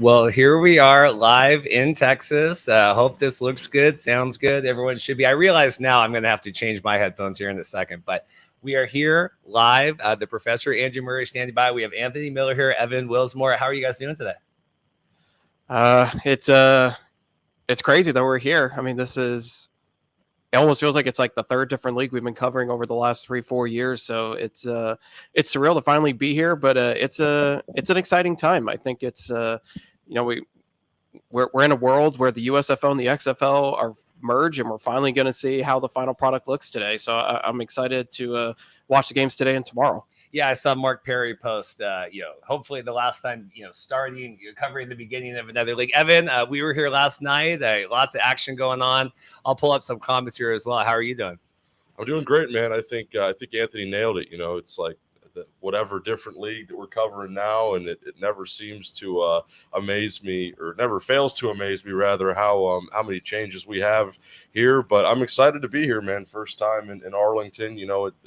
Well, here we are live in Texas. Hope this looks good, sounds good. Everyone should be. I realize now I'm going to have to change my headphones here in a second, but we are here live. The Professor Andrew Murray standing by. We have Anthony Miller here, Evan Willsmore. How are you guys doing today? It's crazy that we're here. I mean, it almost feels like it's like the third different league we've been covering over the last 3-4 years. So it's surreal to finally be here, but it's an exciting time. I think it's we're in a world where the USFL and the XFL are merge, and we're finally going to see how the final product looks today. So I'm excited to watch the games today and tomorrow. Yeah, I saw Mark Perry post, hopefully the last time, starting, covering the beginning of another league. Evan, we were here last night. Lots of action going on. I'll pull up some comments here as well. How are you doing? I'm doing great, man. I think Anthony nailed it. It's like whatever different league that we're covering now, and it never seems to amaze me, or never fails to amaze me, rather, how many changes we have here. But I'm excited to be here, man. First time in Arlington,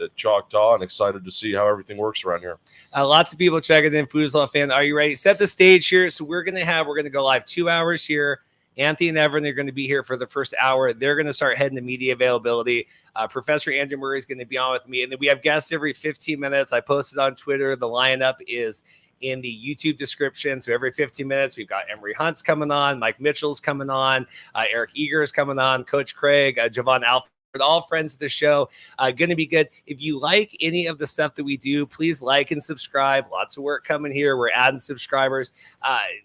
at Choctaw, and excited to see how everything works around here. Lots of people checking in. Foosball fan, are you ready? Set the stage here. So we're going to go live 2 hours here. Anthony and Evan are going to be here for the first hour. They're going to start heading to media availability. Professor Andrew Murray is going to be on with me. And then we have guests every 15 minutes. I posted on Twitter. The lineup is in the YouTube description. So every 15 minutes, we've got Emry Hunt's coming on. Mike Mitchell's coming on. Eric Eager is coming on. Coach Craig, Jovan Alford. All friends of the show. Going to be good. If you like any of the stuff that we do, please like and subscribe. Lots of work coming here. We're adding subscribers.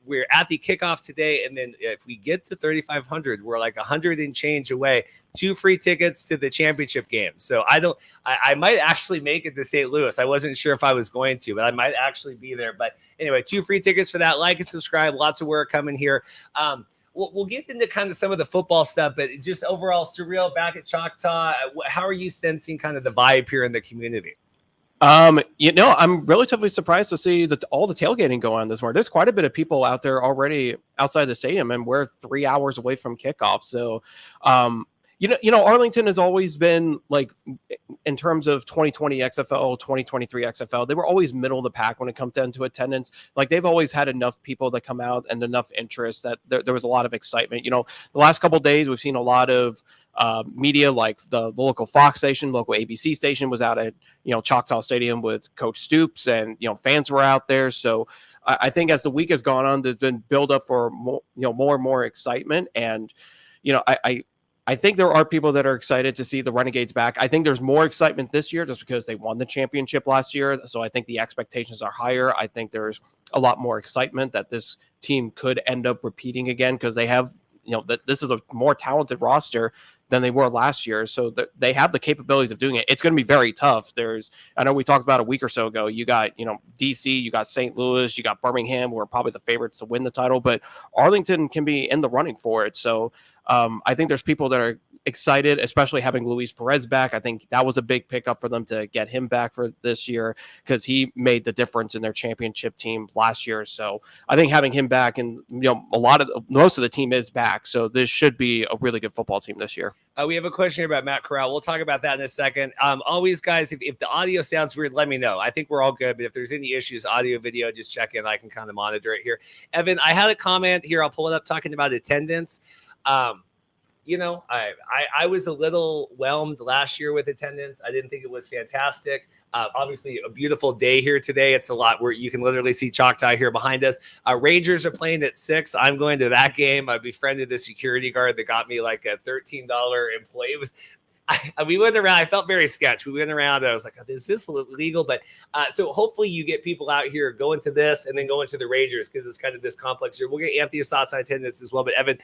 We're at the kickoff today. And then if we get to 3,500, we're like 100 and change away. 2 free tickets to the championship game. So I might actually make it to St. Louis. I wasn't sure if I was going to, but I might actually be there. But anyway, 2 free tickets for that. Like and subscribe. Lots of work coming here. We'll get into kind of some of the football stuff, but just overall surreal back at Choctaw. How are you sensing kind of the vibe here in the community? I'm relatively surprised to see that all the tailgating go on this morning. There's quite a bit of people out there already outside the stadium, and we're 3 hours away from kickoff. So, Arlington has always been, like, in terms of 2020 XFL, 2023 XFL, they were always middle of the pack when it comes down to attendance. Like, they've always had enough people that come out and enough interest that there was a lot of excitement. The last couple of days, we've seen a lot of media, like the local Fox station, local ABC station was out at, Choctaw Stadium with Coach Stoops, and, fans were out there. So I think as the week has gone on, there's been build up for more and more excitement. And, I think there are people that are excited to see the Renegades back. I think there's more excitement this year just because they won the championship last year. So I think the expectations are higher. I think there's a lot more excitement that this team could end up repeating again, because they have, that this is a more talented roster than they were last year. So they have the capabilities of doing it. It's going to be very tough. I know we talked about a week or so ago, you got, DC, you got St. Louis, you got Birmingham, who are probably the favorites to win the title, but Arlington can be in the running for it. So I think there's people that are excited, especially having Luis Perez back. I think that was a big pickup for them to get him back for this year, because he made the difference in their championship team last year. So I think having him back, and most of the team is back, so this should be a really good football team this year. We have a question here about Matt Carral. We'll talk about that in a second. Always, guys, if the audio sounds weird, let me know. I think we're all good, but if there's any issues, audio, video, just check in. I can kind of monitor it here. Evan, I had a comment here. I'll pull it up, talking about attendance. I was a little whelmed last year with attendance. I didn't think it was fantastic. Obviously, a beautiful day here today. It's a lot where you can literally see Choctaw here behind us. Rangers are playing at 6. I'm going to that game. I befriended the security guard that got me like a $13 employee. It was. We went around. I felt very sketch. We went around. I was like, is this legal? But so hopefully you get people out here going to this and then going to the Rangers, because it's kind of this complex here. We'll get Anthony's thoughts on attendance as well. But Evan,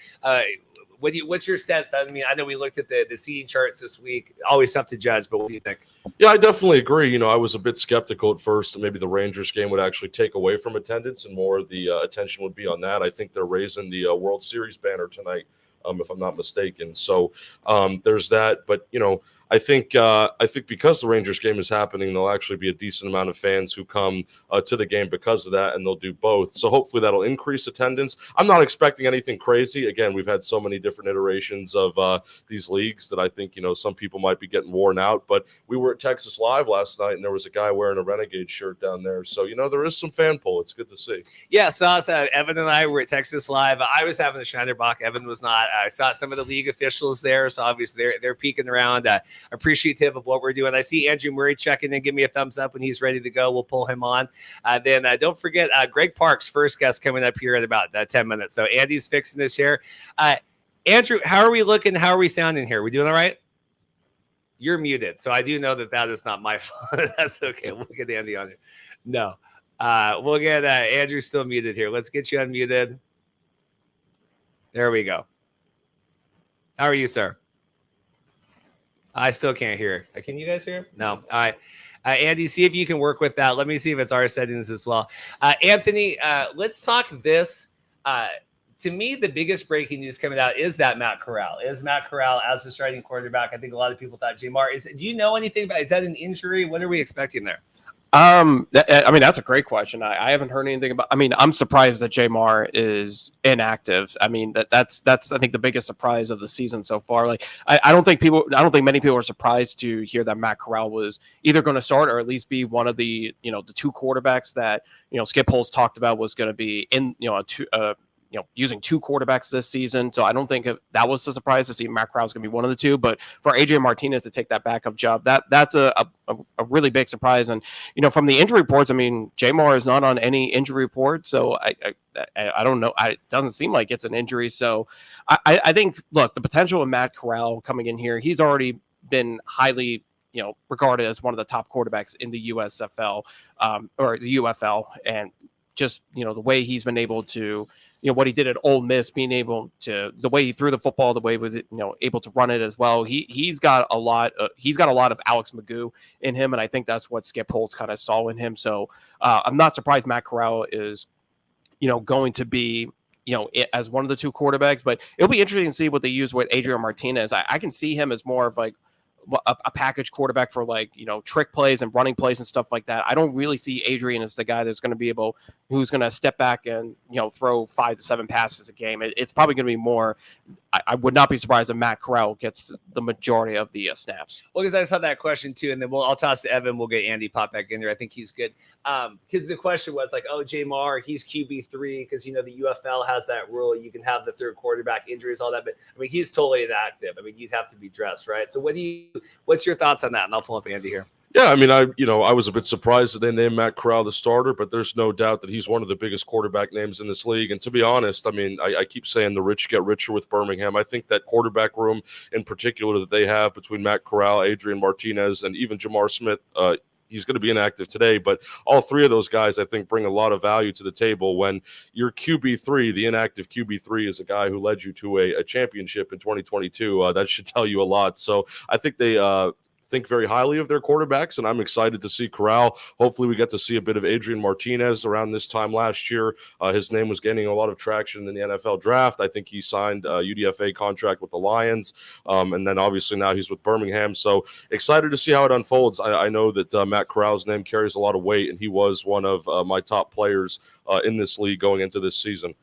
what's your sense? I mean, I know we looked at the seating charts this week. Always tough to judge, but what do you think? Yeah, I definitely agree. I was a bit skeptical at first that maybe the Rangers game would actually take away from attendance, and more of the attention would be on that. I think they're raising the World Series banner tonight, if I'm not mistaken. So there's that. But, I think because the Rangers game is happening, there'll actually be a decent amount of fans who come to the game because of that, and they'll do both. So hopefully that'll increase attendance. I'm not expecting anything crazy. Again, we've had so many different iterations of these leagues that I think, some people might be getting worn out. But we were at Texas Live last night, and there was a guy wearing a Renegade shirt down there. So, there is some fan pull. It's good to see. Yeah, so Evan and I were at Texas Live. I was having a Schneiderbach. Evan was not. I saw some of the league officials there, so obviously they're peeking around, appreciative of what we're doing. I see Andrew Murray checking in. Give me a thumbs up when he's ready to go. We'll pull him on. Then don't forget Greg Parks, first guest, coming up here in about 10 minutes. So Andy's fixing this here. Andrew, how are we looking? How are we sounding here? We doing all right? You're muted, so I do know that is not my fault. That's okay. We'll get Andy on here. No. We'll get Andrew still muted here. Let's get you unmuted. There we go. How are you, sir? I still can't hear. Can you guys hear? No. All right. Andy, see if you can work with that. Let me see if it's our settings as well. Anthony, let's talk this. To me, the biggest breaking news coming out is that Matt Carral. Is Matt Carral as the starting quarterback? I think a lot of people thought Jamar. Do you know anything about? Is that an injury? What are we expecting there? That's a great question. I haven't heard anything about. I'm surprised that Jamar is inactive. That's I think the biggest surprise of the season so far. Like I don't think many people are surprised to hear that Matt Carral was either going to start or at least be one of the the two quarterbacks that Skip Holtz talked about was going to be in using two quarterbacks this season. So I don't think that was a surprise to see Matt Corral's going to be one of the two. But for Adrian Martinez to take that backup job, that's a really big surprise. And from the injury reports, Jamar is not on any injury report, so I don't know. It doesn't seem like it's an injury. So I think, look, the potential of Matt Corral coming in here, he's already been highly regarded as one of the top quarterbacks in the USFL or the UFL, and just the way he's been able to what he did at Ole Miss, being able to the way he threw the football, the way he was able to run it as well. He's got a lot of Alex Magoo in him, and I think that's what Skip Holtz kind of saw in him. So I'm not surprised Matt Corral is going to be as one of the two quarterbacks, but it'll be interesting to see what they use with Adrian Martinez. I can see him as more of like a package quarterback for trick plays and running plays and stuff like that. I don't really see Adrian as the guy that's going to be who's going to step back and throw 5 to 7 passes a game. It's probably going to be more. I would not be surprised if Matt Corral gets the majority of the snaps. Well, because I saw that question too, and then I'll toss to Evan. We'll get Andy pop back in there. I think he's good. Because the question was like, Jamar, he's QB3 because the UFL has that rule. You can have the third quarterback injuries, all that. But he's totally inactive. You'd have to be dressed, right? So what's your thoughts on that? And I'll pull up Andy here. Yeah, I was a bit surprised that they named Matt Corral the starter, but there's no doubt that he's one of the biggest quarterback names in this league. And to be honest, I keep saying the rich get richer with Birmingham. I think that quarterback room in particular that they have between Matt Corral, Adrian Martinez, and even Jamar Smith, he's going to be inactive today, but all three of those guys, I think, bring a lot of value to the table. When your QB3, the inactive QB3, is a guy who led you to a championship in 2022, that should tell you a lot. So I think they think very highly of their quarterbacks, and I'm excited to see Carral. Hopefully we get to see a bit of Adrian Martinez. Around this time last year, his name was gaining a lot of traction in the NFL draft. I think he signed a UDFA contract with the Lions, and then obviously now he's with Birmingham. So excited to see how it unfolds. I know that Matt Corral's name carries a lot of weight, and he was one of my top players in this league going into this season.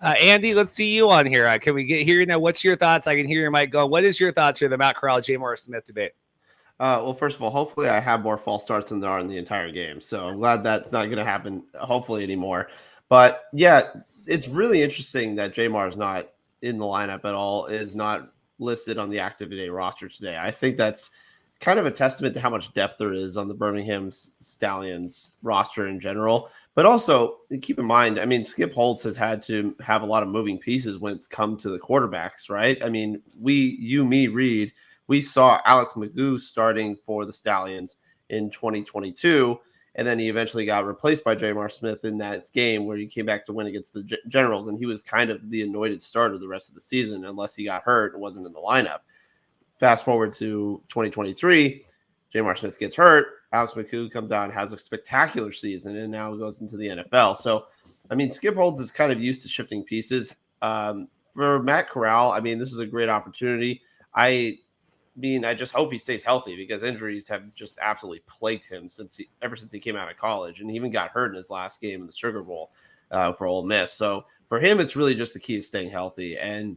Andy, let's see you on here. Can we get here now? What's your thoughts? I can hear your mic going. What is your thoughts here, the Matt Corral, Jamar Smith debate? Well, first of all, hopefully I have more false starts than there are in the entire game. So I'm glad that's not going to happen, hopefully, anymore. But, yeah, it's really interesting that Jamar is not in the lineup at all, is not listed on the active day roster today. I think that's kind of a testament to how much depth there is on the Birmingham Stallions roster in general. But also, keep in mind, Skip Holtz has had to have a lot of moving pieces when it's come to the quarterbacks, right? Reed, we saw Alex Magoo starting for the Stallions in 2022, and then he eventually got replaced by Jamar Smith in that game where he came back to win against the Generals, and he was kind of the anointed starter the rest of the season unless he got hurt and wasn't in the lineup. Fast forward to 2023, Jamar Smith gets hurt, Alex Magoo comes out and has a spectacular season and now goes into the NFL. So, Skip Holtz is kind of used to shifting pieces. For Matt Corral, this is a great opportunity. mean, I just hope he stays healthy because injuries have just absolutely plagued him ever since he came out of college, and he even got hurt in his last game in the Sugar Bowl for Ole Miss. So for him, it's really just the key is staying healthy. And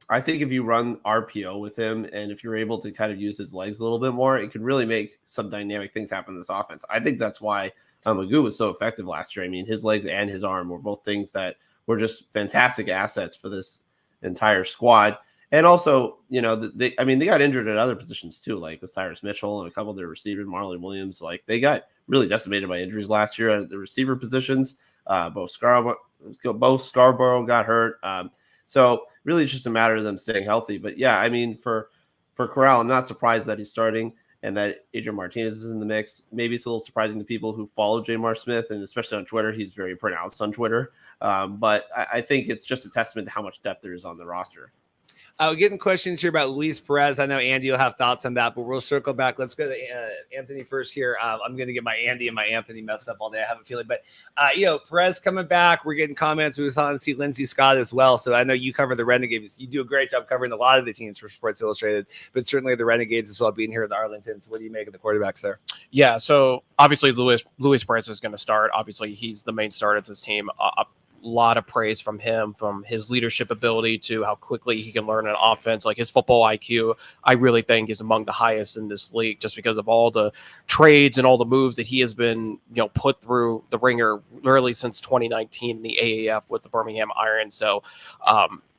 I think if you run RPO with him and if you're able to kind of use his legs a little bit more, it could really make some dynamic things happen in this offense. I think that's why Magoo was so effective last year. I mean, his legs and his arm were both things that were just fantastic assets for this entire squad. And also, you know, they got injured at other positions too, like with Cyrus Mitchell and a couple of their receivers, Marlon Williams. Like they got really decimated by injuries last year at the receiver positions. Both Scarborough got hurt. So really it's just a matter of them staying healthy. But yeah, I mean, for Carral, I'm not surprised that he's starting and that Adrian Martinez is in the mix. Maybe it's a little surprising to people who follow Jamar Smith, and especially on Twitter. He's very pronounced on Twitter. But I think it's just a testament to how much depth there is on the roster. We're getting questions here about Luis Perez. I know Andy will have thoughts on that, but we'll circle back. Let's go to Anthony first here. I'm going to get my Andy and my Anthony messed up all day. I have a feeling, but Perez coming back. We're getting comments. We was on to see Lindsay Scott as well. So I know you cover the Renegades. You do a great job covering a lot of the teams for Sports Illustrated, but certainly the Renegades as well, being here at the Arlington. So what do you make of the quarterbacks there? Yeah, so obviously Luis Perez is going to start. Obviously, he's the main starter of this team. Lot of praise from him, from his leadership ability to how quickly he can learn an offense. Like his football IQ, I really think is among the highest in this league, just because of all the trades and all the moves that he has been, put through the ringer really since 2019 in the AAF with the Birmingham Iron. So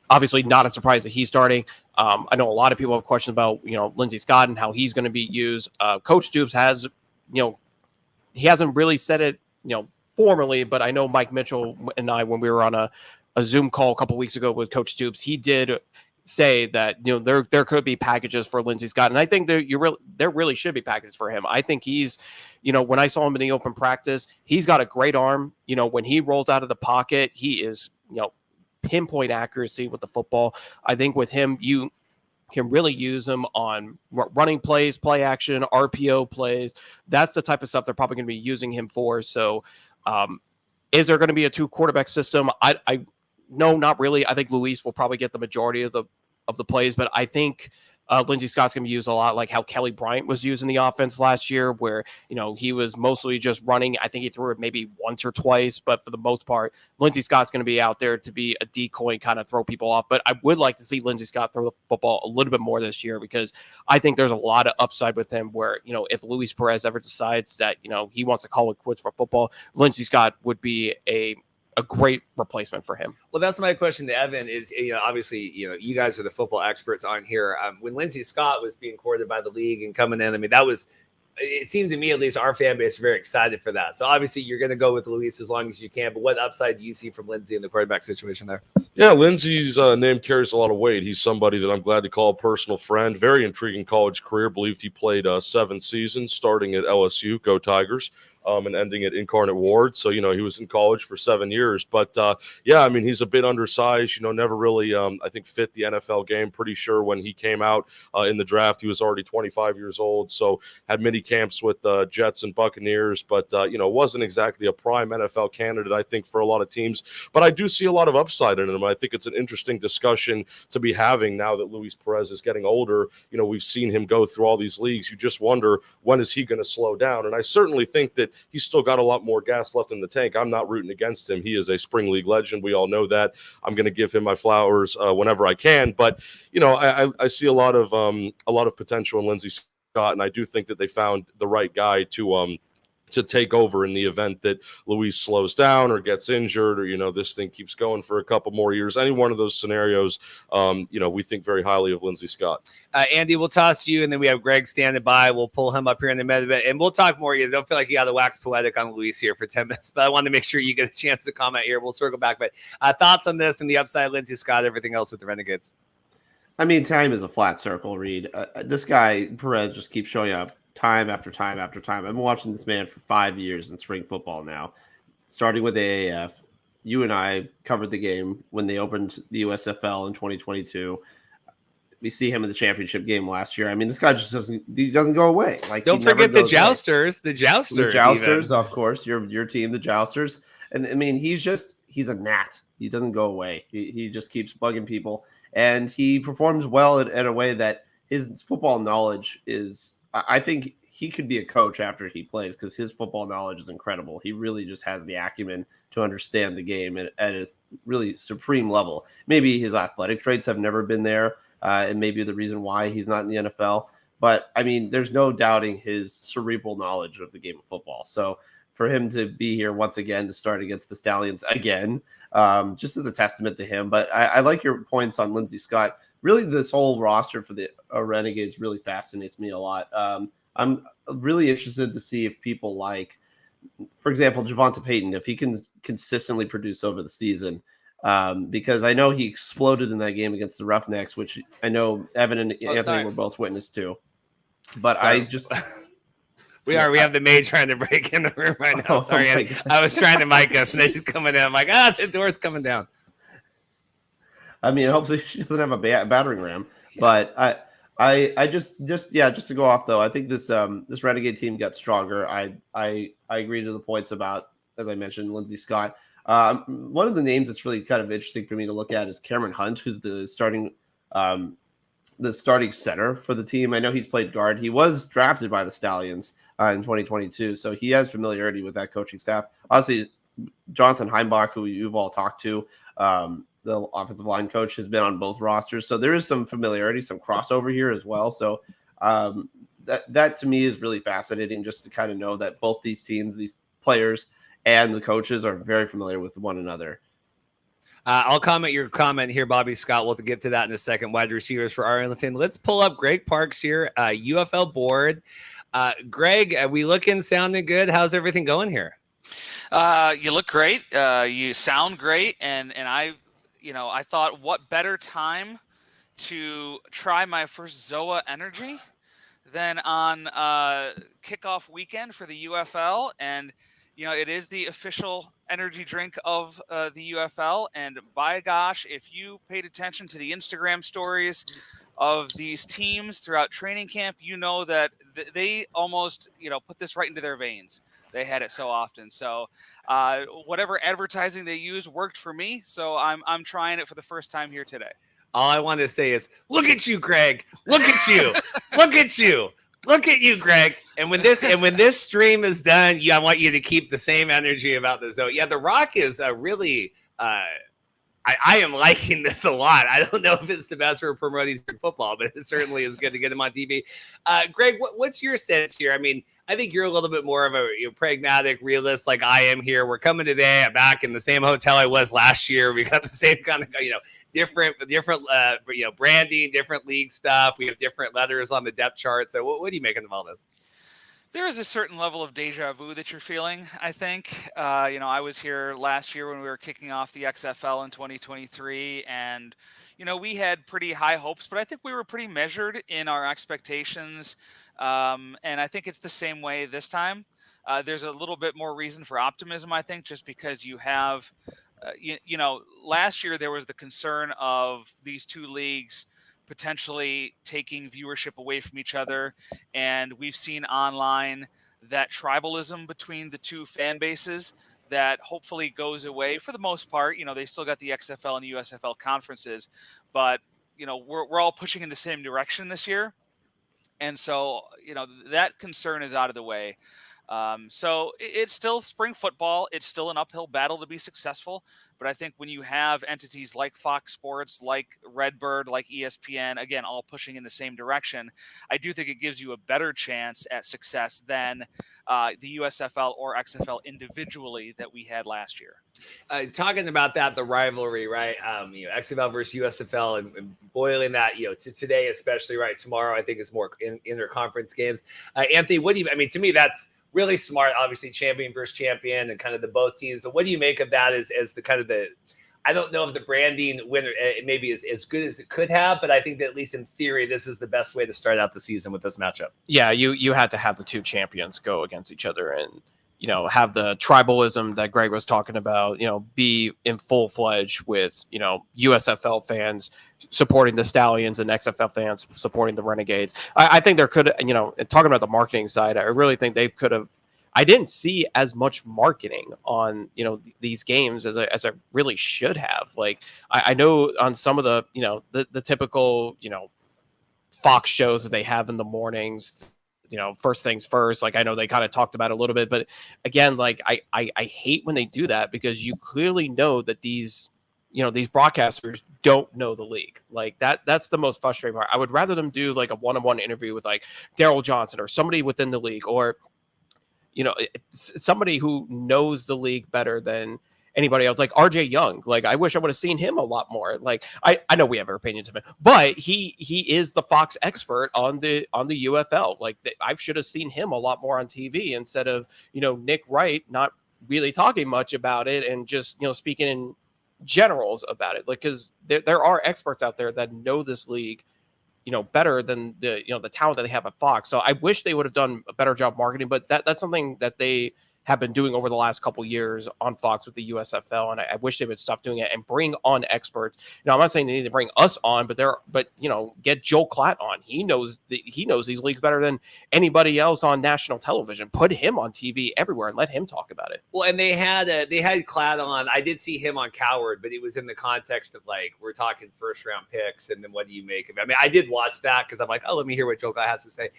obviously not a surprise that he's starting. I know a lot of people have questions about, Lindsay Scott and how he's going to be used. Coach Dupes has, he hasn't really said it, formally, but I know Mike Mitchell and I, when we were on a Zoom call a couple weeks ago with Coach Dupes, he did say that there could be packages for Lindsay Scott, and I think there really should be packages for him. I think he's, when I saw him in the open practice, he's got a great arm. When he rolls out of the pocket, he is pinpoint accuracy with the football. I think with him, you can really use him on running plays, play action, RPO plays. That's the type of stuff they're probably going to be using him for. So. Is there going to be a 2-quarterback system? I no, not really. I think Luis will probably get the majority of the plays, but I think Lindsay Scott's going to be used a lot like how Kelly Bryant was used in the offense last year, where, he was mostly just running. I think he threw it maybe once or twice, but for the most part, Lindsay Scott's going to be out there to be a decoy and kind of throw people off. But I would like to see Lindsay Scott throw the football a little bit more this year, because I think there's a lot of upside with him where, if Luis Perez ever decides that, he wants to call it quits for football, Lindsay Scott would be a great replacement for him. Well, that's my question to Evan is, obviously, you guys are the football experts on here. When Lindsay Scott was being courted by the league and coming in, I mean, it seemed to me, at least our fan base, very excited for that. So obviously you're going to go with Luis as long as you can, but what upside do you see from Lindsay in the quarterback situation there? Yeah, Lindsay's name carries a lot of weight. He's somebody that I'm glad to call a personal friend. Very intriguing college career. Believed he played 7 seasons, starting at LSU, go Tigers. And ending at Incarnate Ward. So, he was in college for 7 years. But, he's a bit undersized, never really, I think, fit the NFL game. Pretty sure when he came out in the draft, he was already 25 years old. So had mini camps with Jets and Buccaneers. But, wasn't exactly a prime NFL candidate, I think, for a lot of teams. But I do see a lot of upside in him. I think it's an interesting discussion to be having now that Luis Perez is getting older. We've seen him go through all these leagues. You just wonder, when is he going to slow down? And I certainly think that he's still got a lot more gas left in the tank. I'm not rooting against him. He is a spring league legend. We all know that. I'm going to give him my flowers whenever I can. But I see a lot of potential in Lindsay Scott, and I do think that they found the right guy to take over in the event that Luis slows down or gets injured, or this thing keeps going for a couple more years. Any one of those scenarios, we think very highly of Lindsay Scott. Andy, we'll toss to you, and then we have Greg standing by. We'll pull him up here in a minute, and we'll talk more. You don't feel like you got to wax poetic on Luis here for 10 minutes, but I wanted to make sure you get a chance to comment here. We'll circle back, but thoughts on this and the upside, Lindsay Scott, everything else with the Renegades? I mean, time is a flat circle, Reed. This guy, Perez, just keeps showing up time after time after time. I've been watching this man for 5 years in spring football now, starting with AAF. You and I covered the game when they opened the USFL in 2022. We see him in the championship game last year. I mean, this guy just doesn't go away. Like, don't forget the Jousters, the Jousters, of course, your team, the Jousters. And I mean, he's a gnat. He doesn't go away. He just keeps bugging people, and he performs well in a way that his football knowledge is, I think he could be a coach after he plays because his football knowledge is incredible. He really just has the acumen to understand the game at a really supreme level. Maybe his athletic traits have never been there, and maybe the reason why he's not in the NFL. But I mean, there's no doubting his cerebral knowledge of the game of football. So for him to be here once again to start against the Stallions again, just as a testament to him. But I like your points on Lindsay Scott. Really, this whole roster for the Renegades really fascinates me a lot. I'm really interested to see if people like, for example, Javonte Payton, if he can consistently produce over the season, because I know he exploded in that game against the Roughnecks, which I know Evan and Anthony were both witness to. But I just... We have the maid trying to break in the room right now. Sorry, I was trying to mic us, and they're just coming in. I'm like, the door's coming down. I mean, hopefully she doesn't have a battering ram. Yeah. But I just to go off though, I think this Renegade team got stronger. I agree to the points about, as I mentioned, Lindsay Scott. One of the names that's really kind of interesting for me to look at is Emry Hunt, who's the starting center for the team. I know he's played guard. He was drafted by the Stallions in 2022, so he has familiarity with that coaching staff. Obviously, Jonathan Heimbach, who you've all talked to, the offensive line coach, has been on both rosters, so there is some familiarity, some crossover here as well. So that to me is really fascinating, just to kind of know that both these teams, these players, and the coaches are very familiar with one another. I'll comment your comment here, Bobby Scott. We'll get to that in a second. Wide receivers for Arlington. Let's pull up Greg Parks here, UFL board. Greg, are we looking, sounding good? How's everything going here? You look great. You sound great. And I thought, what better time to try my first ZOA energy than on kickoff weekend for the UFL. And, it is the official energy drink of the UFL. And by gosh, if you paid attention to the Instagram stories of these teams throughout training camp, you know that they almost, put this right into their veins. They had it so often. So whatever advertising they used worked for me. So I'm trying it for the first time here today. All I want to say is, look at you, Greg. Look at you. Look at you. Look at you, Greg. And when this stream is done, I want you to keep the same energy about the zone. Yeah, the Rock is really I am liking this a lot. I don't know if it's the best for promoting football, but it certainly is good to get him on TV. Greg, what's your sense here? I mean, I think you're a little bit more of a pragmatic realist like I am here. We're coming today. I'm back in the same hotel I was last year. We got the same kind of, different branding, different league stuff. We have different letters on the depth chart. So what are you making of all this? There is a certain level of deja vu that you're feeling, I think. I was here last year when we were kicking off the XFL in 2023, and, we had pretty high hopes, but I think we were pretty measured in our expectations. And I think it's the same way this time. There's a little bit more reason for optimism, I think, just because you have, last year there was the concern of these two leagues potentially taking viewership away from each other. And we've seen online that tribalism between the two fan bases that hopefully goes away for the most part. They still got the XFL and the USFL conferences, but, we're all pushing in the same direction this year. And so, that concern is out of the way. So it's still spring football. It's still an uphill battle to be successful. But I think when you have entities like Fox Sports, like Redbird, like ESPN, again, all pushing in the same direction, I do think it gives you a better chance at success than the USFL or XFL individually that we had last year. Talking about that, the rivalry, right? XFL versus USFL and boiling that, to today, especially right tomorrow, I think is more inter-conference games. Anthony, to me, that's really smart, obviously champion versus champion and kind of the both teams. So what do you make of that as the kind of I don't know if the branding winner maybe is as good as it could have, but I think that at least in theory, this is the best way to start out the season with this matchup. Yeah, you had to have the two champions go against each other and, have the tribalism that Greg was talking about, be in full-fledged with, USFL fans supporting the Stallions and XFL fans supporting the Renegades. I think there could, talking about the marketing side, I really think they could have. I didn't see as much marketing on, these games as I really should have. Like, I know on some of the, the typical, Fox shows that they have in the mornings, first things first. Like, I know they kind of talked about it a little bit, but again, like I hate when they do that, because you clearly know that these broadcasters don't know the league. Like that's the most frustrating part. I would rather them do like a one-on-one interview with like Daryl Johnson or somebody within the league, or somebody who knows the league better than anybody else, like RJ Young. Like, I wish I would have seen him a lot more. Like, I know we have our opinions of him, but he is the Fox expert on the UFL. Like, I should have seen him a lot more on TV instead of Nick Wright not really talking much about it and just speaking in generals about it. Like, because there are experts out there that know this league better than the talent that they have at Fox. So I wish they would have done a better job marketing, but that's something that they have been doing over the last couple of years on Fox with the USFL, and I wish they would stop doing it and bring on experts. I'm not saying they need to bring us on, but get Joel Klatt on. He knows these leagues better than anybody else on national television. Put him on TV everywhere and let him talk about it. Well, and they had Klatt on. I did see him on Coward, but it was in the context of like, we're talking first round picks, and then what do you make of it? I mean, I did watch that because I'm like, oh, let me hear what Joel Klatt has to say.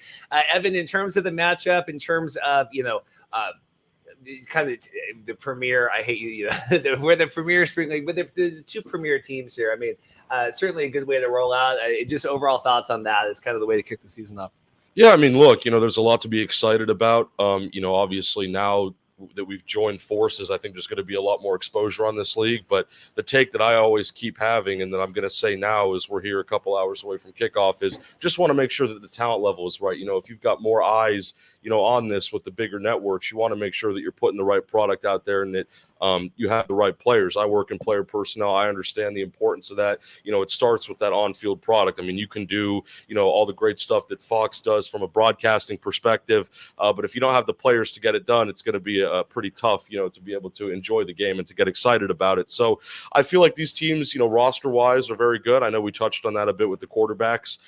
Evan, in terms of the matchup, in terms of kind of the premier, I hate you, we're the premier spring league, but the two premier teams here. I mean, certainly a good way to roll out. Just overall thoughts on that. It's kind of the way to kick the season up. Yeah, I mean, look, there's a lot to be excited about. Obviously now that we've joined forces, I think there's going to be a lot more exposure on this league. But the take that I always keep having, and that I'm going to say now, is we're here a couple hours away from kickoff, is just want to make sure that the talent level is right. If you've got more eyes, on this with the bigger networks, you want to make sure that you're putting the right product out there and that you have the right players. I work in player personnel. I understand the importance of that. It starts with that on-field product. I mean, you can do, all the great stuff that Fox does from a broadcasting perspective, but if you don't have the players to get it done, it's going to be pretty tough, to be able to enjoy the game and to get excited about it. So I feel like these teams, roster-wise, are very good. I know we touched on that a bit with the quarterbacks.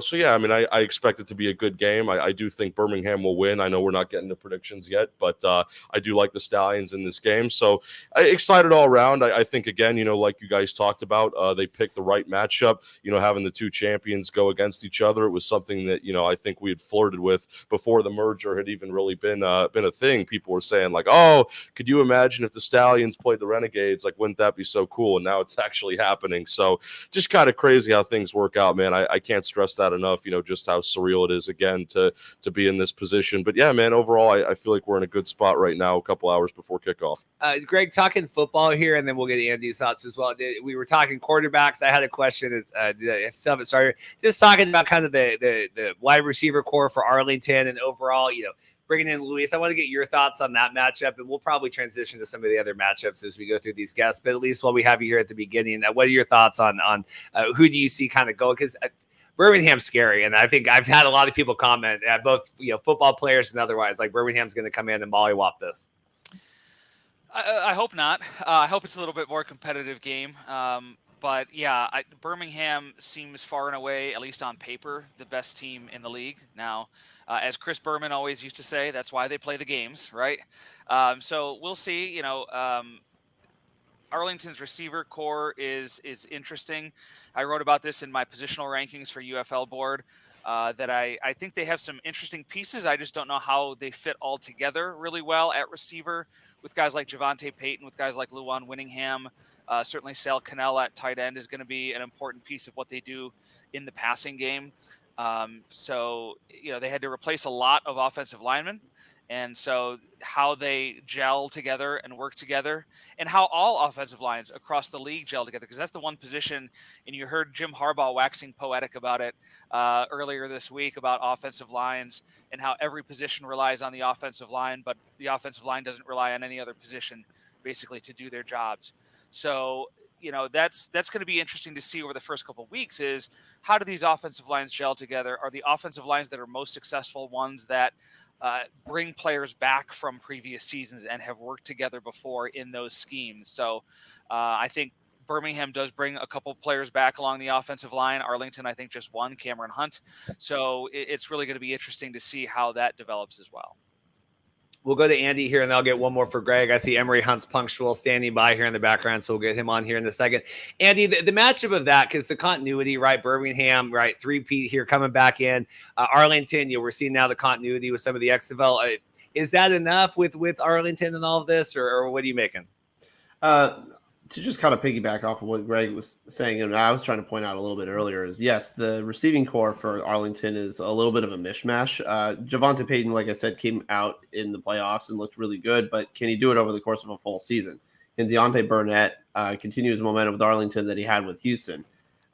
So yeah, I mean, I expect it to be a good game. I do think Birmingham will win. I know we're not getting the predictions yet, but I do like the Stallions in this game. So excited all around. I think, again, like you guys talked about, they picked the right matchup, having the two champions go against each other. It was something that, I think we had flirted with before the merger had even really been a thing. People were saying like, oh, could you imagine if the Stallions played the Renegades? Like, wouldn't that be so cool? And now it's actually happening. So just kind of crazy how things work out, man. I can't stress that enough, just how surreal it is, again, to be in this position. But yeah, man, overall, I feel like we're in a good spot right now, a couple hours before kickoff. Greg, talking football here, and then we'll get Andy's thoughts as well. We were talking quarterbacks. I had a question. If some of it started just talking about kind of the wide receiver core for Arlington and overall, bringing in Luis. I want to get your thoughts on that matchup, and we'll probably transition to some of the other matchups as we go through these guests. But at least while we have you here at the beginning, what are your thoughts on who do you see kind of go? Because Birmingham's scary, and I think I've had a lot of people comment, both football players and otherwise, like Birmingham's going to come in and mollywop this. I hope not. I hope it's a little bit more competitive game. But yeah, Birmingham seems far and away, at least on paper, the best team in the league. Now, as Chris Berman always used to say, that's why they play the games, right? So we'll see. Arlington's receiver core is interesting. I wrote about this in my positional rankings for UFL board, that I think they have some interesting pieces. I just don't know how they fit all together really well at receiver with guys like Javante Payton, with guys like Luwan Winningham. Certainly Sal Cannell at tight end is going to be an important piece of what they do in the passing game. So they had to replace a lot of offensive linemen. And so how they gel together and work together, and how all offensive lines across the league gel together, because that's the one position, and you heard Jim Harbaugh waxing poetic about it earlier this week about offensive lines and how every position relies on the offensive line, but the offensive line doesn't rely on any other position basically to do their jobs. So, that's going to be interesting to see over the first couple of weeks is how do these offensive lines gel together? Are the offensive lines that are most successful ones that bring players back from previous seasons and have worked together before in those schemes? So I think Birmingham does bring a couple players back along the offensive line. Arlington, I think, just one, Cameron Hunt. So it's really going to be interesting to see how that develops as well. We'll go to Andy here, and I'll get one more for Greg. I see Emry Hunt's punctual standing by here in the background, so we'll get him on here in a second. Andy, the matchup of that, because the continuity, right? Birmingham, right? Three-peat here coming back in. Arlington, we're seeing now the continuity with some of the XFL. Is that enough with Arlington and all of this, or what are you making? To just kind of piggyback off of what Greg was saying, and I was trying to point out a little bit earlier, is yes, the receiving core for Arlington is a little bit of a mishmash. Javonte Payton, like I said, came out in the playoffs and looked really good, but can he do it over the course of a full season? Can Deontay Burnett continue his momentum with Arlington that he had with Houston?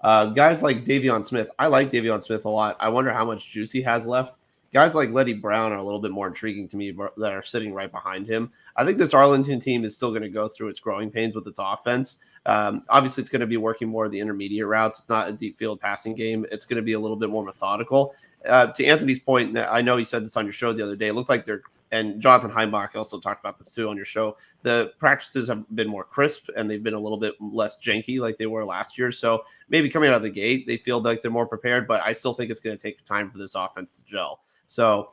Guys like Davion Smith, I like Davion Smith a lot. I wonder how much juice he has left. Guys like Letty Brown are a little bit more intriguing to me that are sitting right behind him. I think this Arlington team is still going to go through its growing pains with its offense. Obviously, it's going to be working more of the intermediate routes. It's not a deep field passing game. It's going to be a little bit more methodical. To Anthony's point, I know he said this on your show the other day. It looked like and Jonathan Heimbach also talked about this too on your show. The practices have been more crisp and they've been a little bit less janky like they were last year. So maybe coming out of the gate, they feel like they're more prepared, but I still think it's going to take time for this offense to gel. So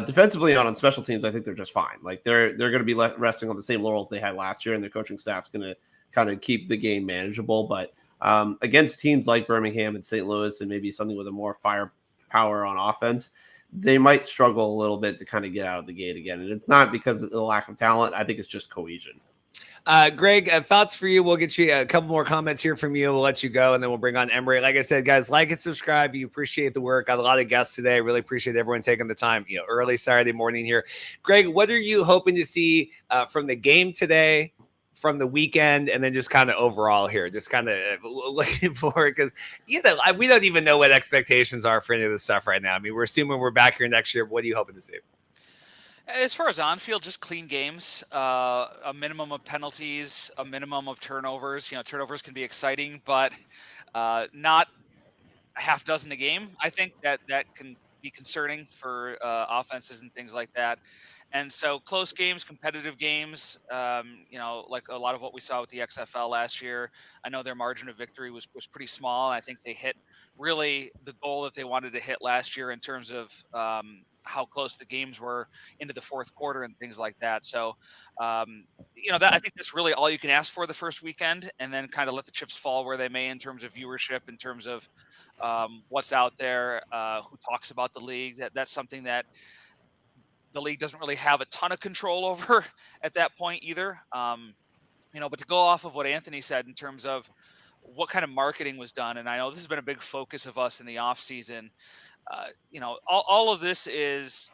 defensively on special teams, I think they're just fine. Like they're going to be resting on the same laurels they had last year, and their coaching staff's going to kind of keep the game manageable. But against teams like Birmingham and St. Louis, and maybe something with a more firepower on offense, they might struggle a little bit to kind of get out of the gate again. And it's not because of the lack of talent. I think it's just cohesion. Greg, thoughts for you? We'll get you a couple more comments here from you. We'll let you go, and then we'll bring on Emry. Like I said, guys, like and subscribe. You appreciate the work. Got a lot of guests today. Really appreciate everyone taking the time, early Saturday morning here. Greg, what are you hoping to see from the game today, from the weekend, and then just kind of overall here? Just kind of looking forward, because we don't even know what expectations are for any of this stuff right now. I mean, we're assuming we're back here next year. What are you hoping to see? As far as on-field, just clean games, a minimum of penalties, a minimum of turnovers. Turnovers can be exciting, but not a half dozen a game. I think that can be concerning for offenses and things like that. And so close games, competitive games, like a lot of what we saw with the XFL last year. I know their margin of victory was pretty small. I think they hit really the goal that they wanted to hit last year in terms of how close the games were into the fourth quarter and things like that. So, that I think that's really all you can ask for the first weekend, and then kind of let the chips fall where they may in terms of viewership, in terms of what's out there, who talks about the league. That's something that the league doesn't really have a ton of control over at that point either. But to go off of what Anthony said in terms of what kind of marketing was done, and I know this has been a big focus of us in the off season. All of this is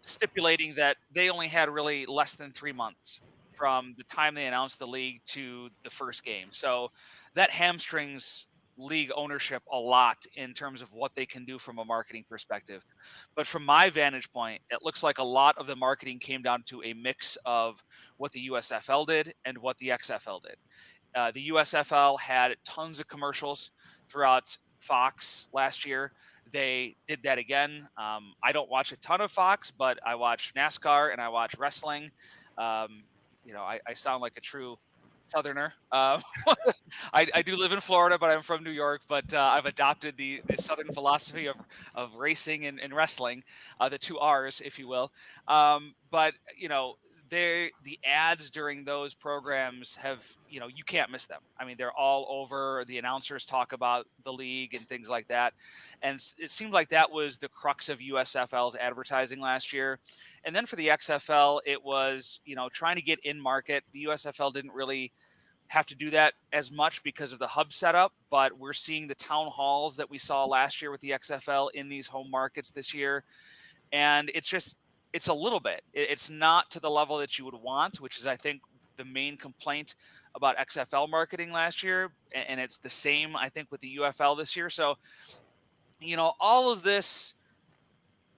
stipulating that they only had really less than 3 months from the time they announced the league to the first game. So that hamstrings league ownership a lot in terms of what they can do from a marketing perspective. But from my vantage point, it looks like a lot of the marketing came down to a mix of what the USFL did and what the XFL did. The USFL had tons of commercials throughout Fox last year. They did that again. I don't watch a ton of Fox, but I watch NASCAR and I watch wrestling. I sound like a true Southerner. I do live in Florida, but I'm from New York. But I've adopted the Southern philosophy of racing and wrestling, the two R's, if you will. But the ads during those programs have, you can't miss them. I mean, they're all over. The announcers talk about the league and things like that. And it seemed like that was the crux of USFL's advertising last year. And then for the XFL, it was, trying to get in market. The USFL didn't really have to do that as much because of the hub setup, but we're seeing the town halls that we saw last year with the XFL in these home markets this year. And it's a little bit. It's not to the level that you would want, which is, I think, the main complaint about XFL marketing last year. And it's the same, I think, with the UFL this year. So, all of this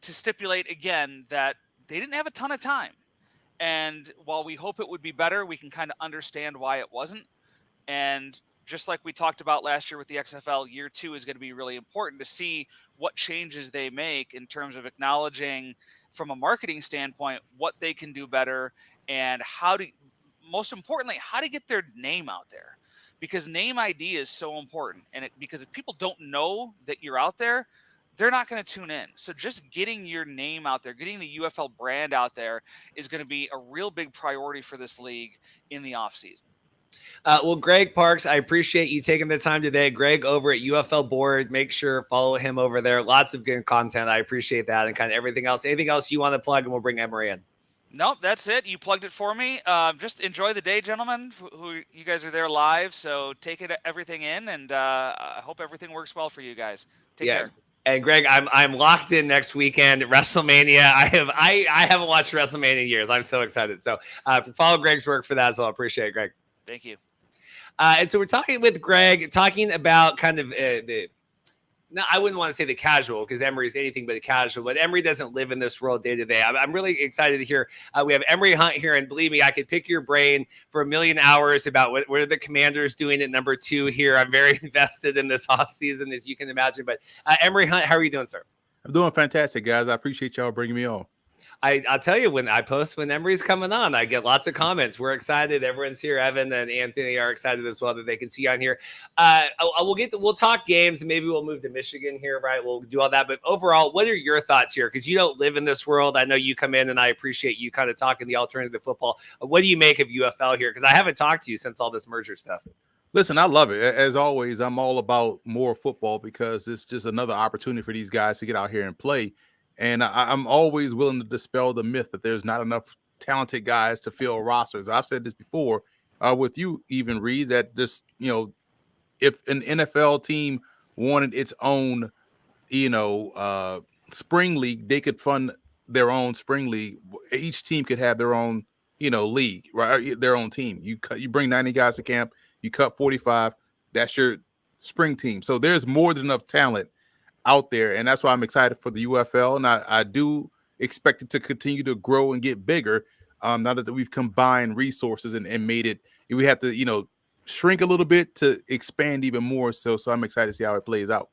to stipulate, again, that they didn't have a ton of time. And while we hope it would be better, we can kind of understand why it wasn't. And just like we talked about last year with the XFL, year 2 is going to be really important to see what changes they make in terms of acknowledging, from a marketing standpoint, what they can do better, and most importantly, how to get their name out there, because name ID is so important. And because if people don't know that you're out there, they're not going to tune in. So just getting your name out there, getting the UFL brand out there is going to be a real big priority for this league in the offseason. Well, Greg Parks, I appreciate you taking the time today. Greg over at UFL Board. Make sure follow him over there. Lots of good content. I appreciate that and kind of everything else. Anything else you want to plug, and we'll bring Emory in. Nope, that's it. You plugged it for me. Just enjoy the day, gentlemen. Who you guys are there live, so take everything in, and I hope everything works well for you guys. Take care. And Greg, I'm locked in next weekend at WrestleMania. I haven't watched WrestleMania in years. I'm so excited. So follow Greg's work for that as well. Appreciate it, Greg. Thank you. And so we're talking with Greg, talking about kind of I wouldn't want to say the casual, because Emory is anything but a casual, but Emory doesn't live in this world day to day. I'm really excited to hear. We have Emry Hunt here, and believe me, I could pick your brain for a million hours about what are the Commanders doing at number 2 here. I'm very invested in this offseason, as you can imagine. But Emry Hunt, how are you doing, sir? I'm doing fantastic, guys. I appreciate y'all bringing me on. I'll tell you, when I post when Emory's coming on, I get lots of comments. We're excited. Everyone's here. Evan and Anthony are excited as well that they can see you on here. We'll talk games, and maybe we'll move to Michigan here, right? We'll do all that. But overall, what are your thoughts here? Because you don't live in this world. I know you come in, and I appreciate you kind of talking the alternative football. What do you make of UFL here? Because I haven't talked to you since all this merger stuff. Listen, I love it. As always, I'm all about more football because it's just another opportunity for these guys to get out here and play. And I'm always willing to dispel the myth that there's not enough talented guys to fill rosters. I've said this before with you, even Reed, that this, if an NFL team wanted its own, spring league, they could fund their own spring league. Each team could have their own, league, right? Their own team. You bring 90 guys to camp, you cut 45. That's your spring team. So there's more than enough talent out there, and that's why I'm excited for the UFL, and I do expect it to continue to grow and get bigger. Now that we've combined resources and made it, we have to shrink a little bit to expand even more. So I'm excited to see how it plays out.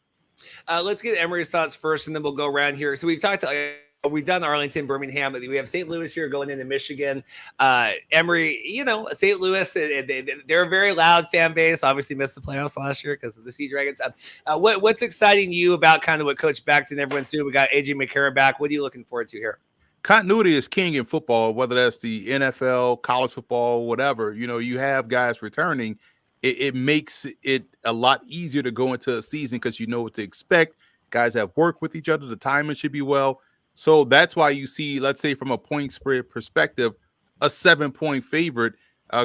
Let's get Emory's thoughts first, and then we'll go around here. So we've done Arlington, Birmingham, but we have St. Louis here going into Michigan. Emory, St. Louis, they're a very loud fan base. Obviously missed the playoffs last year because of the Sea Dragons. What's exciting you about kind of what Coach Beck and everyone's doing? We got AJ McCarron back. What are you looking forward to here? Continuity is king in football, whether that's the NFL, college football, whatever. You have guys returning. It makes it a lot easier to go into a season because you know what to expect. Guys have worked with each other. The timing should be well. So that's why you see, let's say from a point spread perspective, a 7-point favorite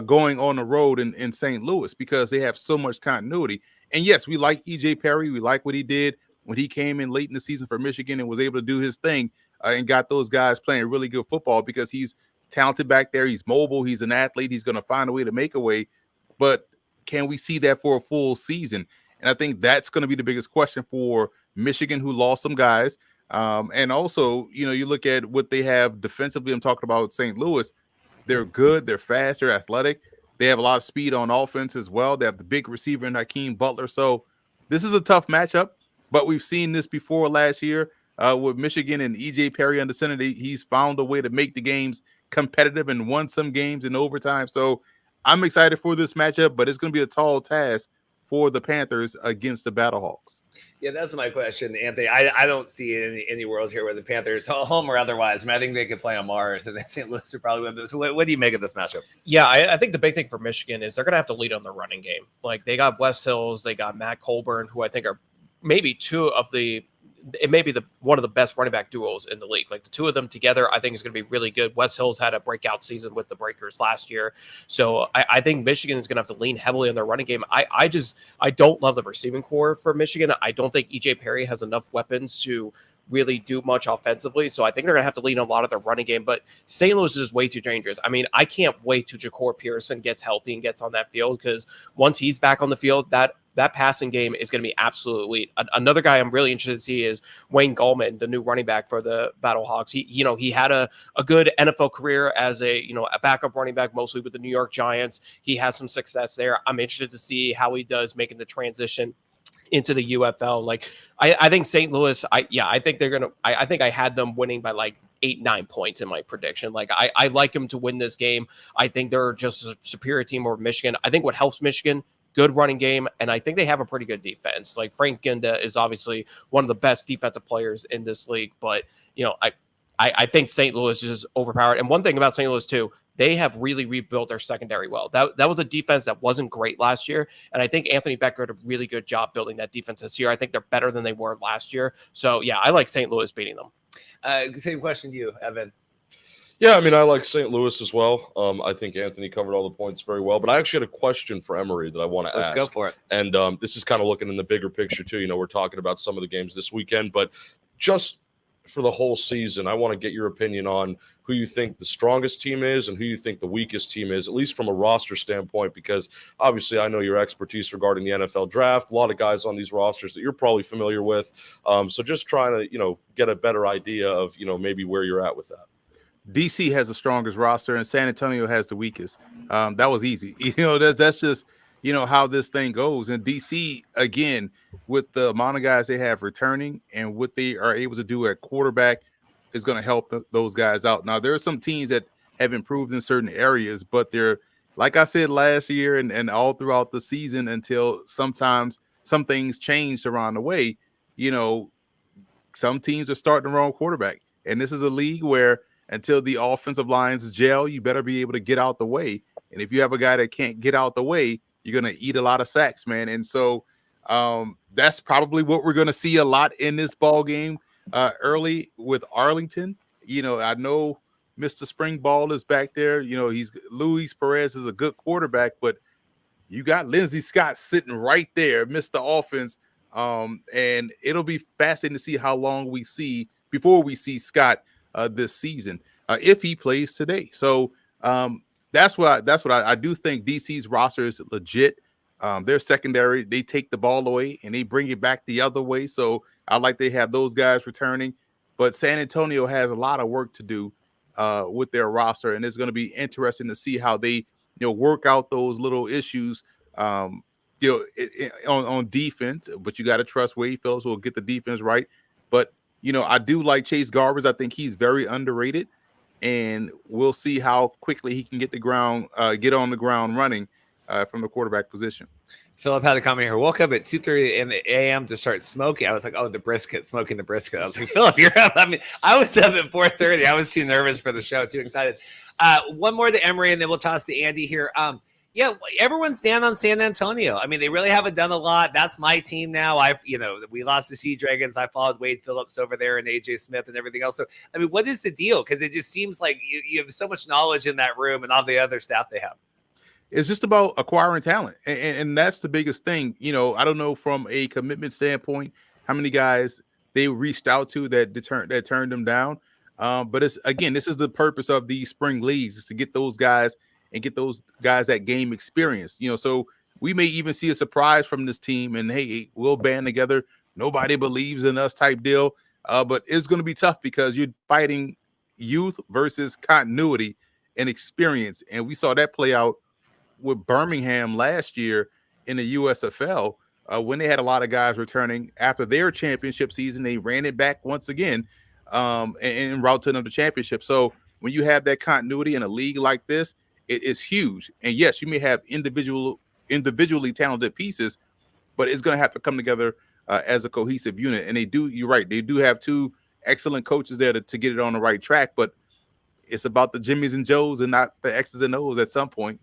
going on the road in St. Louis because they have so much continuity. And yes, we like EJ Perry. We like what he did when he came in late in the season for Michigan and was able to do his thing and got those guys playing really good football because he's talented back there. He's mobile. He's an athlete. He's going to find a way to make a way. But can we see that for a full season? And I think that's going to be the biggest question for Michigan, who lost some guys. And also, you look at what they have defensively. I'm talking about St. Louis. They're good. They're fast. They're athletic. They have a lot of speed on offense as well. They have the big receiver in Hakeem Butler. So this is a tough matchup, but we've seen this before last year with Michigan and EJ Perry under center. He's found a way to make the games competitive and won some games in overtime. So I'm excited for this matchup, but it's going to be a tall task for the Panthers against the Battlehawks. Yeah, that's my question, Anthony. I don't see any world here where the Panthers, home or otherwise, I think they could play on Mars, and St. Louis would probably win. So what do you make of this matchup? Yeah, I think the big thing for Michigan is they're going to have to lead on the running game. Like, they got Wes Hills, they got Matt Colburn, who I think are maybe one of the best running back duos in the league. Like, the two of them together, I think is going to be really good. Wes Hills had a breakout season with the Breakers last year. So I think Michigan is going to have to lean heavily on their running game. I don't love the receiving core for Michigan. I don't think EJ Perry has enough weapons to really do much offensively. So I think they're going to have to lean on a lot of their running game. But St. Louis is way too dangerous. I mean, I can't wait till Ja'Cour Pearson gets healthy and gets on that field, because once he's back on the field, that passing game is going to be absolutely elite. Another guy I'm really interested to see is Wayne Gallman, the new running back for the Battlehawks. He had a good NFL career as a backup running back, mostly with the New York Giants. He had some success there. I'm interested to see how he does making the transition into the UFL. Like, I think St. Louis, I think I had them winning by like 8-9 points in my prediction. Like, I like them to win this game. I think they're just a superior team over Michigan. I think what helps Michigan, good running game, and I think they have a pretty good defense. Like Frank Ginda is obviously one of the best defensive players in this league, but I think St. Louis is overpowered. And one thing about St. Louis too, they have really rebuilt their secondary well. That was a defense that wasn't great last year, and I think Anthony Becker did a really good job building that defense this year. I think they're better than they were last year. So yeah, I like St. Louis beating them. Same question to you, Evan. Yeah, I mean, I like St. Louis as well. I think Anthony covered all the points very well. But I actually had a question for Emory that I want to ask. Let's go for it. And this is kind of looking in the bigger picture, too. We're talking about some of the games this weekend. But just for the whole season, I want to get your opinion on who you think the strongest team is and who you think the weakest team is, at least from a roster standpoint, because obviously I know your expertise regarding the NFL draft, a lot of guys on these rosters that you're probably familiar with. So just trying to, get a better idea of, maybe where you're at with that. DC has the strongest roster and San Antonio has the weakest. That was easy. That's just, how this thing goes. And DC, again, with the amount of guys they have returning and what they are able to do at quarterback is going to help those guys out. Now, there are some teams that have improved in certain areas, but they're, like I said last year and all throughout the season until sometimes some things changed around the way, some teams are starting the wrong quarterback. And this is a league where until the offensive lines gel, you better be able to get out the way. And if you have a guy that can't get out the way, you're going to eat a lot of sacks, man. And so that's probably what we're going to see a lot in this ball game early with Arlington. I know Mr. Spring Ball is back there. Luis Perez is a good quarterback, but you got Lindsay Scott sitting right there, Mr. Offense. And it'll be fascinating to see how long we see before we see Scott this season, if he plays today. So that's what I do think. DC's roster is legit. Their secondary, they take the ball away and they bring it back the other way. So I like they have those guys returning. But San Antonio has a lot of work to do with their roster, and it's going to be interesting to see how they work out those little issues on defense. But you got to trust Wade Phillips will get the defense right. But I do like Chase Garbers. I think he's very underrated, and we'll see how quickly he can get on the ground running from the quarterback position. Philip had a comment here. Woke up at 2:30 a.m. to start smoking. I was like, "Oh, smoking the brisket." I was like, "Philip, you're up." I mean, I was up at 4:30. I was too nervous for the show, too excited. One more to Emory, and then we'll toss to Andy here. Yeah, everyone's down on San Antonio. I mean, they really haven't done a lot. That's my team now. We lost the Sea Dragons. I followed Wade Phillips over there and AJ Smith and everything else. So, I mean, what is the deal? Because it just seems like you have so much knowledge in that room and all the other staff they have. It's just about acquiring talent, and that's the biggest thing. I don't know from a commitment standpoint how many guys they reached out to that turned them down. But this is the purpose of these spring leagues, is to get those guys and get those guys that game experience. So we may even see a surprise from this team, and hey, we'll band together. Nobody believes in us type deal. But it's going to be tough because you're fighting youth versus continuity and experience, and we saw that play out with Birmingham last year in the USFL when they had a lot of guys returning after their championship season. They ran it back once again en route to another championship. So when you have that continuity in a league like this, it is huge. And yes, you may have individually talented pieces, but it's going to have to come together as a cohesive unit. And you're right, they do have two excellent coaches there to get it on the right track, but it's about the Jimmies and Joes and not the X's and O's at some point.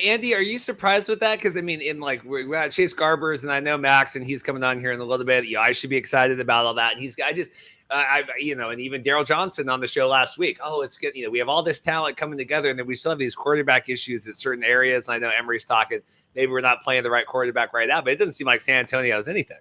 Andy, are you surprised with that? Because I mean, we're at Chase Garbers, and I know Max, and he's coming on here in a little bit. I should be excited about all that. And and even Daryl Johnson on the show last week. Oh, it's good. We have all this talent coming together, and then we still have these quarterback issues at certain areas. And I know Emory's talking. Maybe we're not playing the right quarterback right now, but it doesn't seem like San Antonio has anything.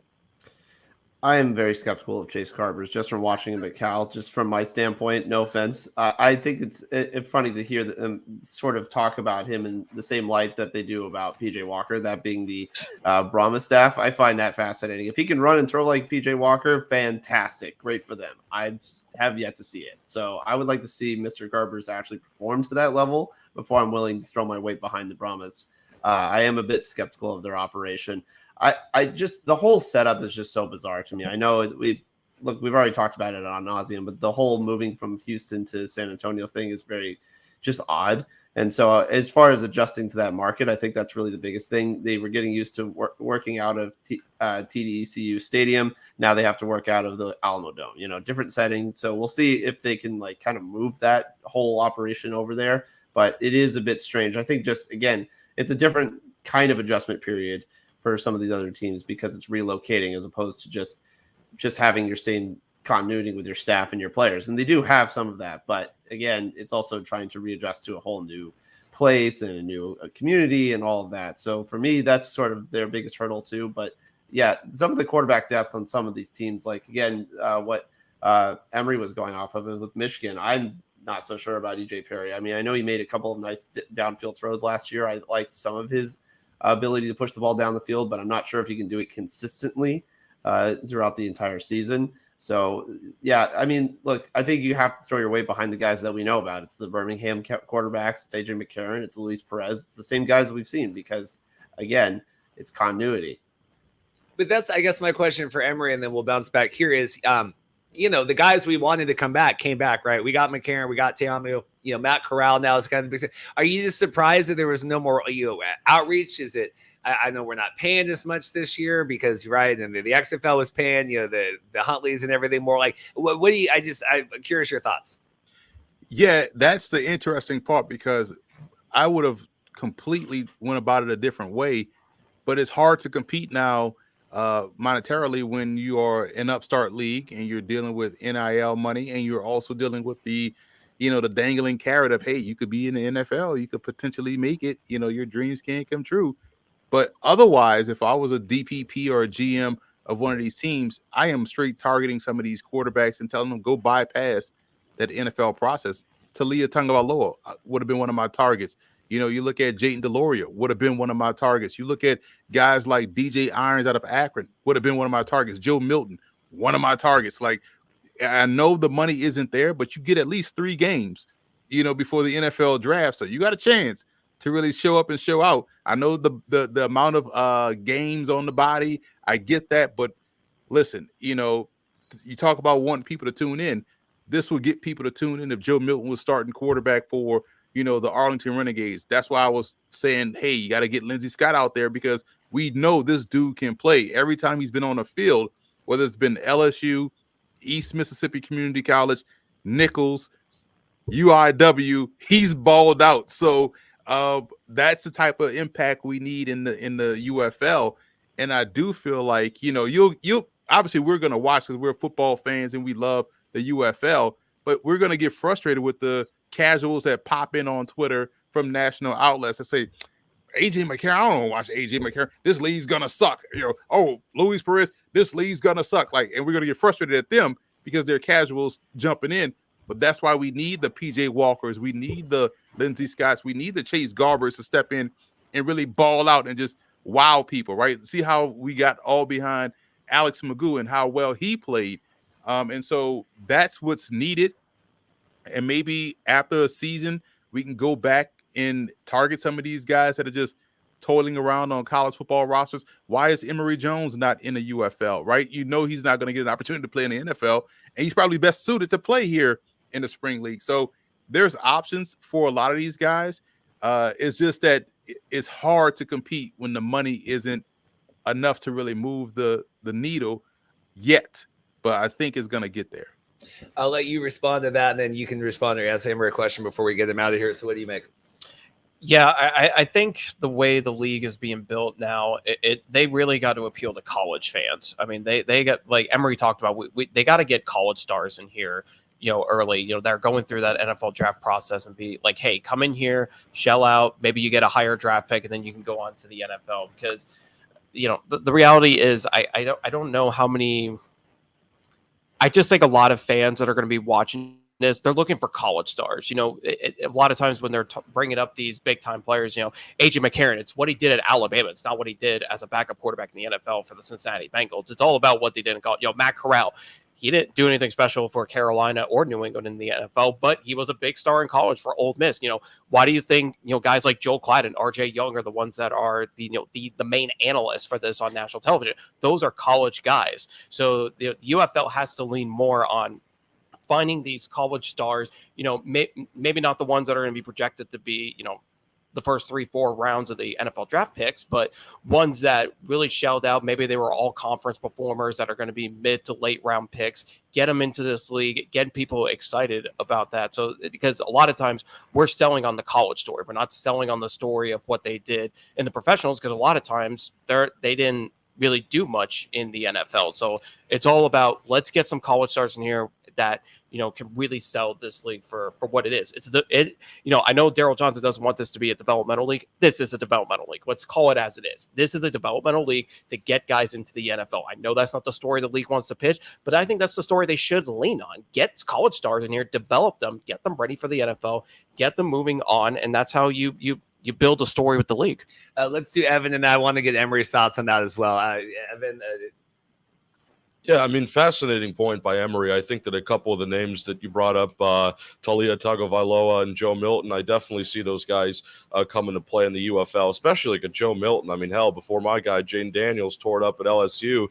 I am very skeptical of Chase Garbers just from watching him at Cal, just from my standpoint. No offense. I think it's funny to hear them sort of talk about him in the same light that they do about PJ Walker, that being the Brahmas staff. I find that fascinating. If he can run and throw like PJ Walker, fantastic. Great for them. I have yet to see it. So I would like to see Mr. Garbers actually perform to that level before I'm willing to throw my weight behind the Brahmas. I am a bit skeptical of their operation. I just, the whole setup is just so bizarre to me. I know we've already talked about it ad nauseum, but the whole moving from Houston to San Antonio thing is very just odd. And so as far as adjusting to that market, I think that's really the biggest thing. They were getting used to working out of TDECU Stadium. Now they have to work out of the Alamo Dome, different setting. So we'll see if they can like kind of move that whole operation over there. But it is a bit strange. I think just, again, it's a different kind of adjustment period for some of these other teams because it's relocating as opposed to just having your same continuity with your staff and your players. And they do have some of that, but again, it's also trying to readjust to a whole new place and a new community and all of that. So for me, that's sort of their biggest hurdle too. But yeah, some of the quarterback depth on some of these teams, like again, what Emry was going off of with Michigan, I'm not so sure about EJ Perry. I mean, I know he made a couple of nice downfield throws last year. I liked some of his ability to push the ball down the field, but I'm not sure if he can do it consistently throughout the entire season. So, yeah, I mean, look, I think you have to throw your weight behind the guys that we know about. It's the Birmingham quarterbacks, it's AJ McCarron, it's Luis Perez. It's the same guys that we've seen because, again, it's continuity. But that's, I guess, my question for Emory, and then we'll bounce back here is, the guys we wanted to come back came back, right? We got McCarron, we got Teamu, Matt Carral now is kind of big. Are you just surprised that there was no more outreach? Is it, I know we're not paying this much this year because, right, and the XFL was paying, the Huntleys and everything more. Like, what do you, I'm curious your thoughts. Yeah, that's the interesting part because I would have completely went about it a different way, but it's hard to compete now monetarily when you are an upstart league and you're dealing with NIL money and you're also dealing with the dangling carrot of, hey, you could be in the NFL, you could potentially make it, your dreams can't come true. But otherwise, if I was a DPP or a GM of one of these teams, I am straight targeting some of these quarterbacks and telling them go bypass that NFL process. Talia Tagovailoa would have been one of my targets. You look at Jayden DeLoria, would have been one of my targets. You look at guys like DJ Irons out of Akron, would have been one of my targets. Joe Milton, one of my targets. Like, I know the money isn't there, but you get at least 3 games, before the NFL draft. So you got a chance to really show up and show out. I know the amount of games on the body. I get that. But listen, you talk about wanting people to tune in. This will get people to tune in if Joe Milton was starting quarterback for the Arlington Renegades. That's why I was saying, hey, you got to get Lindsay Scott out there because we know this dude can play. Every time he's been on the field, whether it's been LSU, East Mississippi Community College, Nichols, UIW, he's balled out. So that's the type of impact we need in the UFL. And I do feel like, you'll obviously we're going to watch because we're football fans and we love the UFL, but we're going to get frustrated with the casuals that pop in on Twitter from national outlets that say, AJ McCarron, I don't want to watch AJ McCarron. This league's going to suck. Luis Perez, this league's going to suck. And we're going to get frustrated at them because they're casuals jumping in. But that's why we need the PJ Walkers. We need the Lindsay Scotts. We need the Chase Garbers to step in and really ball out and just wow people, right? See how we got all behind Alex Magoo and how well he played. And so that's what's needed. And maybe after a season, we can go back and target some of these guys that are just toiling around on college football rosters. Why is Emory Jones not in the UFL, right? He's not going to get an opportunity to play in the NFL, and he's probably best suited to play here in the spring league. So there's options for a lot of these guys. It's just that it's hard to compete when the money isn't enough to really move the needle yet, but I think it's going to get there. I'll let you respond to that, and then you can respond or answer Emory a question before we get him out of here. So what do you make? Yeah, I think the way the league is being built now, they really got to appeal to college fans. I mean, they got, like Emory talked about, they got to get college stars in here, early. They're going through that NFL draft process and be like, hey, come in here, shell out. Maybe you get a higher draft pick, and then you can go on to the NFL. Because, the reality is, I don't know how many. I just think a lot of fans that are going to be watching this, they're looking for college stars. A lot of times when they're bringing up these big time players, AJ McCarron, it's what he did at Alabama. It's not what he did as a backup quarterback in the NFL for the Cincinnati Bengals. It's all about what they did in college. Matt Carral, he didn't do anything special for Carolina or New England in the NFL, but he was a big star in college for Ole Miss. Why do you think, guys like Joel Klatt and RJ Young are the ones that are the main analysts for this on national television? Those are college guys. So the UFL has to lean more on finding these college stars, maybe not the ones that are going to be projected to be, the first 3-4 rounds of the NFL draft picks, but ones that really shelled out. Maybe they were all conference performers that are going to be mid to late round picks, get them into this league, get people excited about that. So, because a lot of times we're selling on the college story. We're not selling on the story of what they did in the professionals, because a lot of times they didn't really do much in the NFL. So it's all about, let's get some college stars in here that, can really sell this league for what it is. I know Daryl Johnson doesn't want this to be a developmental league. This is a developmental league. Let's call it as it is. This is a developmental league to get guys into the NFL. I know that's not the story the league wants to pitch, but I think that's the story they should lean on. Get college stars in here, develop them, get them ready for the NFL, get them moving on, and that's how you build a story with the league. Let's do Evan, and I want to get Emory's thoughts on that as well. Evan. Yeah, I mean, fascinating point by Emory. I think that a couple of the names that you brought up, Talia Tagovailoa and Joe Milton, I definitely see those guys coming to play in the UFL, especially like a Joe Milton. I mean, hell, before my guy Jane Daniels tore it up at LSU,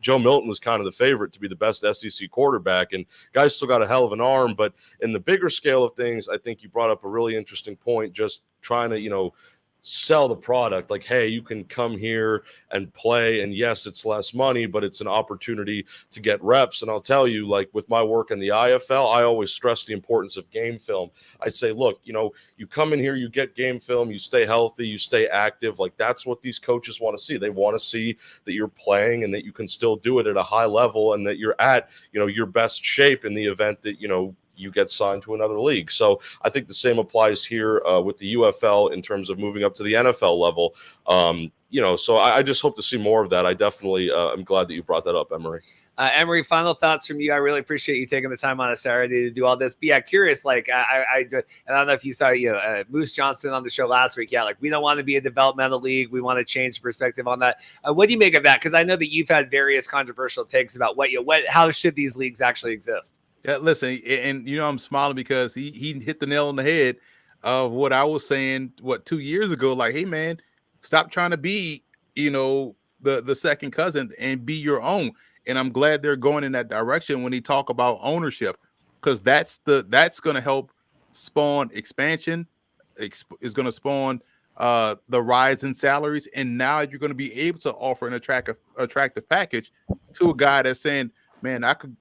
Joe Milton was kind of the favorite to be the best SEC quarterback, and guys still got a hell of an arm. But in the bigger scale of things, I think you brought up a really interesting point, just trying to, sell the product. Like, hey, you can come here and play, and yes, it's less money, but it's an opportunity to get reps. And I'll tell you, like with my work in the IFL, I always stress the importance of game film. I say, look, you come in here, you get game film, you stay healthy, you stay active. Like, that's what these coaches want to see. They want to see that you're playing and that you can still do it at a high level, and that you're at your best shape in the event that you get signed to another league. So I think the same applies here with the UFL in terms of moving up to the NFL level. So I just hope to see more of that. I definitely am glad that you brought that up, Emory. Emory, final thoughts from you. I really appreciate you taking the time on a Saturday to do all this. But yeah, curious, like I don't know if you saw Moose Johnston on the show last week. Yeah, like we don't want to be a developmental league. We want to change the perspective on that. What do you make of that? Because I know that you've had various controversial takes about how should these leagues actually exist. Yeah, listen, and I'm smiling because he hit the nail on the head of what I was saying 2 years ago. Like, hey man, stop trying to be the second cousin and be your own. And I'm glad they're going in that direction when they talk about ownership, because that's going to help spawn expansion. Is going to spawn the rise in salaries, and now you're going to be able to offer an attractive package to a guy that's saying, man, I could,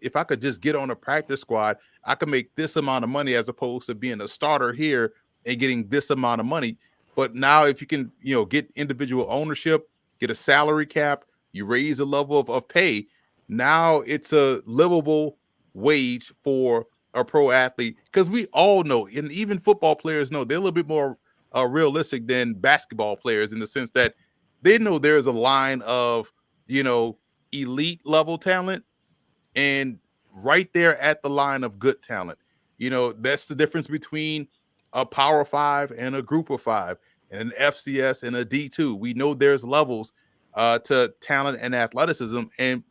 if I could just get on a practice squad, I could make this amount of money as opposed to being a starter here and getting this amount of money. But now if you can, get individual ownership, get a salary cap, you raise the level of pay. Now it's a livable wage for a pro athlete, because we all know, and even football players know, they're a little bit more realistic than basketball players in the sense that they know there's a line of, elite level talent, and right there at the line of good talent. That's the difference between a Power 5 and a Group of 5 and an FCS and a D2. We know there's levels to talent and athleticism, and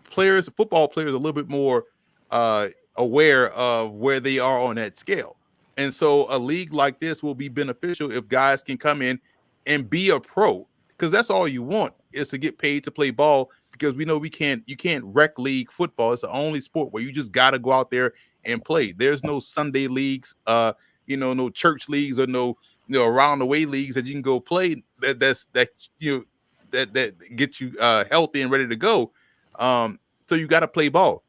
football players are a little bit more aware of where they are on that scale. And so a league like this will be beneficial if guys can come in and be a pro, because that's all you want, is to get paid to play ball. Because we know you can't wreck league football. It's the only sport where you just got to go out there and play. There's no Sunday leagues, no church leagues, or no around the way leagues that you can go play that get you healthy and ready to go. So you got to play ball,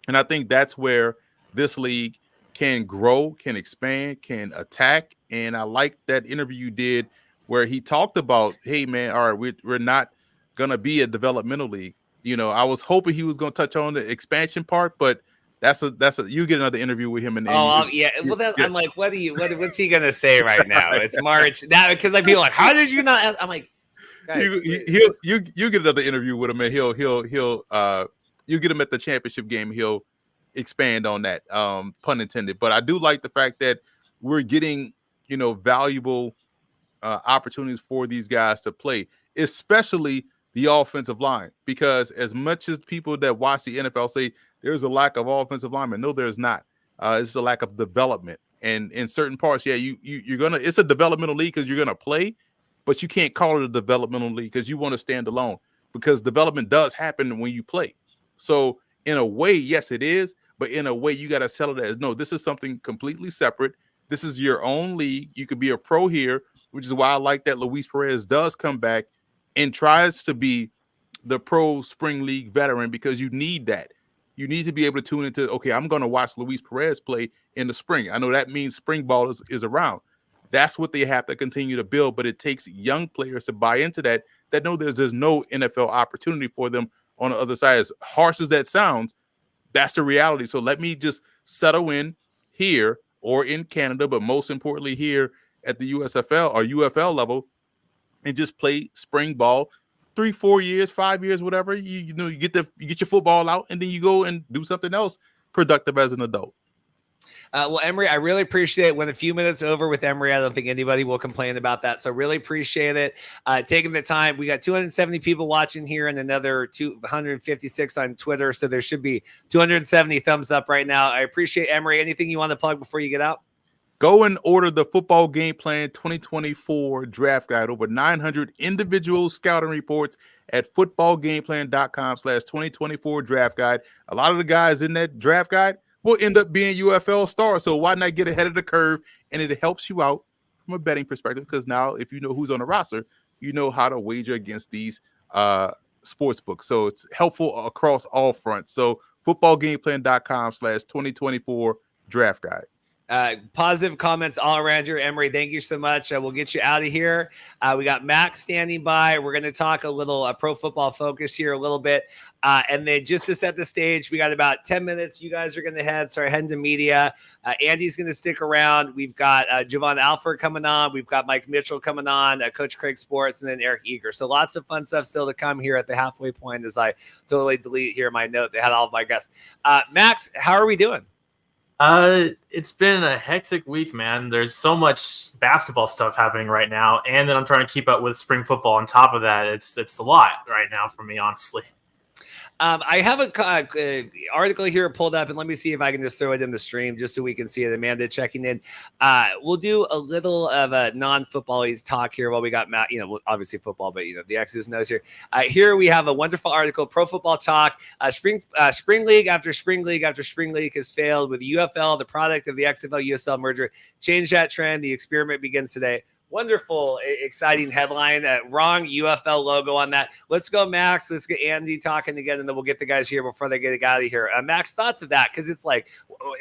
and I think that's where this league can grow, can expand, can attack. And I like that interview you did where he talked about, hey man, all right, we're not gonna be a developmental league. I was hoping he was gonna touch on the expansion part, but that's a you get another interview with him. I'm like, what's he gonna say right now? It's March now, because like people are like, how did you not ask? I'm like, guys, you get another interview with him, and he'll you get him at the championship game. He'll expand on that, pun intended. But I do like the fact that we're getting valuable opportunities for these guys to play, especially the offensive line, because as much as people that watch the NFL say there's a lack of offensive linemen, no, there's not. It's a lack of development, and in certain parts, yeah, you're gonna. It's a developmental league because you're gonna play, but you can't call it a developmental league because you want to stand alone, because development does happen when you play. So in a way, yes, it is, but in a way you got to sell it as, no, this is something completely separate. This is your own league. You could be a pro here, which is why I like that Luis Perez does come back and tries to be the pro spring league veteran, because you need that. You need to be able to tune into, okay, I'm going to watch Luis Perez play in the spring. I know that means spring ball is around. That's what they have to continue to build, but it takes young players to buy into that know there's no NFL opportunity for them on the other side. As harsh as that sounds, that's the reality. So let me just settle in here or in Canada, but most importantly here at the USFL or UFL level, and just play spring ball 3, 4 years, 5 years, whatever. You get your football out, and then you go and do something else productive as an adult. Well, Emry, I really appreciate it. Went a few minutes over with Emry. I don't think anybody will complain about that. So really appreciate it. Taking the time. We got 270 people watching here and another 256 on Twitter. So there should be 270 thumbs up right now. I appreciate Emry. Anything you want to plug before you get out? Go and order the Football Game Plan 2024 Draft Guide. Over 900 individual scouting reports at footballgameplan.com/2024 Draft Guide. A lot of the guys in that draft guide will end up being UFL stars. So why not get ahead of the curve? And it helps you out from a betting perspective, because now if you know who's on the roster, you know how to wager against these sports books. So it's helpful across all fronts. So footballgameplan.com/2024 Draft Guide. Positive comments all around here, Emry. Thank you so much. We'll get you out of here. We got Max standing by. We're going to talk a little pro football focus here a little bit. And then just to set the stage, we got about 10 minutes. You guys are going to start heading to media. Andy's going to stick around. We've got Jovan Alford coming on. We've got Mike Mitchell coming on, Coach Craig Sports, and then Eric Eager. So lots of fun stuff still to come here at the halfway point as I totally delete here my note. They had all of my guests. Max, how are we doing? It's been a hectic week, man. There's so much basketball stuff happening right now, and then I'm trying to keep up with spring football on top of that. It's a lot right now for me, honestly. I have a article here pulled up, and let me see if I can just throw it in the stream just so we can see it. Amanda checking in. We'll do a little of a non-football talk here while we got Matt, obviously football, but the X's and O's here. Here we have a wonderful article, Pro Football Talk. Spring league after spring league after spring league has failed with UFL, the product of the XFL USL merger. Change that trend. The experiment begins today. Wonderful, exciting headline. Wrong UFL logo on that. Let's go, Max. Let's get Andy talking again, and then we'll get the guys here before they get out of here. Max, thoughts of that? Because it's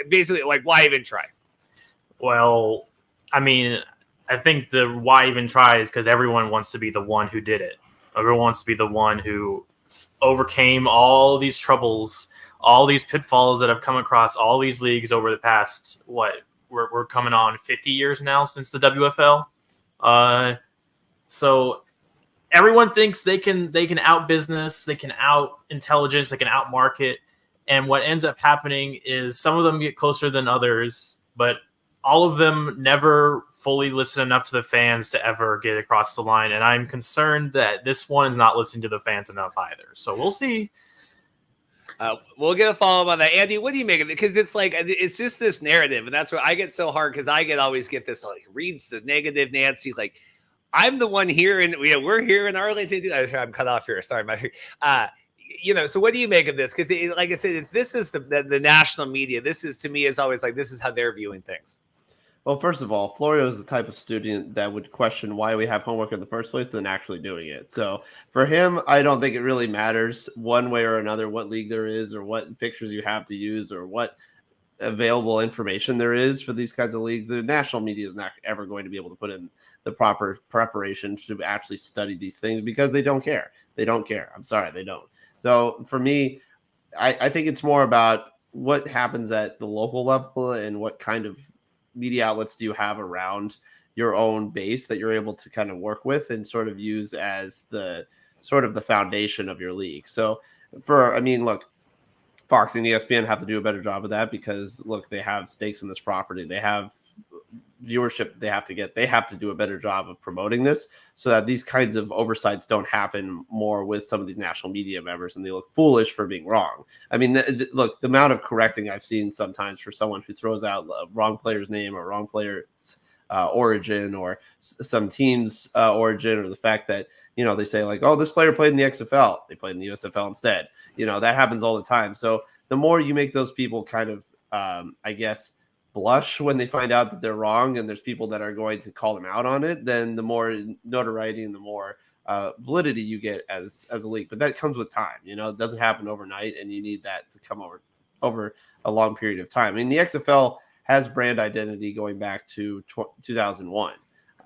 basically why even try? Well, I mean, I think the why even try is because everyone wants to be the one who did it. Everyone wants to be the one who overcame all these troubles, all these pitfalls that have come across all these leagues over the past, we're coming on 50 years now since the WFL. So everyone thinks they can out business, they can out intelligence, they can out market. And what ends up happening is some of them get closer than others, but all of them never fully listen enough to the fans to ever get across the line. And I'm concerned that this one is not listening to the fans enough either. So we'll see. We'll get a follow-up on that. Andy, what do you make of it? Because it's just this narrative, and that's what I get so hard, because I always get this, reads the negative Nancy. I'm the one here, and we're here in Arlington. I'm cut off here. Sorry, so what do you make of this? Because like I said, this is the national media. This is, to me, is always this is how they're viewing things. Well, first of all, Florio is the type of student that would question why we have homework in the first place than actually doing it. So for him, I don't think it really matters one way or another what league there is or what pictures you have to use or what available information there is for these kinds of leagues. The national media is not ever going to be able to put in the proper preparation to actually study these things because they don't care. They don't care. I'm sorry, they don't. So for me, I think it's more about what happens at the local level and what kind of media outlets do you have around your own base that you're able to kind of work with and sort of use as the sort of the foundation of your league. So look, Fox and ESPN have to do a better job of that because they have stakes in this property. They have viewership they have to do a better job of promoting this so that these kinds of oversights don't happen more with some of these national media members and they look foolish for being wrong. I mean, look, the amount of correcting I've seen sometimes for someone who throws out a wrong player's name or wrong player's origin or some team's origin, or the fact that, they say this player played in the XFL, they played in the USFL instead. That happens all the time. So the more you make those people kind of, I guess, blush when they find out that they're wrong, and there's people that are going to call them out on it, then the more notoriety and the more validity you get as a league. But that comes with time. You know, it doesn't happen overnight, and you need that to come over a long period of time. I mean, the XFL has brand identity going back to 2001.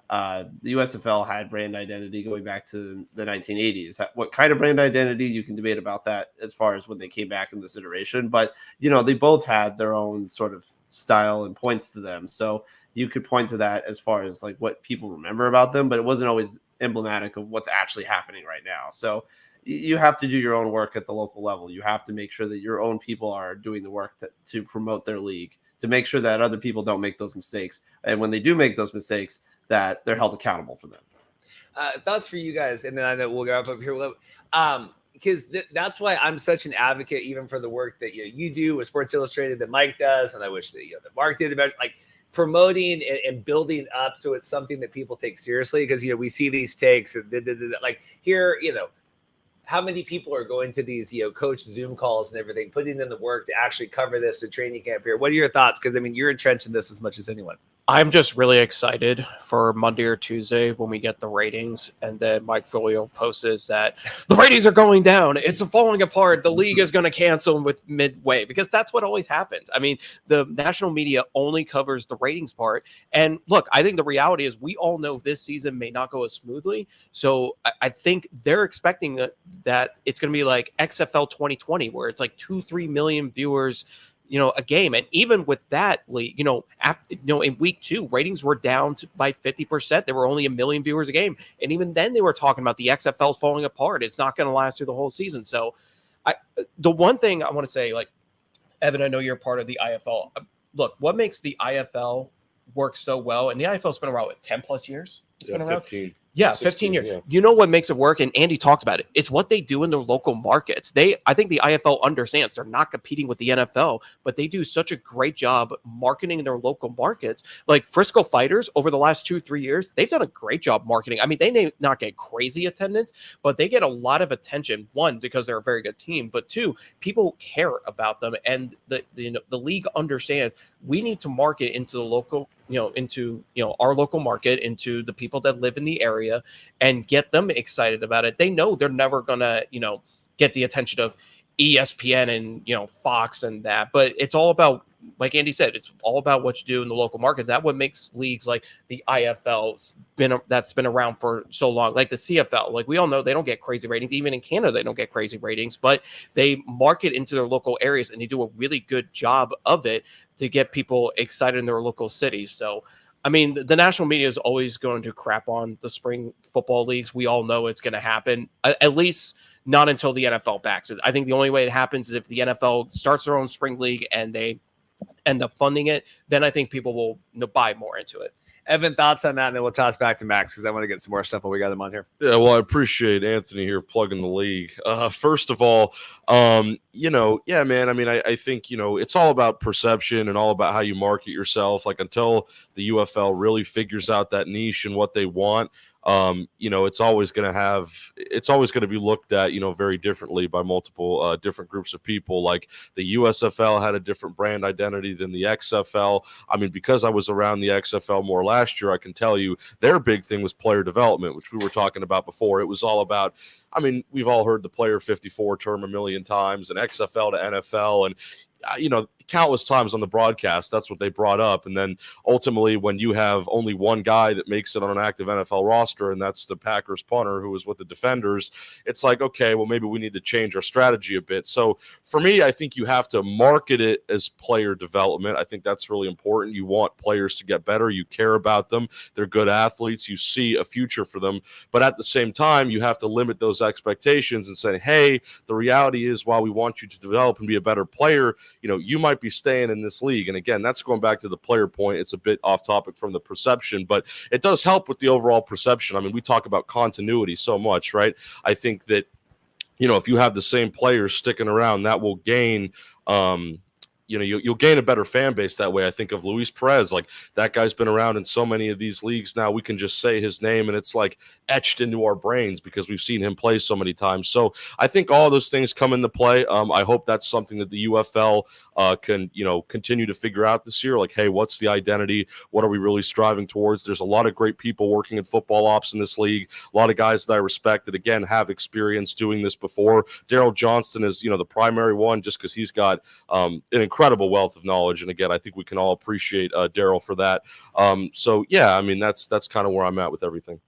The USFL had brand identity going back to the 1980s. What kind of brand identity, you can debate about that as far as when they came back in this iteration. But, you know, they both had their own sort of style and points to them. So you could point to that as far as like what people remember about them, but it wasn't always emblematic of what's actually happening right now. So you have to do your own work at the local level. You have to make sure that your own people are doing the work to promote their league, to make sure that other people don't make those mistakes. And when they do make those mistakes, that they're held accountable for them. Thoughts for you guys, and then I know we'll wrap up here. Because that's why I'm such an advocate, even for the work that you do with Sports Illustrated, that Mike does, and I wish that that Mark did about like promoting and building up, so it's something that people take seriously. Because we see these takes and like here, how many people are going to these coach Zoom calls and everything, putting in the work to actually cover this at training camp here. What are your thoughts? Because I mean, you're entrenched in this as much as anyone. I'm just really excited for Monday or Tuesday when we get the ratings, and then Mike Folio posts that the ratings are going down. It's falling apart. The league is going to cancel with midway, because that's what always happens. I mean, the national media only covers the ratings part. And look, I think the reality is we all know this season may not go as smoothly. So I think they're expecting that it's going to be like XFL 2020, where it's like 2-3 million viewers a game. And even with that, in week 2, ratings were down by 50%. There were only 1 million viewers a game. And even then they were talking about the XFL falling apart. It's not going to last through the whole season. So the one thing I want to say, like, Evan, I know you're part of the IFL. Look, what makes the IFL work so well, and the IFL's been around, 10 plus years? It's been around 15. Yeah, 16, 15 years. Yeah. You know what makes it work? And Andy talked about it. It's what they do in their local markets. I think the IFL understands they're not competing with the NFL, but they do such a great job marketing in their local markets. Like Frisco Fighters over the last 2-3 years, they've done a great job marketing. I mean, they may not get crazy attendance, but they get a lot of attention. One, because they're a very good team, but two, people care about them. And the league understands we need to market into the local, into our local market, into the people that live in the area, and get them excited about it. They know they're never gonna, get the attention of ESPN and Fox and that, but it's all about, like Andy said, it's all about what you do in the local market. That's what makes leagues like the IFL that's been around for so long, like the CFL. Like we all know they don't get crazy ratings. Even in Canada, they don't get crazy ratings, but they market into their local areas, and they do a really good job of it to get people excited in their local cities. So I mean, the national media is always going to crap on the spring football leagues. We all know it's going to happen, at least not until the NFL backs it. I think the only way it happens is if the NFL starts their own spring league and they end up funding it, then I think people will buy more into it. Evan, thoughts on that, and then we'll toss back to Max, because I want to get some more stuff when we got him on here. Yeah, well, I appreciate Anthony here plugging the league. First of all, yeah, man, I mean, I think, it's all about perception and all about how you market yourself. Like until the UFL really figures out that niche and what they want, it's always going to be looked at, very differently by multiple different groups of people. Like the USFL had a different brand identity than the XFL. I mean, because I was around the XFL more last year, I can tell you their big thing was player development, which we were talking about before. It was all about, I mean, we've all heard the player 54 term a million times, and XFL to NFL, and countless times on the broadcast, that's what they brought up. And then ultimately, when you have only one guy that makes it on an active NFL roster, and that's the Packers punter who was with the Defenders, it's like, okay, well, maybe we need to change our strategy a bit. So for me, I think you have to market it as player development. I think that's really important. You want players to get better. You care about them. They're good athletes. You see a future for them. But at the same time, you have to limit those expectations and say, hey, the reality is, while we want you to develop and be a better player, you might be staying in this league. And again, that's going back to the player point. It's a bit off topic from the perception, but it does help with the overall perception. I mean, we talk about continuity so much, right? I think that, if you have the same players sticking around, that will gain, you'll gain a better fan base that way. I think of Luis Perez, like that guy's been around in so many of these leagues now. We can just say his name and it's like etched into our brains because we've seen him play so many times. So I think all those things come into play. I hope that's something that the UFL can, continue to figure out this year. Like, hey, what's the identity? What are we really striving towards? There's a lot of great people working in football ops in this league. A lot of guys that I respect that, again, have experience doing this before. Daryl Johnston is, the primary one just because he's got an incredible wealth of knowledge. And again, I think we can all appreciate Daryl for that. So yeah, I mean, that's kind of where I'm at with everything.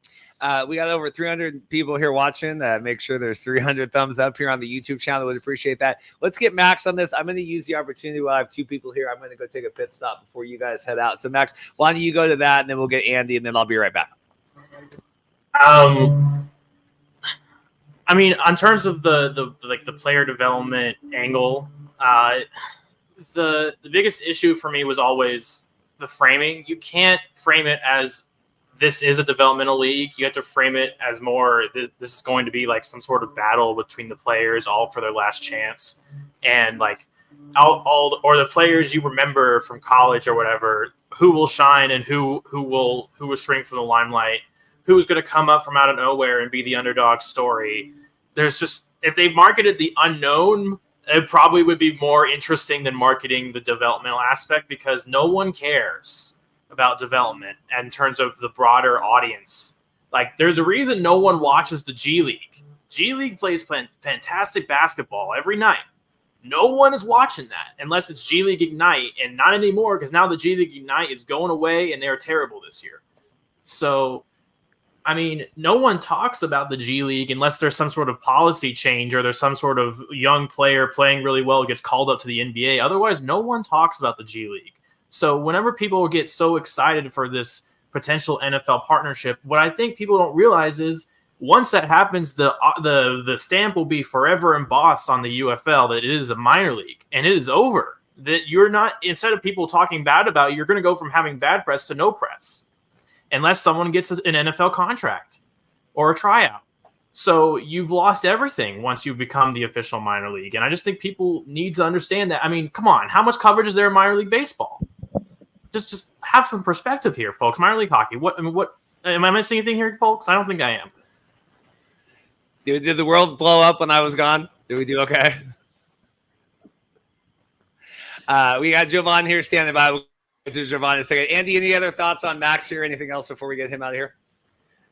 We got over 300 people here watching. Make sure there's 300 thumbs up here on the YouTube channel. Would appreciate that. Let's get Max on this. I'm going to use the opportunity while I have two people here. I'm going to go take a pit stop before you guys head out. So Max, why don't you go to that, and then we'll get Andy, and then I'll be right back. I mean, in terms of the player development angle, the biggest issue for me was always the framing. You can't frame it as this is a developmental league. You have to frame it as more, this is going to be like some sort of battle between the players, all for their last chance. And like or the players you remember from college or whatever, who will shine and who will shrink from the limelight, who is going to come up from out of nowhere and be the underdog story. There's just, if they marketed the unknown, it probably would be more interesting than marketing the developmental aspect, because no one cares about development and in terms of the broader audience. Like, there's a reason no one watches the G League. G League plays fantastic basketball every night. No one is watching that unless it's G League Ignite, and not anymore because now the G League Ignite is going away and they're terrible this year. So, I mean, no one talks about the G League unless there's some sort of policy change or there's some sort of young player playing really well gets called up to the NBA. Otherwise, no one talks about the G League. So whenever people get so excited for this potential NFL partnership, what I think people don't realize is once that happens, the stamp will be forever embossed on the UFL that it is a minor league, and it is over. That you're not, instead of people talking bad about it, you're going to go from having bad press to no press, unless someone gets an NFL contract or a tryout. So you've lost everything once you become the official minor league. And I just think people need to understand that. I mean, come on, how much coverage is there in minor league baseball? Just have some perspective here, folks. Minor league hockey. What am I missing anything here, folks? I don't think I am. Did the world blow up when I was gone? Did we do okay? We got Jovan here standing by. We'll get to Jovan in a second. Andy, any other thoughts on Max here? Anything else before we get him out of here?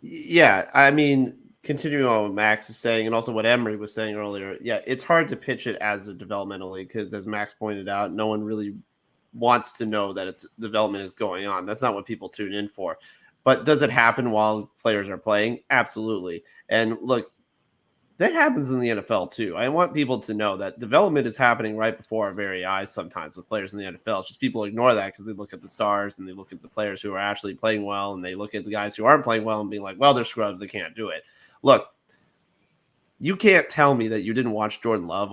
Yeah, I mean, continuing on what Max is saying and also what Emry was saying earlier, yeah, it's hard to pitch it as a developmental league because, as Max pointed out, no one really wants to know that its development is going on. That's not what people tune in for. But does it happen while players are playing? Absolutely. And look, that happens in the NFL too. I want people to know that development is happening right before our very eyes sometimes with players in the NFL. It's just people ignore that because they look at the stars and they look at the players who are actually playing well, and they look at the guys who aren't playing well and being like, well, they're scrubs, they can't do it. Look, you can't tell me that you didn't watch Jordan Love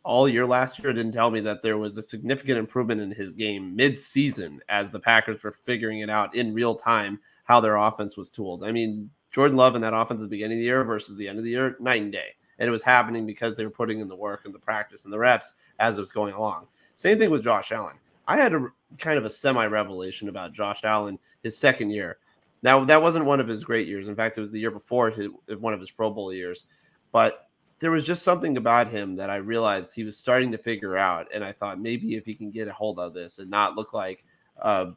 all year last year. Didn't tell me that there was a significant improvement in his game mid-season as the Packers were figuring it out in real time how their offense was tooled. I mean, Jordan Love in that offense at the beginning of the year versus the end of the year, night and day. And it was happening because they were putting in the work and the practice and the reps as it was going along. Same thing with Josh Allen. I had a kind of a semi-revelation about Josh Allen his second year. Now, that wasn't one of his great years. In fact, it was the year before one of his Pro Bowl years. But there was just something about him that I realized he was starting to figure out. And I thought maybe if he can get a hold of this and not look like a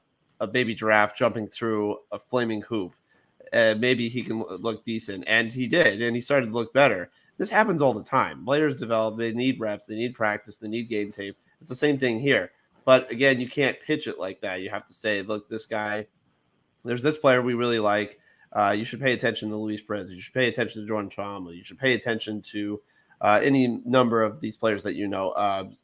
baby giraffe jumping through a flaming hoop, maybe he can look decent. And he did. And he started to look better. This happens all the time. Players develop. They need reps. They need practice. They need game tape. It's the same thing here. But again, you can't pitch it like that. You have to say, look, this guy, there's this player we really like. You should pay attention to Luis Perez. You should pay attention to Jordan Trauma. You should pay attention to any number of these players that you know.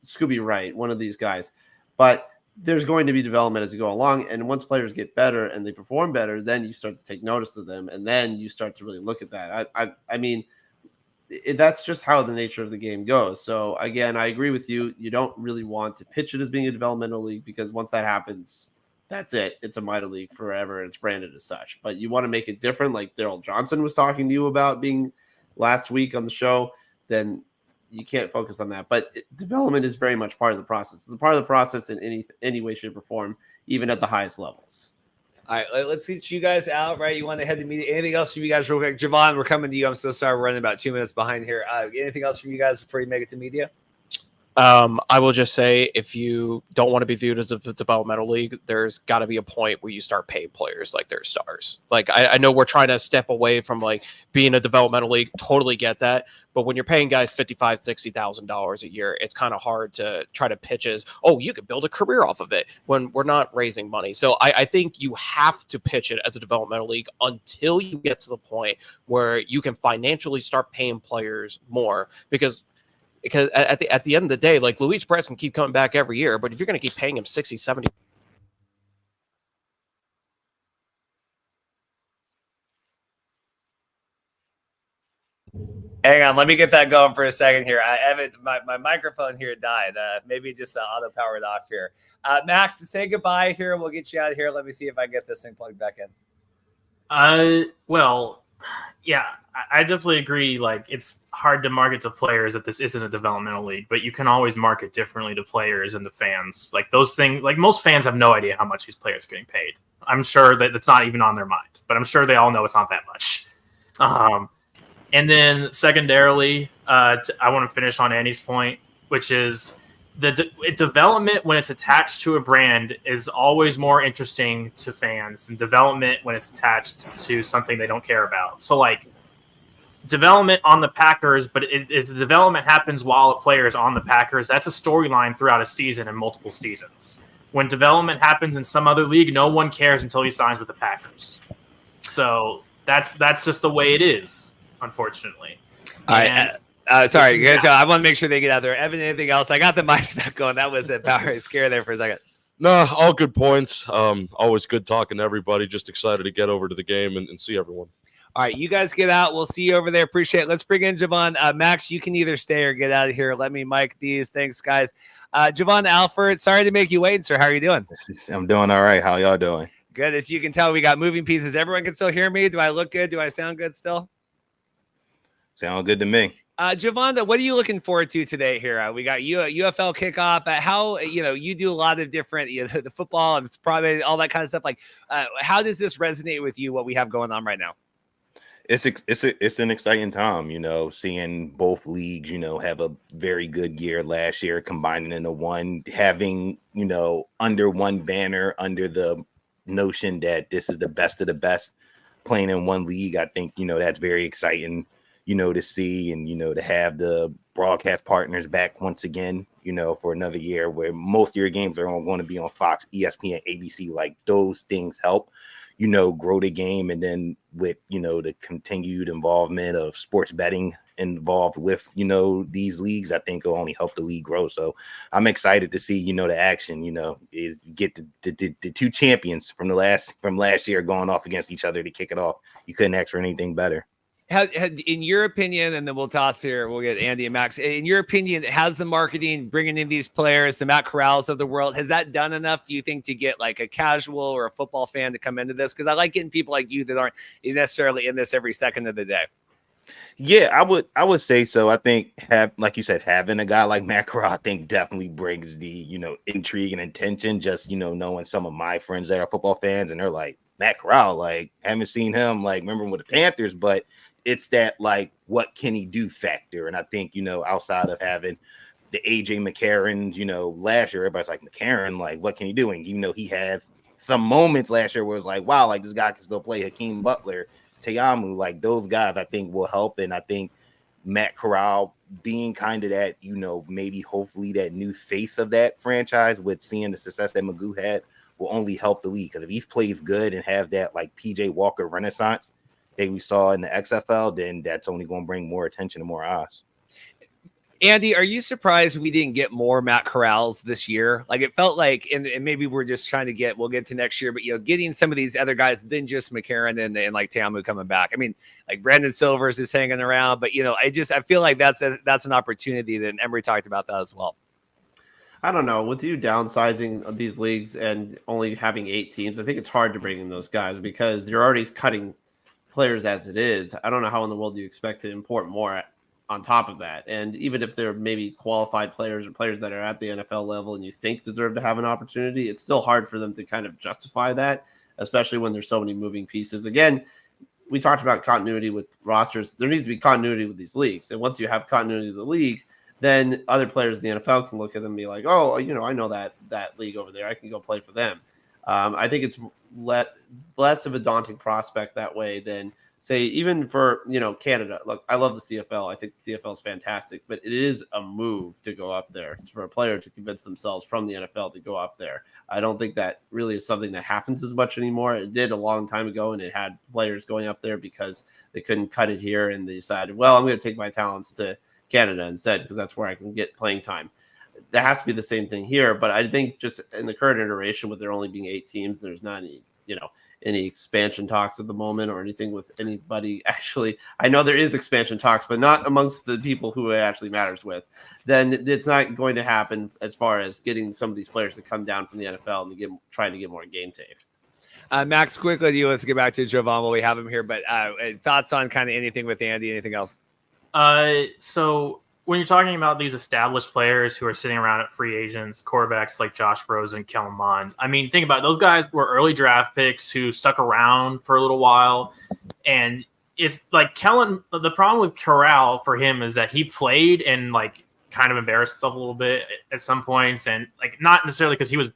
Scooby Wright, one of these guys. But there's going to be development as you go along. And once players get better and they perform better, then you start to take notice of them. And then you start to really look at that. I mean, that's just how the nature of the game goes. So, again, I agree with you. You don't really want to pitch it as being a developmental league because once that happens, that's it. It's a minor league forever, and it's branded as such. But you want to make it different, like Daryl Johnson was talking to you about being last week on the show, then you can't focus on that. But development is very much part of the process. It's a part of the process in any way, shape, or form, even at the highest levels. All right, let's get you guys out, right? You want to head to media. Anything else from you guys real quick? Jovan, we're coming to you. I'm so sorry. We're running about 2 minutes behind here. Anything else from you guys before you make it to media? I will just say, if you don't want to be viewed as a developmental league, there's got to be a point where you start paying players like they're stars. Like, I know we're trying to step away from like being a developmental league. Totally get that. But when you're paying guys $55,000, $60,000 a year, it's kind of hard to try to pitch as, oh, you could build a career off of it when we're not raising money. So I think you have to pitch it as a developmental league until you get to the point where you can financially start paying players more, because at the end of the day, like, Luis Perez can keep coming back every year, but if you're going to keep paying him 60, 70. Hang on, let me get that going for a second here. Evan, my microphone here died. Maybe just auto powered off here. Max, say goodbye here. We'll get you out of here. Let me see if I get this thing plugged back in. Well, yeah, I definitely agree. Like, it's hard to market to players that this isn't a developmental league, but you can always market differently to players and to fans. Like, those things, like, most fans have no idea how much these players are getting paid. I'm sure that it's not even on their mind, but I'm sure they all know it's not that much. And then secondarily, I want to finish on Andy's point, which is the development when it's attached to a brand is always more interesting to fans than development when it's attached to something they don't care about. So, like, development on the Packers, but if the development happens while a player is on the Packers, that's a storyline throughout a season and multiple seasons. When development happens in some other league, no one cares until he signs with the Packers. So that's just the way it is, unfortunately. All right. Sorry, good job. I want to make sure they get out there. Evan, anything else? I got the mics back going. That was a power scare there for a second. No, all good points. Always good talking to everybody. Just excited to get over to the game and see everyone. All right, you guys get out. We'll see you over there. Appreciate it. Let's bring in Jovan. Max, you can either stay or get out of here. Let me mic these. Thanks, guys. Jovan Alford, sorry to make you wait, sir. How are you doing? I'm doing all right. How y'all doing? Good. As you can tell, we got moving pieces. Everyone can still hear me. Do I look good? Do I sound good still? Sound good to me. Jovan, what are you looking forward to today here? We got UFL kickoff. How, you do a lot of different, the football, and it's probably all that kind of stuff. Like, how does this resonate with you, what we have going on right now? It's an exciting time, seeing both leagues, have a very good year last year, combining into one, having, under one banner, under the notion that this is the best of the best playing in one league. I think, that's very exciting, to see, and, to have the broadcast partners back once again, for another year where most of your games are going to be on Fox, ESPN, ABC. Like, those things help, grow the game. And then with, the continued involvement of sports betting involved with, these leagues, I think will only help the league grow. So I'm excited to see, the action, is get the two champions from last year going off against each other to kick it off. You couldn't ask for anything better. In your opinion, and then we'll toss here, we'll get Andy and Max. In your opinion, has the marketing, bringing in these players, the Matt Corrals of the world, has that done enough, do you think, to get like a casual or a football fan to come into this? Because I like getting people like you that aren't necessarily in this every second of the day. Yeah, I would say so. I think like you said, having a guy like Matt Corral, I think definitely brings the, intrigue and attention. Just, knowing some of my friends that are football fans, and they're like, Matt Corral, like, haven't seen him, like, remember him with the Panthers, but it's that, like, what can he do factor. And I think, outside of having the AJ McCarrons, last year, everybody's like, McCarron, like, what can he do? And he had some moments last year where it's like, wow, like, this guy can still play. Hakeem Butler, Teamu, like, those guys I think will help. And I think Matt Corral being kind of that, maybe hopefully that new face of that franchise, with seeing the success that Magoo had, will only help the league. Because if he plays good and have that, like, PJ Walker renaissance that we saw in the XFL, then that's only going to bring more attention and more eyes. Andy, are you surprised we didn't get more Matt Corrals this year? Like, it felt like, and maybe we're just trying to we'll get to next year, but, getting some of these other guys than just McCarron and like Teamu coming back. I mean, like Brandon Silvers is hanging around, but, I feel like that's an opportunity that Emry talked about that as well. I don't know. With you downsizing these leagues and only having 8 teams, I think it's hard to bring in those guys because you're already cutting players as it is. I don't know how in the world you expect to import more on top of that. And even if they're maybe qualified players or players that are at the NFL level and you think deserve to have an opportunity, it's still hard for them to kind of justify that, especially when there's so many moving pieces. Again, we talked about continuity with rosters. There needs to be continuity with these leagues. And once you have continuity of the league, then other players in the NFL can look at them and be like, oh, I know that league over there. I can go play for them. I think it's less of a daunting prospect that way than, say, even for, Canada. Look, I love the CFL. I think the CFL is fantastic, but it is a move to go up there. It's for a player to convince themselves from the NFL to go up there. I don't think that really is something that happens as much anymore. It did a long time ago, and it had players going up there because they couldn't cut it here, and they decided, well, I'm going to take my talents to Canada instead because that's where I can get playing time. That has to be the same thing here, but I think just in the current iteration with there only being 8 teams, there's not any expansion talks at the moment or anything with anybody. Actually, I know there is expansion talks, but not amongst the people who it actually matters with. Then it's not going to happen as far as getting some of these players to come down from the NFL and trying to get more game tape. Max, quickly to you. Let's get back to Jovan while we have him here. But thoughts on kind of anything with Andy, anything else? So when you're talking about these established players who are sitting around at free agents, quarterbacks like Josh Rosen, Kellen Mond, I mean, think about it. Those guys were early draft picks who stuck around for a little while. And it's like the problem with Carral for him is that he played and like kind of embarrassed himself a little bit at some points. And like, not necessarily because he was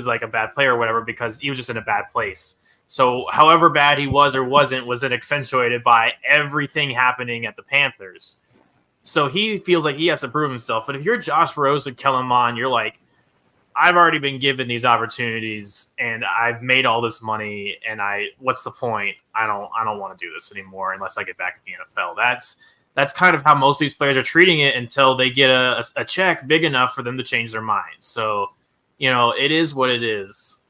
like a bad player or whatever, because he was just in a bad place. So however bad he was or wasn't, was it accentuated by everything happening at the Panthers. So he feels like he has to prove himself. But if you're Josh Rose and Kellen Mond, you're like, I've already been given these opportunities and I've made all this money, and what's the point? I don't want to do this anymore unless I get back in the NFL. That's kind of how most of these players are treating it until they get a check big enough for them to change their minds. So, it is what it is.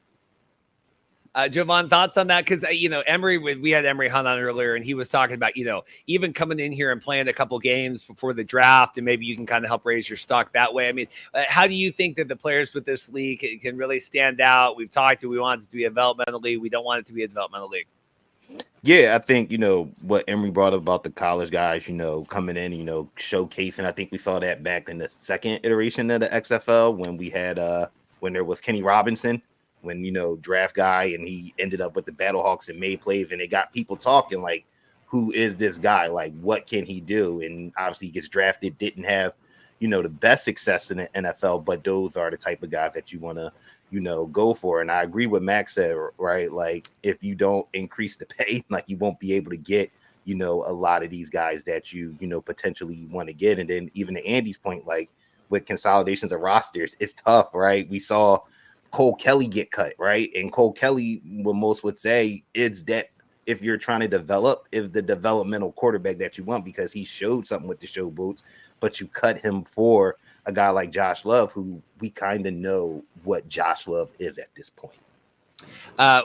Jovan, thoughts on that? Because, Emry, we had Emry Hunt on earlier, and he was talking about, even coming in here and playing a couple games before the draft, and maybe you can kind of help raise your stock that way. I mean, how do you think that the players with this league can really stand out? We want it to be a developmental league. We don't want it to be a developmental league. Yeah, I think, what Emry brought up about the college guys, coming in, showcasing. I think we saw that back in the second iteration of the XFL when we had, when there was Kenny Robinson, when, draft guy, and he ended up with the Battlehawks and made plays, and it got people talking like, who is this guy? Like, what can he do? And obviously he gets drafted, didn't have, the best success in the NFL, but those are the type of guys that you want to, go for. And I agree with Max said, right? Like, if you don't increase the pay, like, you won't be able to get, a lot of these guys that you, potentially want to get. And then even to Andy's point, like, with consolidations of rosters, it's tough, right? We saw Cole Kelly get cut, right? And Cole Kelly, what most would say, is that if you're trying to develop, is the developmental quarterback that you want, because he showed something with the Showboats, but you cut him for a guy like Josh Love, who we kind of know what Josh Love is at this point.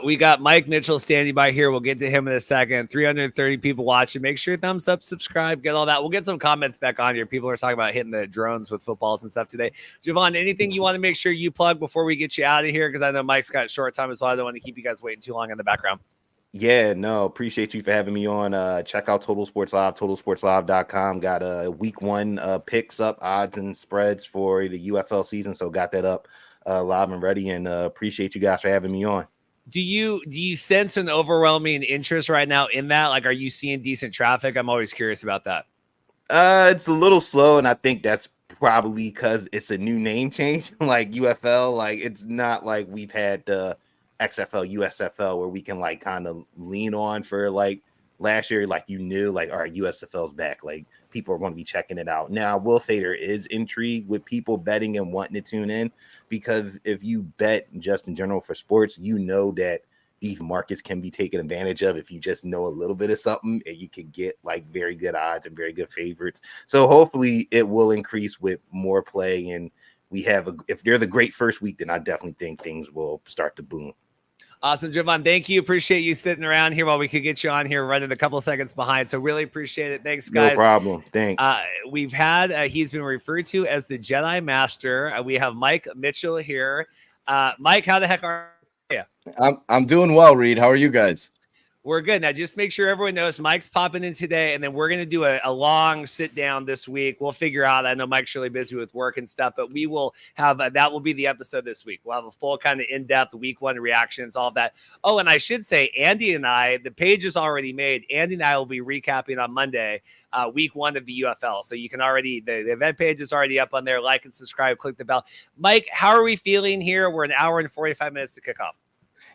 We got Mike Mitchell standing by here. We'll get to him in a second. 330 people watching. Make sure you thumbs up, subscribe, get all that. We'll get some comments back on here. People are talking about hitting the drones with footballs and stuff today. Jovan, anything you want to make sure you plug before we get you out of here? Because I know Mike's got short time as well. I don't want to keep you guys waiting too long in the background. Yeah, no, appreciate you for having me on. Check out Total Sports Live, totalsportslive.com. Got a week 1 picks up, odds and spreads for the UFL season. So got that up live and ready, and appreciate you guys for having me on. Do you sense an overwhelming interest right now in that? Like, are you seeing decent traffic? I'm always curious about that. It's a little slow, and I think that's probably because it's a new name change, like UFL. Like, it's not like we've had the XFL, USFL, where we can like kind of lean on for like last year. Like, like, all right, USFL's back. Like, people are going to be checking it out. Now, I will say there is intrigue with people betting and wanting to tune in, because if you bet just in general for sports, that these markets can be taken advantage of if you just know a little bit of something, and you can get like very good odds and very good favorites. So hopefully it will increase with more play, and if they're the great first week, then I definitely think things will start to boom. Awesome, Jovan. Thank you. Appreciate you sitting around here while we could get you on here, running a couple seconds behind. So really appreciate it. Thanks, guys. No problem. Thanks. We've had, he's been referred to as the Jedi Master. We have Mike Mitchell here. Mike, how the heck are you? I'm doing well, Reed. How are you guys? We're good. Now, just make sure everyone knows Mike's popping in today, and then we're going to do a long sit down this week. We'll figure out. I know Mike's really busy with work and stuff, but we will have that will be the episode this week. We'll have a full kind of in-depth week 1 reactions, all of that. Oh, and I should say, Andy and I, the page is already made. Andy and I will be recapping on Monday, week 1 of the UFL. So you can already, the event page is already up on there. Like and subscribe, click the bell. Mike, how are we feeling here? We're an hour and 45 minutes to kick off.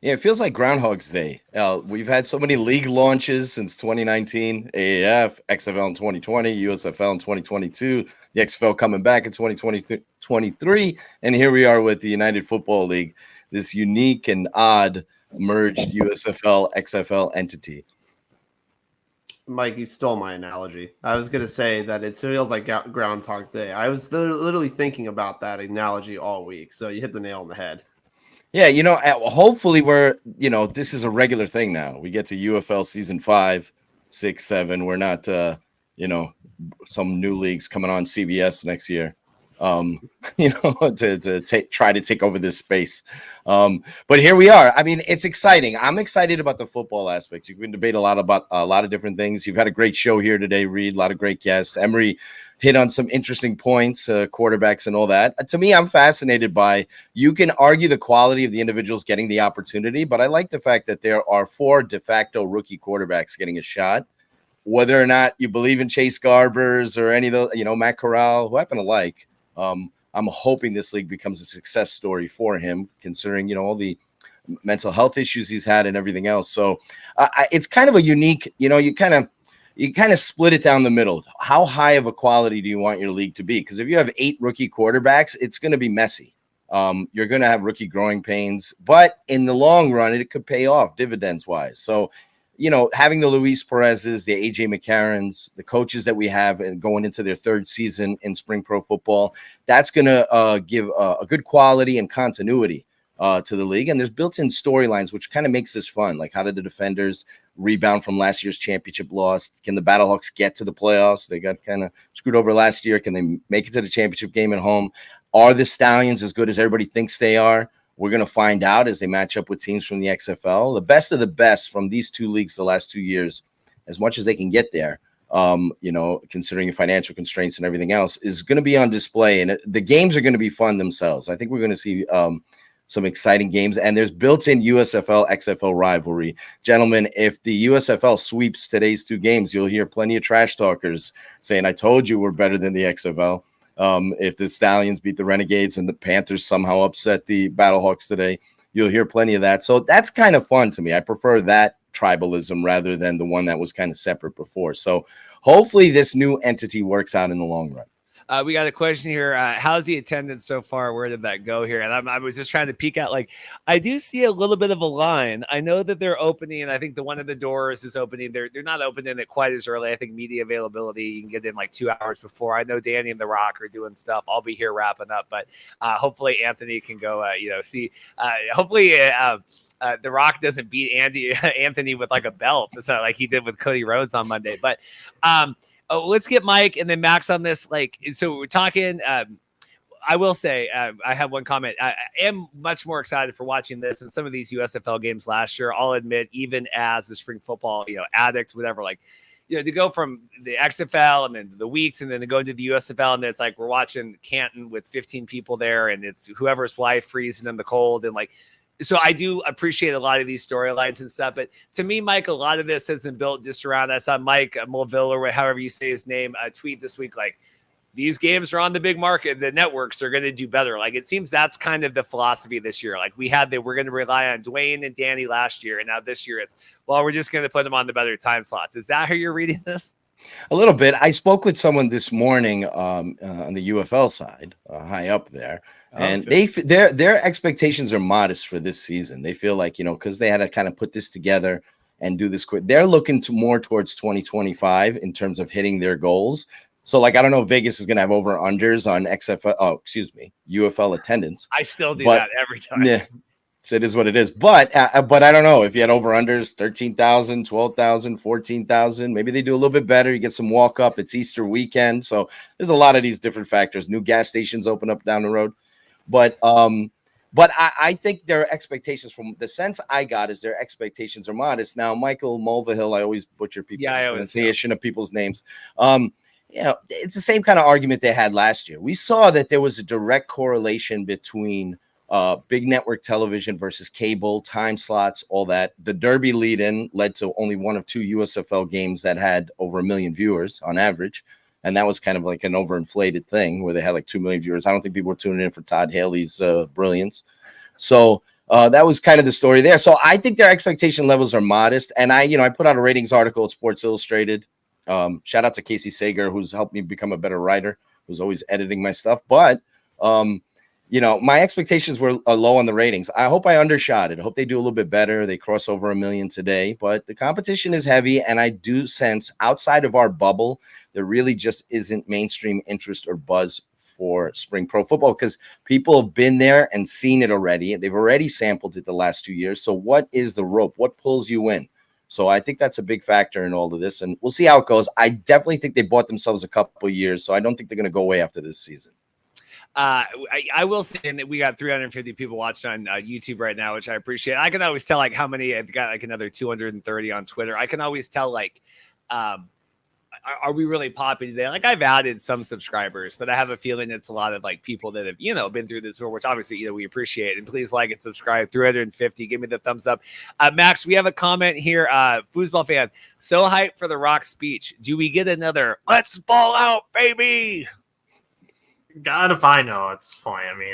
Yeah, it feels like Groundhog's Day. We've had so many league launches since 2019, AAF, XFL in 2020, USFL in 2022, the XFL coming back in 2023, and here we are with the United Football League, this unique and odd merged USFL, XFL entity. Mike, you stole my analogy. I was going to say that it feels like Groundhog Day. I was literally thinking about that analogy all week, so you hit the nail on the head. Yeah, hopefully this is a regular thing now. We get to UFL season 5, 6, 7. We're not, some new leagues coming on CBS next year, to try to take over this space. But here we are. I mean, it's exciting. I'm excited about the football aspects. You can debate about a lot of different things. You've had a great show here today, Reed. A lot of great guests. Emry hit on some interesting points, quarterbacks and all that. To me, I'm fascinated by, you can argue the quality of the individuals getting the opportunity, but I like the fact that there are 4 de facto rookie quarterbacks getting a shot. Whether or not you believe in Chase Garbers or any of those, Matt Carral, who I happen to like, I'm hoping this league becomes a success story for him, considering, all the mental health issues he's had and everything else. So it's kind of a unique, you kind of split it down the middle. How high of a quality do you want your league to be? Because if you have 8 rookie quarterbacks, it's going to be messy. You're going to have rookie growing pains, but in the long run, it could pay off dividends wise. So, having the Luis Perez's, the AJ McCarrons, the coaches that we have going into their 3rd season in spring pro football, that's going to give a good quality and continuity to the league. And there's built-in storylines, which kind of makes this fun. Like, how did the defenders rebound from last year's championship loss? Can the Battlehawks get to the playoffs? They got kind of screwed over last year. Can they make it to the championship game at home? Are the Stallions as good as everybody thinks they are? We're going to find out as they match up with teams from the XFL. The best of the best from these 2 leagues the last 2 years, as much as they can get there, considering the financial constraints and everything else, is going to be on display. And the games are going to be fun themselves. I think we're going to see some exciting games, and there's built-in USFL XFL rivalry. Gentlemen, if the USFL sweeps today's 2 games, you'll hear plenty of trash talkers saying, I told you we're better than the XFL. If the Stallions beat the Renegades and the Panthers somehow upset the Battlehawks today, you'll hear plenty of that. So that's kind of fun to me. I prefer that tribalism rather than the one that was kind of separate before. So hopefully this new entity works out in the long run. We got a question here. How's the attendance so far? Where did that go here? And I was just trying to peek out. Like, I do see a little bit of a line. I know that they're opening, and I think the one of the doors is opening. They're not opening it quite as early. I think media availability, you can get in like 2 hours before. I know Danny and The Rock are doing stuff. I'll be here wrapping up, but hopefully Anthony can go, see. Hopefully The Rock doesn't beat Anthony with like a belt, so like he did with Cody Rhodes on Monday. But let's get Mike and then Max on this. So we're talking. I will say, I have one comment. I am much more excited for watching this than some of these USFL games last year. I'll admit, even as a spring football, addict, whatever, to go from the XFL and then the weeks and then to go into the USFL, and then it's like we're watching Canton with 15 people there, and it's whoever's wife freezing in the cold, and so I do appreciate a lot of these storylines and stuff. But to me, Mike, a lot of this has been built just around. I saw Mike Mulville, or however you say his name, tweet this week, these games are on the big market. The networks are going to do better. It seems that's kind of the philosophy this year. We're going to rely on Dwayne and Danny last year. And now this year we're just going to put them on the better time slots. Is that how you're reading this? A little bit. I spoke with someone this morning on the UFL side, high up there. And their expectations are modest for this season. They feel like, because they had to kind of put this together and do this quick. They're looking more towards 2025 in terms of hitting their goals. So, I don't know if Vegas is going to have over-unders on UFL attendance. I still do that every time. Yeah, so it is what it is. But I don't know if you had over-unders, 13,000, 12,000, 14,000. Maybe they do a little bit better. You get some walk-up. It's Easter weekend. So there's a lot of these different factors. New gas stations open up down the road. But But I think their expectations, from the sense I got, is their expectations are modest. Now, Michael Mulvihill, I always butcher people's pronunciation of people's names. It's the same kind of argument they had last year. We saw that there was a direct correlation between big network television versus cable, time slots, all that. The Derby lead-in led to only one of two USFL games that had over 1 million viewers on average. And that was kind of like an overinflated thing where they had like 2 million viewers. I don't think people were tuning in for Todd Haley's brilliance. So that was kind of the story there. So I think their expectation levels are modest. And I put out a ratings article at Sports Illustrated. Shout out to Casey Sager, who's helped me become a better writer, who's always editing my stuff. But, my expectations were low on the ratings. I hope I undershot it. I hope they do a little bit better. They cross over 1 million today, but the competition is heavy. And I do sense outside of our bubble, there really just isn't mainstream interest or buzz for spring pro football because people have been there and seen it already. They've already sampled it the last 2 years. So what is the rope? What pulls you in? So I think that's a big factor in all of this, and we'll see how it goes. I definitely think they bought themselves a couple of years, so I don't think they're going to go away after this season. I will say that we got 350 people watching on YouTube right now, which I appreciate. I can always tell how many. I've got another 230 on Twitter. I can always tell are we really popular today? I've added some subscribers, but I have a feeling it's a lot of people that have, been through this before, which obviously, we appreciate. And please like and subscribe. 350. Give me the thumbs up. Max, we have a comment here. Foosball fan, so hyped for the Rock speech. Do we get another "Let's ball out, baby"? God, if I know at this point. I mean,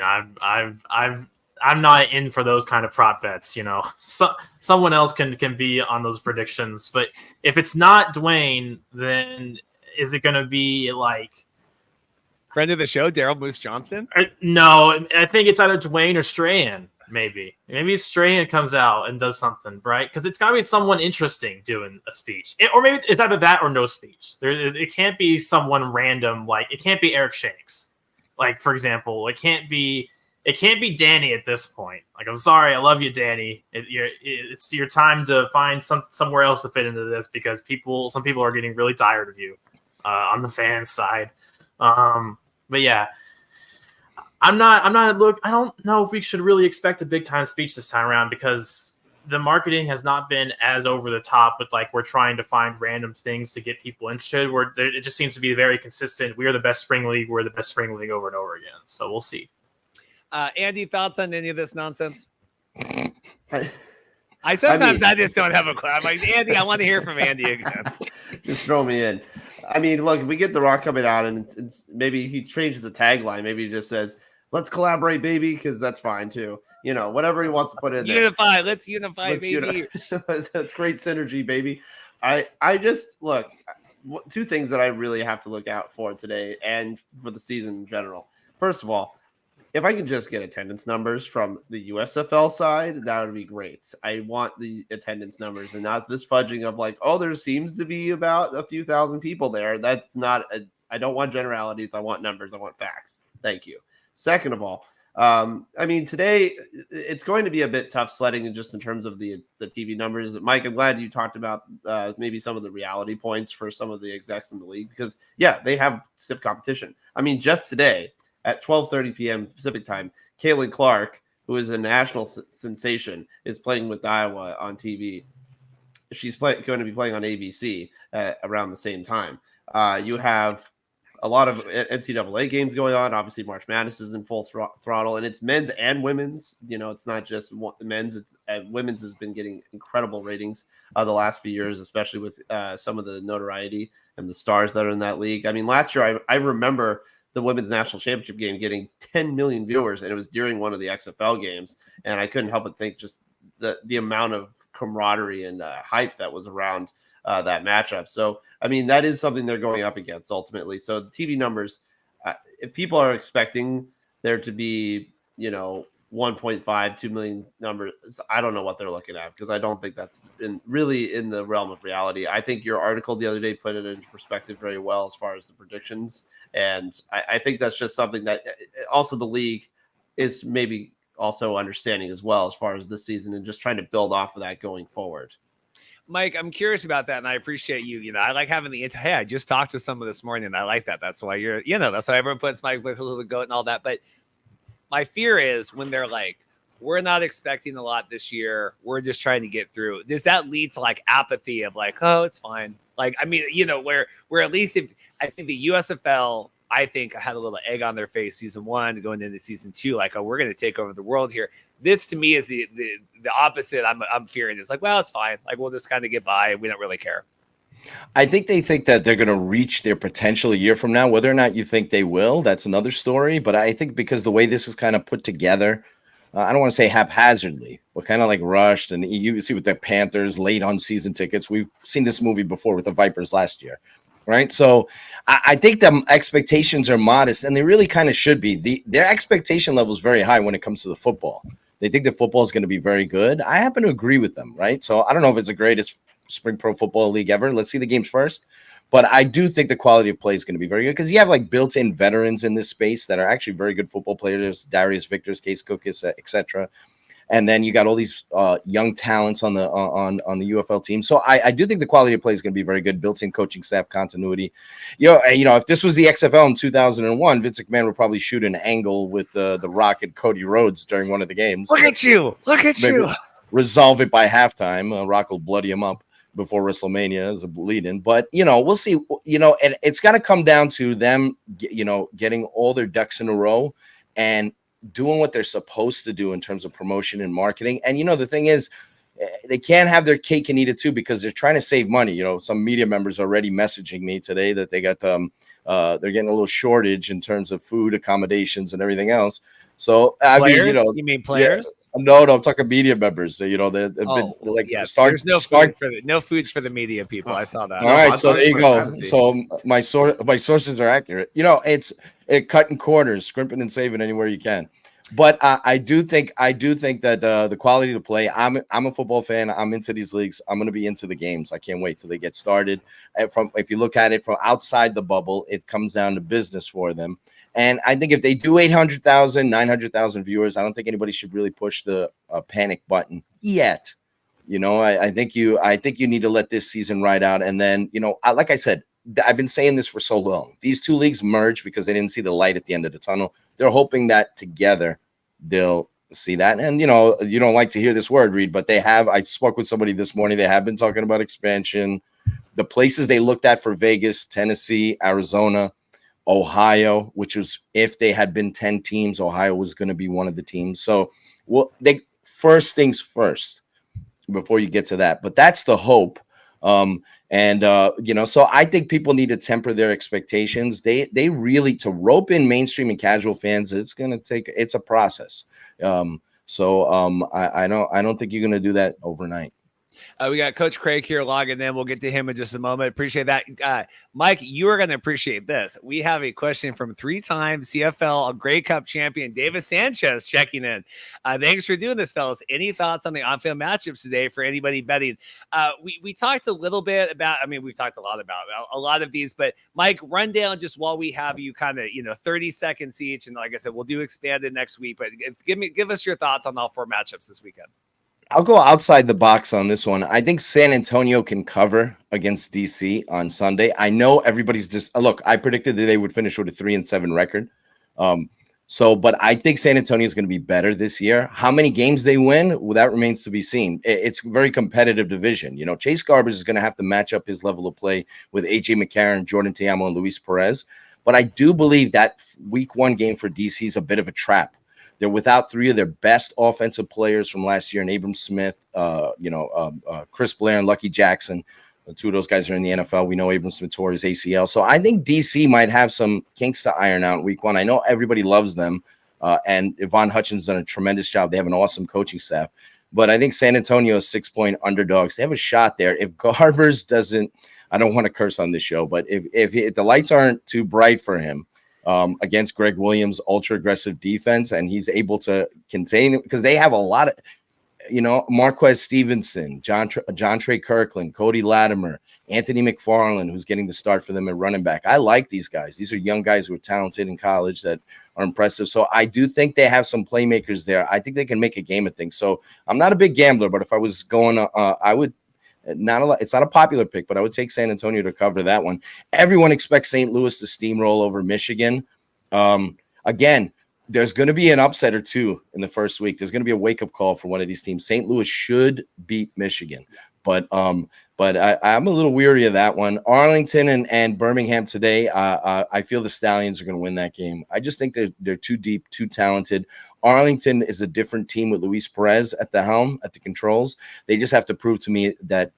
I'm not in for those kind of prop bets. So someone else can be on those predictions. But if it's not Dwayne, then is it going to be friend of the show, Daryl Moose Johnson? No, I think it's either Dwayne or Strahan. Maybe Strahan comes out and does something, right? Because it's got to be someone interesting doing a speech, or maybe it's either that or no speech. It can't be someone random. It can't be Eric Shanks. For example, it can't be Danny at this point. I'm sorry, I love you, Danny. It's your time to find somewhere else to fit into this because some people are getting really tired of you on the fans side. But yeah, I'm not. Look, I don't know if we should really expect a big time speech this time around because the marketing has not been as over the top with we're trying to find random things to get people interested. It just seems to be very consistent. We are the best spring league. We're the best spring league over and over again. So we'll see. Andy, thoughts on any of this nonsense? I just don't have a question. Andy, I want to hear from Andy again. Just throw me in. Look, if we get The Rock coming out and it's maybe he changes the tagline. Maybe he just says, "Let's collaborate, baby," because that's fine too. Whatever he wants to put in there. Unify. Let's unify, baby. That's great synergy, baby. I just look. Two things that I really have to look out for today and for the season in general. First of all, if I can just get attendance numbers from the USFL side, that would be great. I want the attendance numbers, and not this fudging of there seems to be about a few thousand people there. That's not. I don't want generalities. I want numbers. I want facts. Thank you. Second of all, today it's going to be a bit tough sledding just in terms of the TV numbers. Mike, I'm glad you talked about maybe some of the reality points for some of the execs in the league because they have stiff competition. Just today. At 12:30 p.m. Pacific time, Caitlin Clark, who is a national sensation, is playing with Iowa on TV. She's going to be playing on ABC around the same time. You have a lot of NCAA games going on. Obviously, March Madness is in full throttle, and it's men's and women's. It's not just men's. It's women's has been getting incredible ratings the last few years, especially with some of the notoriety and the stars that are in that league. Last year, I remember the women's national championship game getting 10 million viewers, and it was during one of the XFL games. And I couldn't help but think just the amount of camaraderie and hype that was around that matchup. So, that is something they're going up against ultimately. So the TV numbers, if people are expecting there to be, 1.5, 2 million numbers, I don't know what they're looking at because I don't think that's really in the realm of reality. I think your article the other day put it into perspective very well as far as the predictions. And I think that's just something that also the league is maybe also understanding as well as far as this season and just trying to build off of that going forward. Mike, I'm curious about that, and I appreciate you. I like having hey, I just talked to someone this morning, and I like that. That's why that's why everyone puts Mike with the goat and all that. But My fear is when they're like, we're not expecting a lot this year. We're just trying to get through. Does that lead to like apathy of like, oh, it's fine? Like, I mean, where at least if I think the USFL, I think I had a little egg on their face season 1 going into season 2, like, oh, we're going to take over the world here. This to me is the opposite. I'm fearing. It's like, well, it's fine. Like, we'll just kind of get by. We don't really care. I think they think that they're going to reach their potential a year from now. Whether or not you think they will, that's another story. But I think because the way this is kind of put together, I don't want to say haphazardly, but kind of like rushed. And you see with the Panthers late on season tickets. We've seen this movie before with the Vipers last year, right? So I think the expectations are modest, and they really kind of should be. Their expectation level is very high when it comes to the football. They think the football is going to be very good. I happen to agree with them, right? So I don't know if it's the greatest spring pro football league ever. Let's see the games first. But I do think the quality of play is going to be very good because you have like built-in veterans in this space that are actually very good football players, Darius Victors, Case Cook, etc. And then you got all these young talents on the UFL team. So I do think the quality of play is going to be very good, built-in coaching staff continuity. If this was the XFL in 2001, Vince McMahon would probably shoot an angle with the Rock and Cody Rhodes during one of the games. Look at you. Resolve it by halftime. Rock will bloody him up before WrestleMania as a lead-in, but we'll see. And it's got to come down to them, getting all their ducks in a row and doing what they're supposed to do in terms of promotion and marketing. And the thing is, they can't have their cake and eat it too because they're trying to save money. Some media members are already messaging me today that they got they're getting a little shortage in terms of food, accommodations, and everything else. So players? You mean players? Yeah. No, I'm talking media members. They've been like, yes. There's no food for the media people. I saw that. All right, so there you go. So my sources are accurate. It's cutting corners, scrimping and saving anywhere you can. But I do think that the quality of the play. I'm a football fan. I'm into these leagues. I'm going to be into the games. I can't wait till they get started. If you look at it from outside the bubble, it comes down to business for them. And I think if they do 800,000, 900,000 viewers, I don't think anybody should really push the panic button yet. I think you need to let this season ride out. And then, like I said, I've been saying this for so long. These two leagues merged because they didn't see the light at the end of the tunnel. They're hoping that together they'll see that. And, you don't like to hear this word, Reed, but I spoke with somebody this morning. They have been talking about expansion. The places they looked at for Vegas, Tennessee, Arizona, Ohio, which was if they had been 10 teams, Ohio was going to be one of the teams. So first things first before you get to that. But that's the hope. So I think people need to temper their expectations. They really, to rope in mainstream and casual fans, it's a process. I don't think you're going to do that overnight. We got Coach Craig here logging in. We'll get to him in just a moment. Appreciate that. Mike, you are going to appreciate this. We have a question from 3-time CFL Grey Cup champion David Sanchez checking in. Thanks for doing this, fellas. Any thoughts on the on-field matchups today for anybody betting? We talked a little bit about, we've talked a lot about a lot of these, but Mike, run down just while we have you kind of, 30 seconds each. And like I said, we'll do expanded next week, but give us your thoughts on all 4 matchups this weekend. I'll go outside the box on this one. I think San Antonio can cover against DC on Sunday. I know everybody's just look. I predicted that they would finish with a 3-7 record. But I think San Antonio is going to be better this year. How many games they win, well, that remains to be seen. It's a very competitive division. Chase Garbers is going to have to match up his level of play with AJ McCarron, Jordan Teamo, and Luis Perez. But I do believe that week 1 game for DC is a bit of a trap. They're without 3 of their best offensive players from last year, and Abram Smith, Chris Blair, and Lucky Jackson. The 2 of those guys are in the NFL. We know Abram Smith tore his ACL. So I think DC might have some kinks to iron out in week 1. I know everybody loves them, and Yvonne Hutchins done a tremendous job. They have an awesome coaching staff. But I think San Antonio is 6-point underdogs. They have a shot there. If Garbers doesn't – I don't want to curse on this show, but if the lights aren't too bright for him, against Greg Williams' ultra aggressive defense, and he's able to contain it because they have a lot of, Marquez Stevenson, John Trey Kirkland, Cody Latimer, Anthony McFarland, who's getting the start for them at running back. I like these guys. These are young guys who are talented in college that are impressive. So I do think they have some playmakers there. I think they can make a game of things. So I'm not a big gambler, but if I was going, I would. It's not a popular pick, but I would take San Antonio to cover that one. Everyone expects St. Louis to steamroll over Michigan. Again, there's going to be an upset or two in the first week. There's going to be a wake-up call for one of these teams. St. Louis should beat Michigan, but I'm a little weary of that one. Arlington and Birmingham today. I feel the Stallions are going to win that game. I just think they're too deep, too talented. Arlington is a different team with Luis Perez at the helm, at the controls. They just have to prove to me that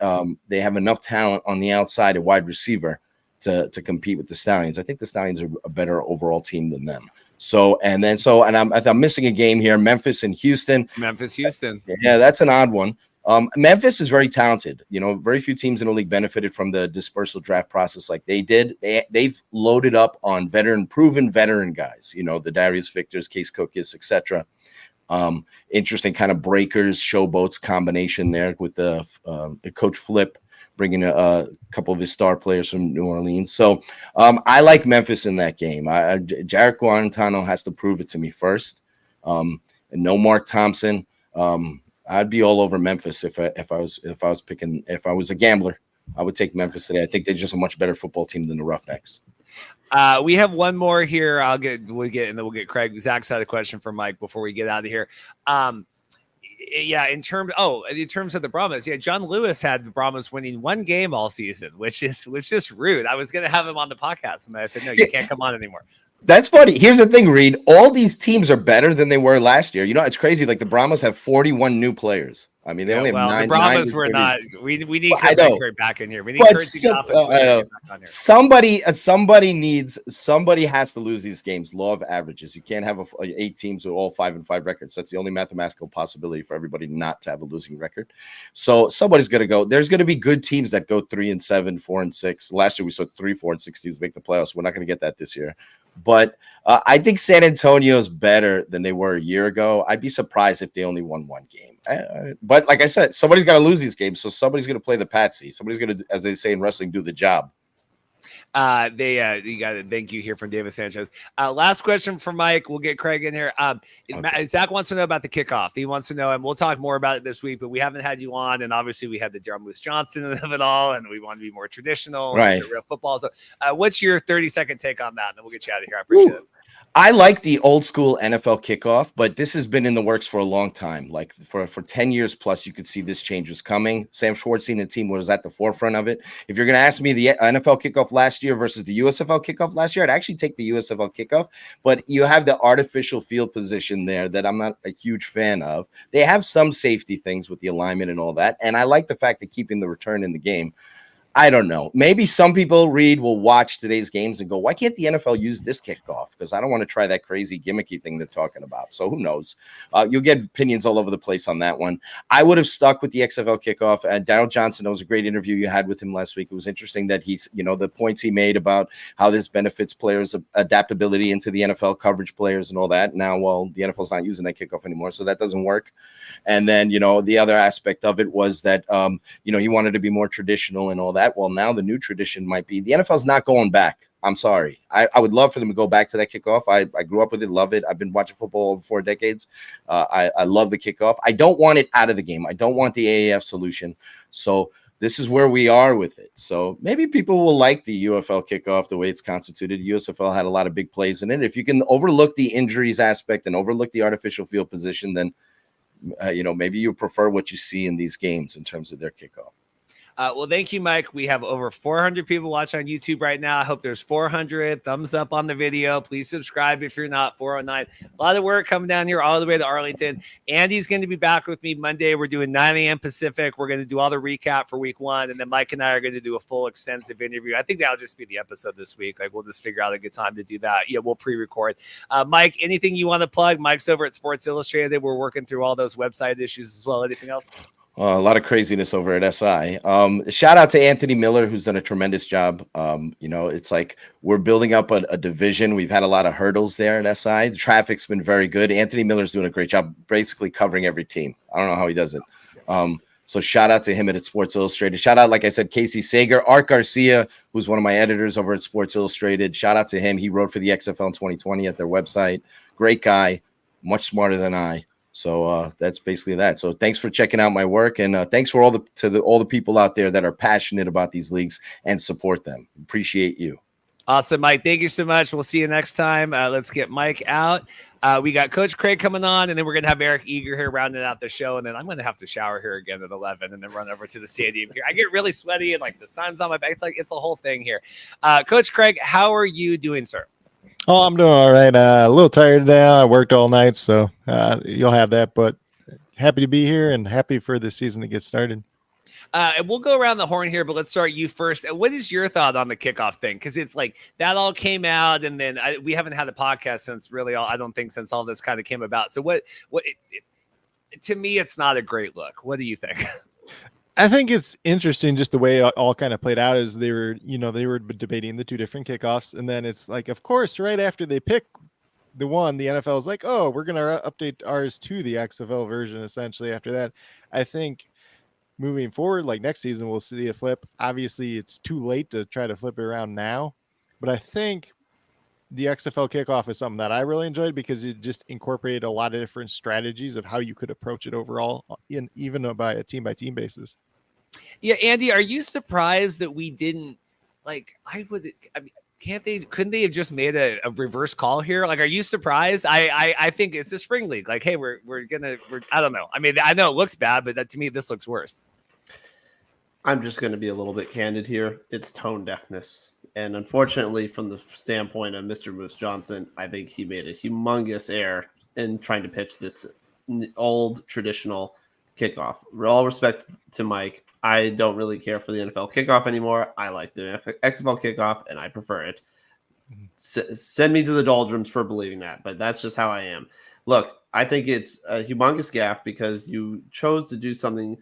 they have enough talent on the outside, a wide receiver, to compete with the Stallions. I think the Stallions are a better overall team than them. I'm missing a game here. Memphis and Houston. Houston. Yeah, that's an odd one. Memphis is very talented. Very few teams in the league benefited from the dispersal draft process like they did. They've loaded up on proven veteran guys. The Darius Victors, Case Cookus, etc. Interesting kind of breakers, showboats combination there with the Coach Flip bringing a couple of his star players from New Orleans. So I like Memphis in that game. Jarrett Guarantano has to prove it to me first. And no Mark Thompson. I'd be all over Memphis if I was a gambler. I would take Memphis today. I think they're just a much better football team than the Roughnecks. We have one more here. We'll get Craig Zach's side of the question for Mike before we get out of here. In terms of the Brahmas, John Lewis had the Brahmas winning one game all season, which is just rude. I was going to have him on the podcast, and I said, no, you can't come on anymore. That's funny. Here's the thing, Reed. All these teams are better than they were last year. It's crazy. Like the Brahmas have 41 new players. I mean, they only have 9. The Brahmas were not. We need Kurt back in here. We need Kurt to get off back on here. Somebody has to lose these games. Law of averages. You can't have 8 teams with all 5-5 records. That's the only mathematical possibility for everybody not to have a losing record. So somebody's going to go. There's going to be good teams that go 3-7, 4-6. Last year we saw 3, 4, and 6 teams make the playoffs. We're not going to get that this year. But I think San Antonio is better than they were a year ago. I'd be surprised if they only won one game. But like I said, somebody's got to lose these games. So somebody's going to play the patsy. Somebody's going to, as they say in wrestling, do the job. You got it. Thank you here from David Sanchez. Last question for Mike. We'll get Craig in here. Okay. Zach wants to know about the kickoff. He wants to know, and we'll talk more about it this week, but we haven't had you on. And obviously we had the Darren Moose Johnson of it all, and we want to be more traditional. Right. Real football. So what's your 30-second take on that? And then we'll get you out of here. I appreciate it. I like the old school NFL kickoff, but this has been in the works for a long time. Like for 10 years plus, you could see this change was coming. Sam Schwartzstein and team was at the forefront of it. If you're going to ask me the NFL kickoff last year versus the USFL kickoff last year, I'd actually take the USFL kickoff, but you have the artificial field position there that I'm not a huge fan of. They have some safety things with the alignment and all that, and I like the fact that keeping the return in the game. I don't know. Maybe some people, Reed, will watch today's games and go, why can't the NFL use this kickoff? Because I don't want to try that crazy gimmicky thing they're talking about. So who knows? You'll get opinions all over the place on that one. I would have stuck with the XFL kickoff. Darryl Johnson, that was a great interview you had with him last week. It was interesting that he's, the points he made about how this benefits players' adaptability into the NFL coverage players and all that. Now, the NFL's not using that kickoff anymore, so that doesn't work. And then, the other aspect of it was that, he wanted to be more traditional and all that. Well, now the new tradition might be the NFL's not going back. I'm sorry. I would love for them to go back to that kickoff. I grew up with it, love it. I've been watching football over 4 decades. I love the kickoff. I don't want it out of the game. I don't want the AAF solution. So this is where we are with it. So maybe people will like the UFL kickoff the way it's constituted. USFL had a lot of big plays in it. If you can overlook the injuries aspect and overlook the artificial field position, then maybe you prefer what you see in these games in terms of their kickoff. Well, thank you, Mike. We have over 400 people watching on YouTube right now. I hope there's 400 thumbs up on the video. Please subscribe if you're not. 409. A lot of work coming down here all the way to Arlington. Andy's going to be back with me Monday. We're doing 9 a.m. Pacific. We're going to do all the recap for week 1. And then Mike and I are going to do a full extensive interview. I think that'll just be the episode this week. We'll just figure out a good time to do that. Yeah, we'll pre-record. Mike, anything you want to plug? Mike's over at Sports Illustrated. We're working through all those website issues as well. Anything else? A lot of craziness over at SI. Shout out to Anthony Miller, who's done a tremendous job. It's like we're building up a division. We've had a lot of hurdles there at SI. The traffic's been very good. Anthony Miller's doing a great job basically covering every team. I don't know how he does it. So shout out to him at Sports Illustrated. Shout out, like I said, Casey Sager, Art Garcia, who's one of my editors over at Sports Illustrated. Shout out to him. He wrote for the XFL in 2020 at their website. Great guy, much smarter than I. So that's basically that. So thanks for checking out my work, and thanks for all the people out there that are passionate about these leagues and support them. Appreciate you. Awesome, Mike. Thank you so much. We'll see you next time. Let's get Mike out. We got Coach Craig coming on, and then we're going to have Eric Eager here rounding out the show. And then I'm going to have to shower here again at 11 and then run over to the stadium here. I get really sweaty and like the sun's on my back. It's a whole thing here. Coach Craig, how are you doing, sir? Oh, I'm doing all right. A little tired now. I worked all night, so you'll have that. But happy to be here and happy for the season to get started. We'll go around the horn here, but let's start you first. What is your thought on the kickoff thing? Because it's like that all came out, and then we haven't had a podcast since I don't think since all this kind of came about. So to me, it's not a great look. What do you think? I think it's interesting just the way it all kind of played out is they were debating the two different kickoffs. And then it's like, of course, right after they pick the one, the NFL is like, oh, we're going to update ours to the XFL version. Essentially after that, I think moving forward, like next season, we'll see a flip. Obviously it's too late to try to flip it around now, but I think the XFL kickoff is something that I really enjoyed because it just incorporated a lot of different strategies of how you could approach it overall, even by a team basis. Yeah, Andy, are you surprised that we didn't couldn't they have just made a reverse call here? Like, are you surprised? I think it's a spring league. Like, hey, we're I don't know. I mean, I know it looks bad, but to me, this looks worse. I'm just going to be a little bit candid here. It's tone deafness. And unfortunately, from the standpoint of Mr. Moose Johnson, I think he made a humongous error in trying to pitch this old traditional kickoff. With all respect to Mike, I don't really care for the NFL kickoff anymore. I like the XFL kickoff, and I prefer it. Send me to the doldrums for believing that, but that's just how I am. Look, I think it's a humongous gaffe because you chose to do something,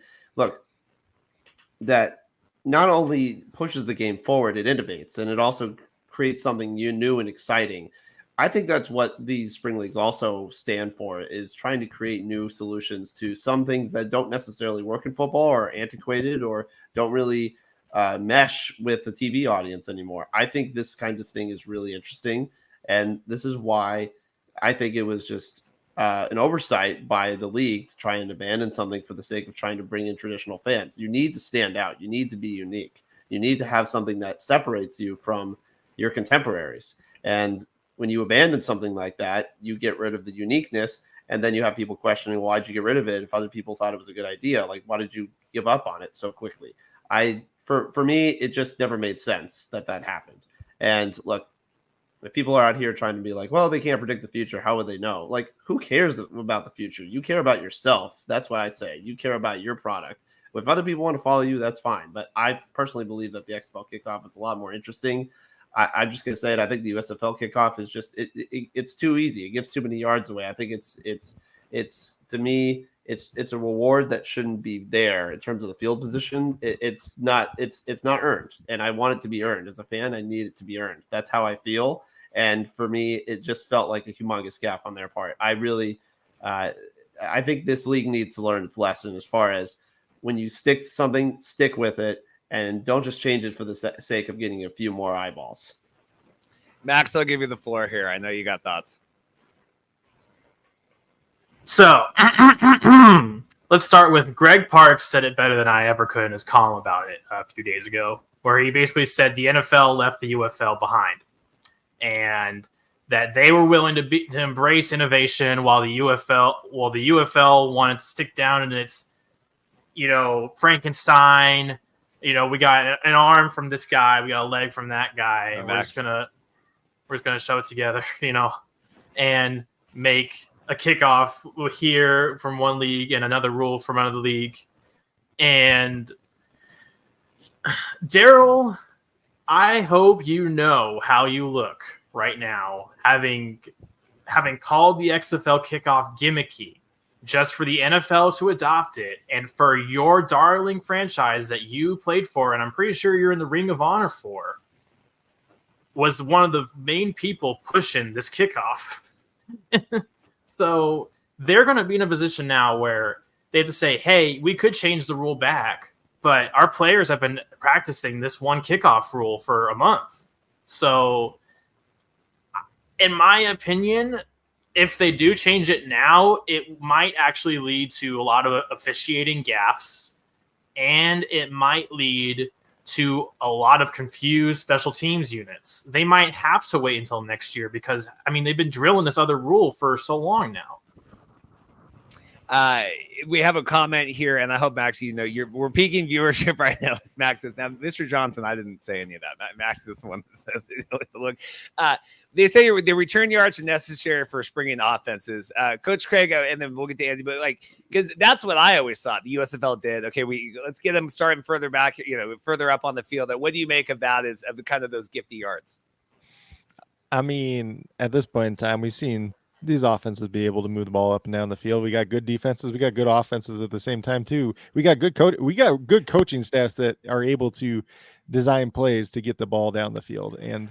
that not only pushes the game forward, it innovates, and it also creates something new and exciting. I think that's what these spring leagues also stand for, is trying to create new solutions to some things that don't necessarily work in football or are antiquated or don't really mesh with the TV audience anymore. I think this kind of thing is really interesting, and this is why I think it was just an oversight by the league to try and abandon something for the sake of trying to bring in traditional fans. You need to stand out. You need to be unique. You need to have something that separates you from your contemporaries. And when you abandon something like that, you get rid of the uniqueness, and then you have people questioning, well, why'd you get rid of it if other people thought it was a good idea? Like, why did you give up on it so quickly? For me, it just never made sense that happened. And look, if people are out here trying to be like, well, they can't predict the future, how would they know? Like, who cares about the future? You care about yourself. That's what I say. You care about your product. If other people want to follow you, that's fine. But I personally believe that the XFL kickoff is a lot more interesting. I'm just going to say it. I think the USFL kickoff is just it's too easy. It gives too many yards away. I think it's to me it's a reward that shouldn't be there in terms of the field position. It's not earned, and I want it to be earned. As a fan, I need it to be earned. That's how I feel. And for me, it just felt like a humongous gaffe on their part. I really, I think this league needs to learn its lesson as far as when you stick to something, stick with it, and don't just change it for the sake of getting a few more eyeballs. Max, I'll give you the floor here. I know you got thoughts. So let's start with Greg Parks said it better than I ever could in his column about it a few days ago, where he basically said the NFL left the UFL behind, and that they were willing to embrace innovation while the UFL wanted to stick down in its, Frankenstein. We got an arm from this guy, we got a leg from that guy, and we're just gonna show it together, and make a kickoff here from one league and another rule from another league. And Daryl, I hope you know how you look right now, having called the XFL kickoff gimmicky just for the NFL to adopt it, and for your darling franchise that you played for, and I'm pretty sure you're in the Ring of Honor for, was one of the main people pushing this kickoff. So they're going to be in a position now where they have to say, hey, we could change the rule back, but our players have been practicing this one kickoff rule for a month. So in my opinion, if they do change it now, it might actually lead to a lot of officiating gaffes, and it might lead to a lot of confused special teams units. They might have to wait until next year because, I mean, they've been drilling this other rule for so long now. We have a comment here, and I hope, Max, we're peaking viewership right now. Max says, now, Mr. Johnson, I didn't say any of that. Max is the one that says, look, they say the return yards are necessary for springing offenses. Coach Craig, and then we'll get to Andy, but because that's what I always thought the USFL did. Okay, let's get them starting further back, further up on the field. What do you make of that? Of the kind of those gifty yards? I mean, at this point in time, we've seen these offenses be able to move the ball up and down the field. We got good defenses. We got good offenses at the same time too. We got good coaching staffs that are able to design plays to get the ball down the field. And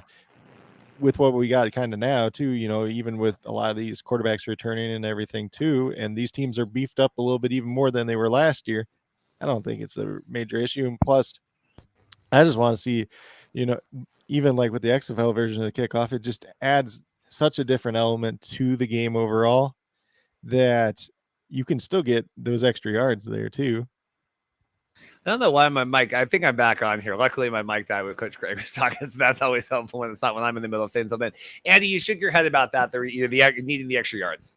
with what we got kind of now too, even with a lot of these quarterbacks returning and everything too, and these teams are beefed up a little bit even more than they were last year, I don't think it's a major issue. And plus, I just want to see, even like with the XFL version of the kickoff, it just adds such a different element to the game overall that you can still get those extra yards there too. I don't know why my mic, I think I'm back on here. Luckily my mic died with Coach Craig was talking, so that's always helpful when it's not when I'm in the middle of saying something. Andy, you shook your head about that, needing the extra yards.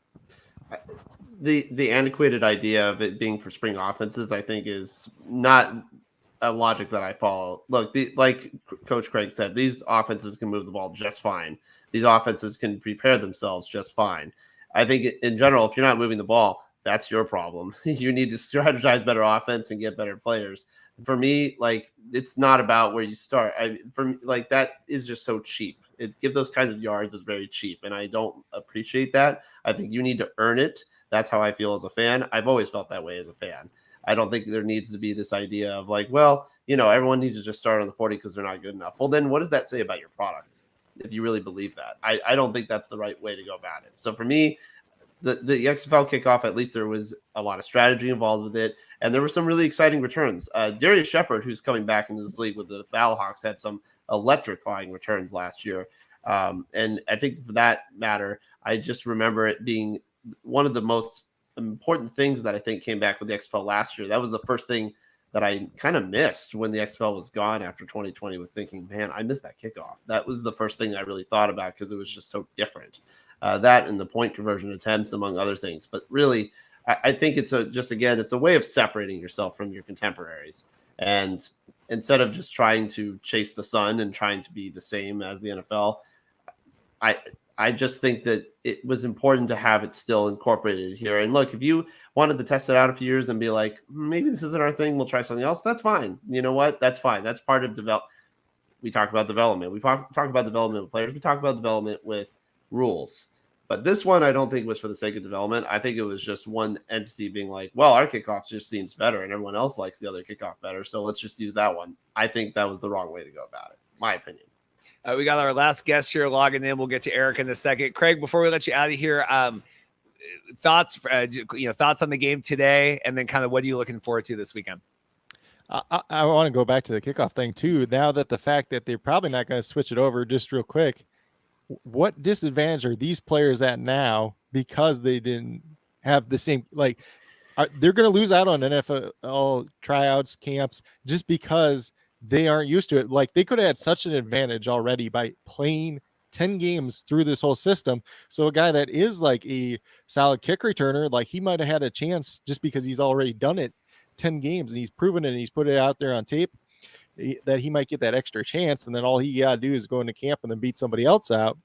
The antiquated idea of it being for spring offenses, I think, is not a logic that I follow. Look, like Coach Craig said, these offenses can move the ball just fine. These offenses can prepare themselves just fine. I think in general, if you're not moving the ball, that's your problem. You need to strategize better offense and get better players. For me, it's not about where you start. That is just so cheap. Give those kinds of yards is very cheap, and I don't appreciate that. I think you need to earn it. That's how I feel as a fan. I've always felt that way as a fan. I don't think there needs to be this idea of everyone needs to just start on the 40 because they're not good enough. Well, then what does that say about your product? If you really believe that, I don't think that's the right way to go about it. So for me, the XFL kickoff, at least there was a lot of strategy involved with it, and there were some really exciting returns. Darius Shepard, who's coming back into this league with the Battlehawks, had some electrifying returns last year. And I think for that matter, I just remember it being one of the most important things that I think came back with the XFL last year. That was the first thing that I kind of missed when the XFL was gone after 2020, was thinking, man, I missed that kickoff. That was the first thing I really thought about because it was just so different. That and the point conversion attempts, among other things. But really, I think it's a way of separating yourself from your contemporaries. And instead of just trying to chase the sun and trying to be the same as the NFL, I just think that it was important to have it still incorporated here. And look, if you wanted to test it out a few years and be like, maybe this isn't our thing, we'll try something else, that's fine. You know what? That's fine. That's part of we talk about development. We talk about development with players. We talk about development with rules. But this one, I don't think was for the sake of development. I think it was just one entity being like, well, our kickoff just seems better and everyone else likes the other kickoff better, so let's just use that one. I think that was the wrong way to go about it, my opinion. We got our last guest here logging in. We'll get to Eric in a second. Craig, before we let you out of here, thoughts on the game today, and then kind of what are you looking forward to this weekend? I want to go back to the kickoff thing too. Now that the fact that they're probably not going to switch it over, just real quick, what disadvantage are these players at now because they didn't have the same, they're going to lose out on NFL tryouts, camps, just because they aren't used to it. They could have had such an advantage already by playing 10 games through this whole system. So a guy that is a solid kick returner, he might have had a chance just because he's already done it 10 games and he's proven it and he's put it out there on tape that he might get that extra chance. And then all he got to do is go into camp and then beat somebody else out.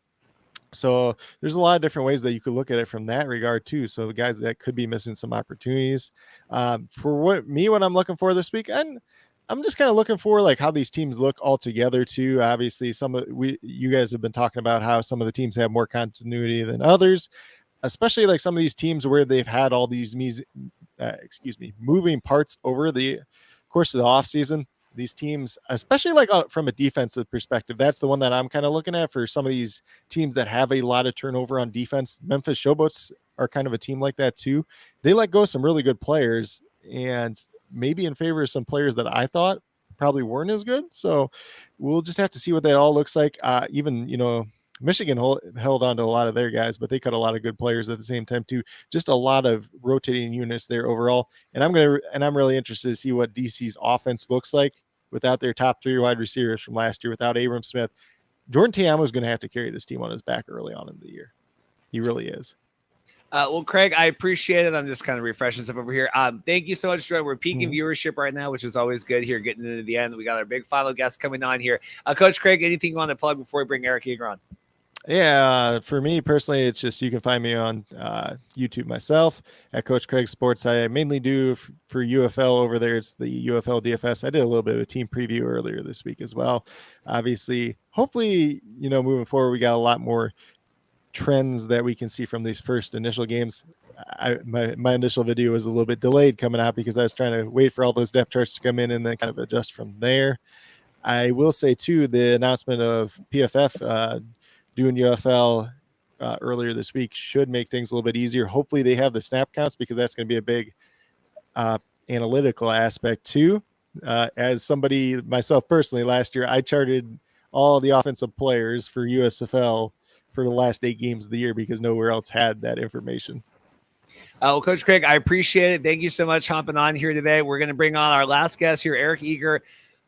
So there's a lot of different ways that you could look at it from that regard too. So the guys that could be missing some opportunities for what I'm looking for this week. And I'm just kind of looking for how these teams look all together too. Obviously, you guys have been talking about how some of the teams have more continuity than others, especially some of these teams where they've had all these moving parts over the course of the offseason. These teams, especially from a defensive perspective, that's the one that I'm kind of looking at for some of these teams that have a lot of turnover on defense. Memphis Showboats are kind of a team like that too. They let go of some really good players, and maybe in favor of some players that I thought probably weren't as good. So we'll just have to see what that all looks like. Even, Michigan held on to a lot of their guys, but they cut a lot of good players at the same time too. Just a lot of rotating units there overall. And I'm really interested to see what DC's offense looks like without their top 3 wide receivers from last year, without Abram Smith, Jordan Ta'amu is going to have to carry this team on his back early on in the year. He really is. Well, Craig, I appreciate it. I'm just kind of refreshing stuff over here. Thank you so much, Jordan. We're peaking viewership right now, which is always good here, getting into the end. We got our big final guest coming on here. Coach Craig, anything you want to plug before we bring Eric Eager on? Yeah, for me personally, it's just you can find me on YouTube myself at Coach Craig Sports. I mainly do for UFL over there. It's the UFL DFS. I did a little bit of a team preview earlier this week as well. Obviously, hopefully, moving forward, we got a lot more trends that we can see from these first initial games. My initial video was a little bit delayed coming out because I was trying to wait for all those depth charts to come in and then kind of adjust from there. I will say too, the announcement of PFF doing UFL earlier this week should make things a little bit easier. Hopefully they have the snap counts because that's going to be a big analytical aspect too. As somebody myself personally, last year I charted all the offensive players for USFL for the last 8 games of the year because nowhere else had that information. Well, Coach Craig, I appreciate it. Thank you so much hopping on here today. We're going to bring on our last guest here, Eric Eager,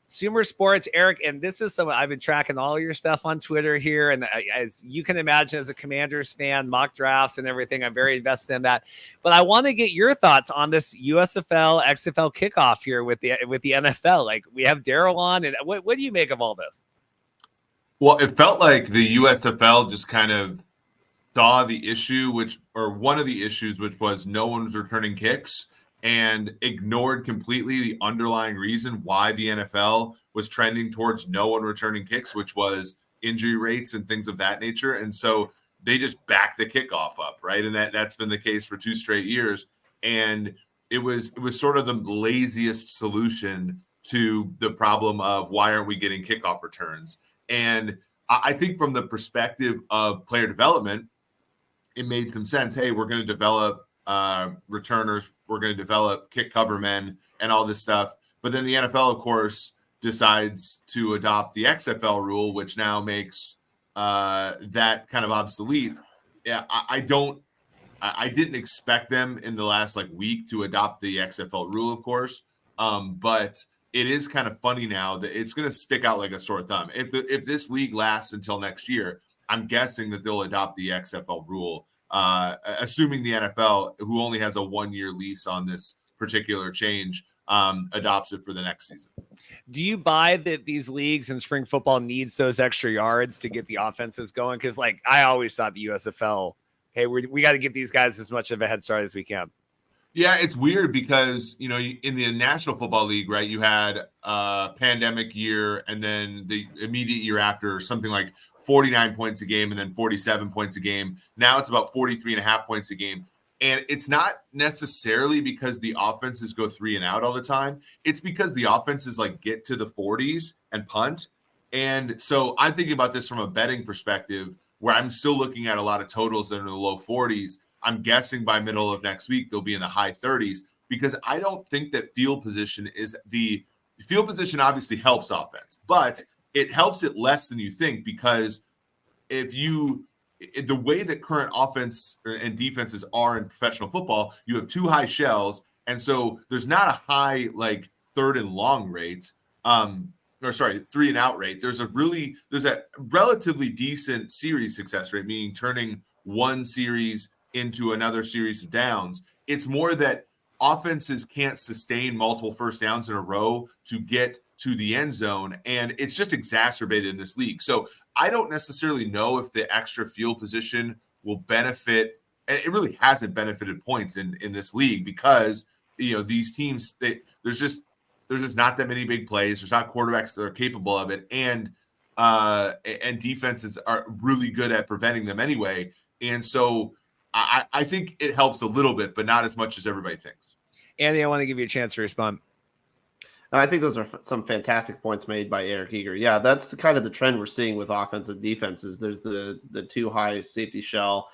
Sumer Sports. Eric, and this is someone I've been tracking all your stuff on Twitter here. And as you can imagine, as a Commanders fan, mock drafts and everything, I'm very invested in that. But I want to get your thoughts on this USFL, XFL kickoff here with the NFL. Like, we have Daryl on, and what do you make of all this? Well, it felt like the USFL just kind of saw the issue, one of the issues, which was no one was returning kicks, and ignored completely the underlying reason why the NFL was trending towards no one returning kicks, which was injury rates and things of that nature. And so they just backed the kickoff up, right? And that's been the case for 2 straight years. And it was sort of the laziest solution to the problem of why aren't we getting kickoff returns? And I think from the perspective of player development, it made some sense. Hey, we're going to develop returners. We're going to develop kick cover men and all this stuff. But then the NFL, of course, decides to adopt the XFL rule, which now makes that kind of obsolete. Yeah, I didn't expect them in the last week to adopt the XFL rule, of course. But it is kind of funny now that it's going to stick out like a sore thumb. If this league lasts until next year, I'm guessing that they'll adopt the XFL rule, assuming the NFL, who only has a 1-year lease on this particular change, adopts it for the next season. Do you buy that these leagues and spring football needs those extra yards to get the offenses going? Because I always thought the USFL, hey, we got to give these guys as much of a head start as we can. Yeah, it's weird because, in the National Football League, right, you had a pandemic year and then the immediate year after something like 49 points a game and then 47 points a game. Now it's about 43.5 points a game. And it's not necessarily because the offenses go 3 and out all the time. It's because the offenses get to the 40s and punt. And so I'm thinking about this from a betting perspective where I'm still looking at a lot of totals that are in the low 40s. I'm guessing by middle of next week, they'll be in the high 30s because I don't think that field position obviously helps offense, but it helps it less than you think because the way that current offense and defenses are in professional football, you have 2 high shells. And so there's not a high 3rd and long rate, 3 and out rate. There's a relatively decent series success rate, meaning turning one series into another series of downs. It's more that offenses can't sustain multiple first downs in a row to get to the end zone, and it's just exacerbated in this league. So I don't necessarily know if the extra field position will benefit. It really hasn't benefited points in this league because these teams, there's just not that many big plays. There's not quarterbacks that are capable of it, and defenses are really good at preventing them anyway. And so I think it helps a little bit, but not as much as everybody thinks. Andy, I want to give you a chance to respond. I think those are some fantastic points made by Eric Eager. Yeah, that's the kind of the trend we're seeing with offensive defenses. There's the 2 high safety shell,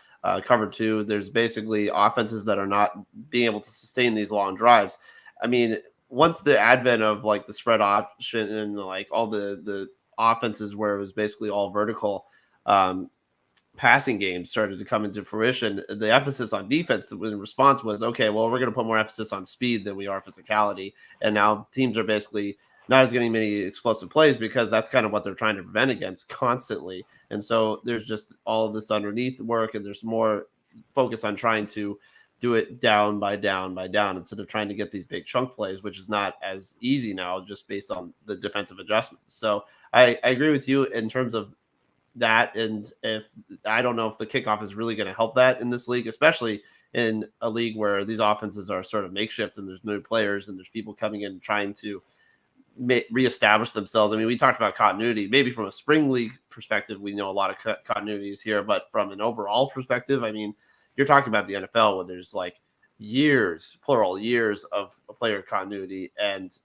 cover 2. There's basically offenses that are not being able to sustain these long drives. I mean, once the advent of the spread option and all the offenses where it was basically all vertical, passing games started to come into fruition, the emphasis on defense in response was, okay, well, we're going to put more emphasis on speed than we are physicality. And now teams are basically not as getting many explosive plays because that's kind of what they're trying to prevent against constantly. And so there's just all of this underneath work, and there's more focus on trying to do it down by down by down instead of trying to get these big chunk plays, which is not as easy now just based on the defensive adjustments. So I agree with you in terms of that. And if I don't know if the kickoff is really going to help that in this league, especially in a league where these offenses are sort of makeshift and there's new players and there's people coming in trying to reestablish themselves. I mean, we talked about continuity. Maybe from a spring league perspective, we know a lot of continuity is here, but from an overall perspective, I mean, you're talking about the NFL where there's like years, plural years of player continuity and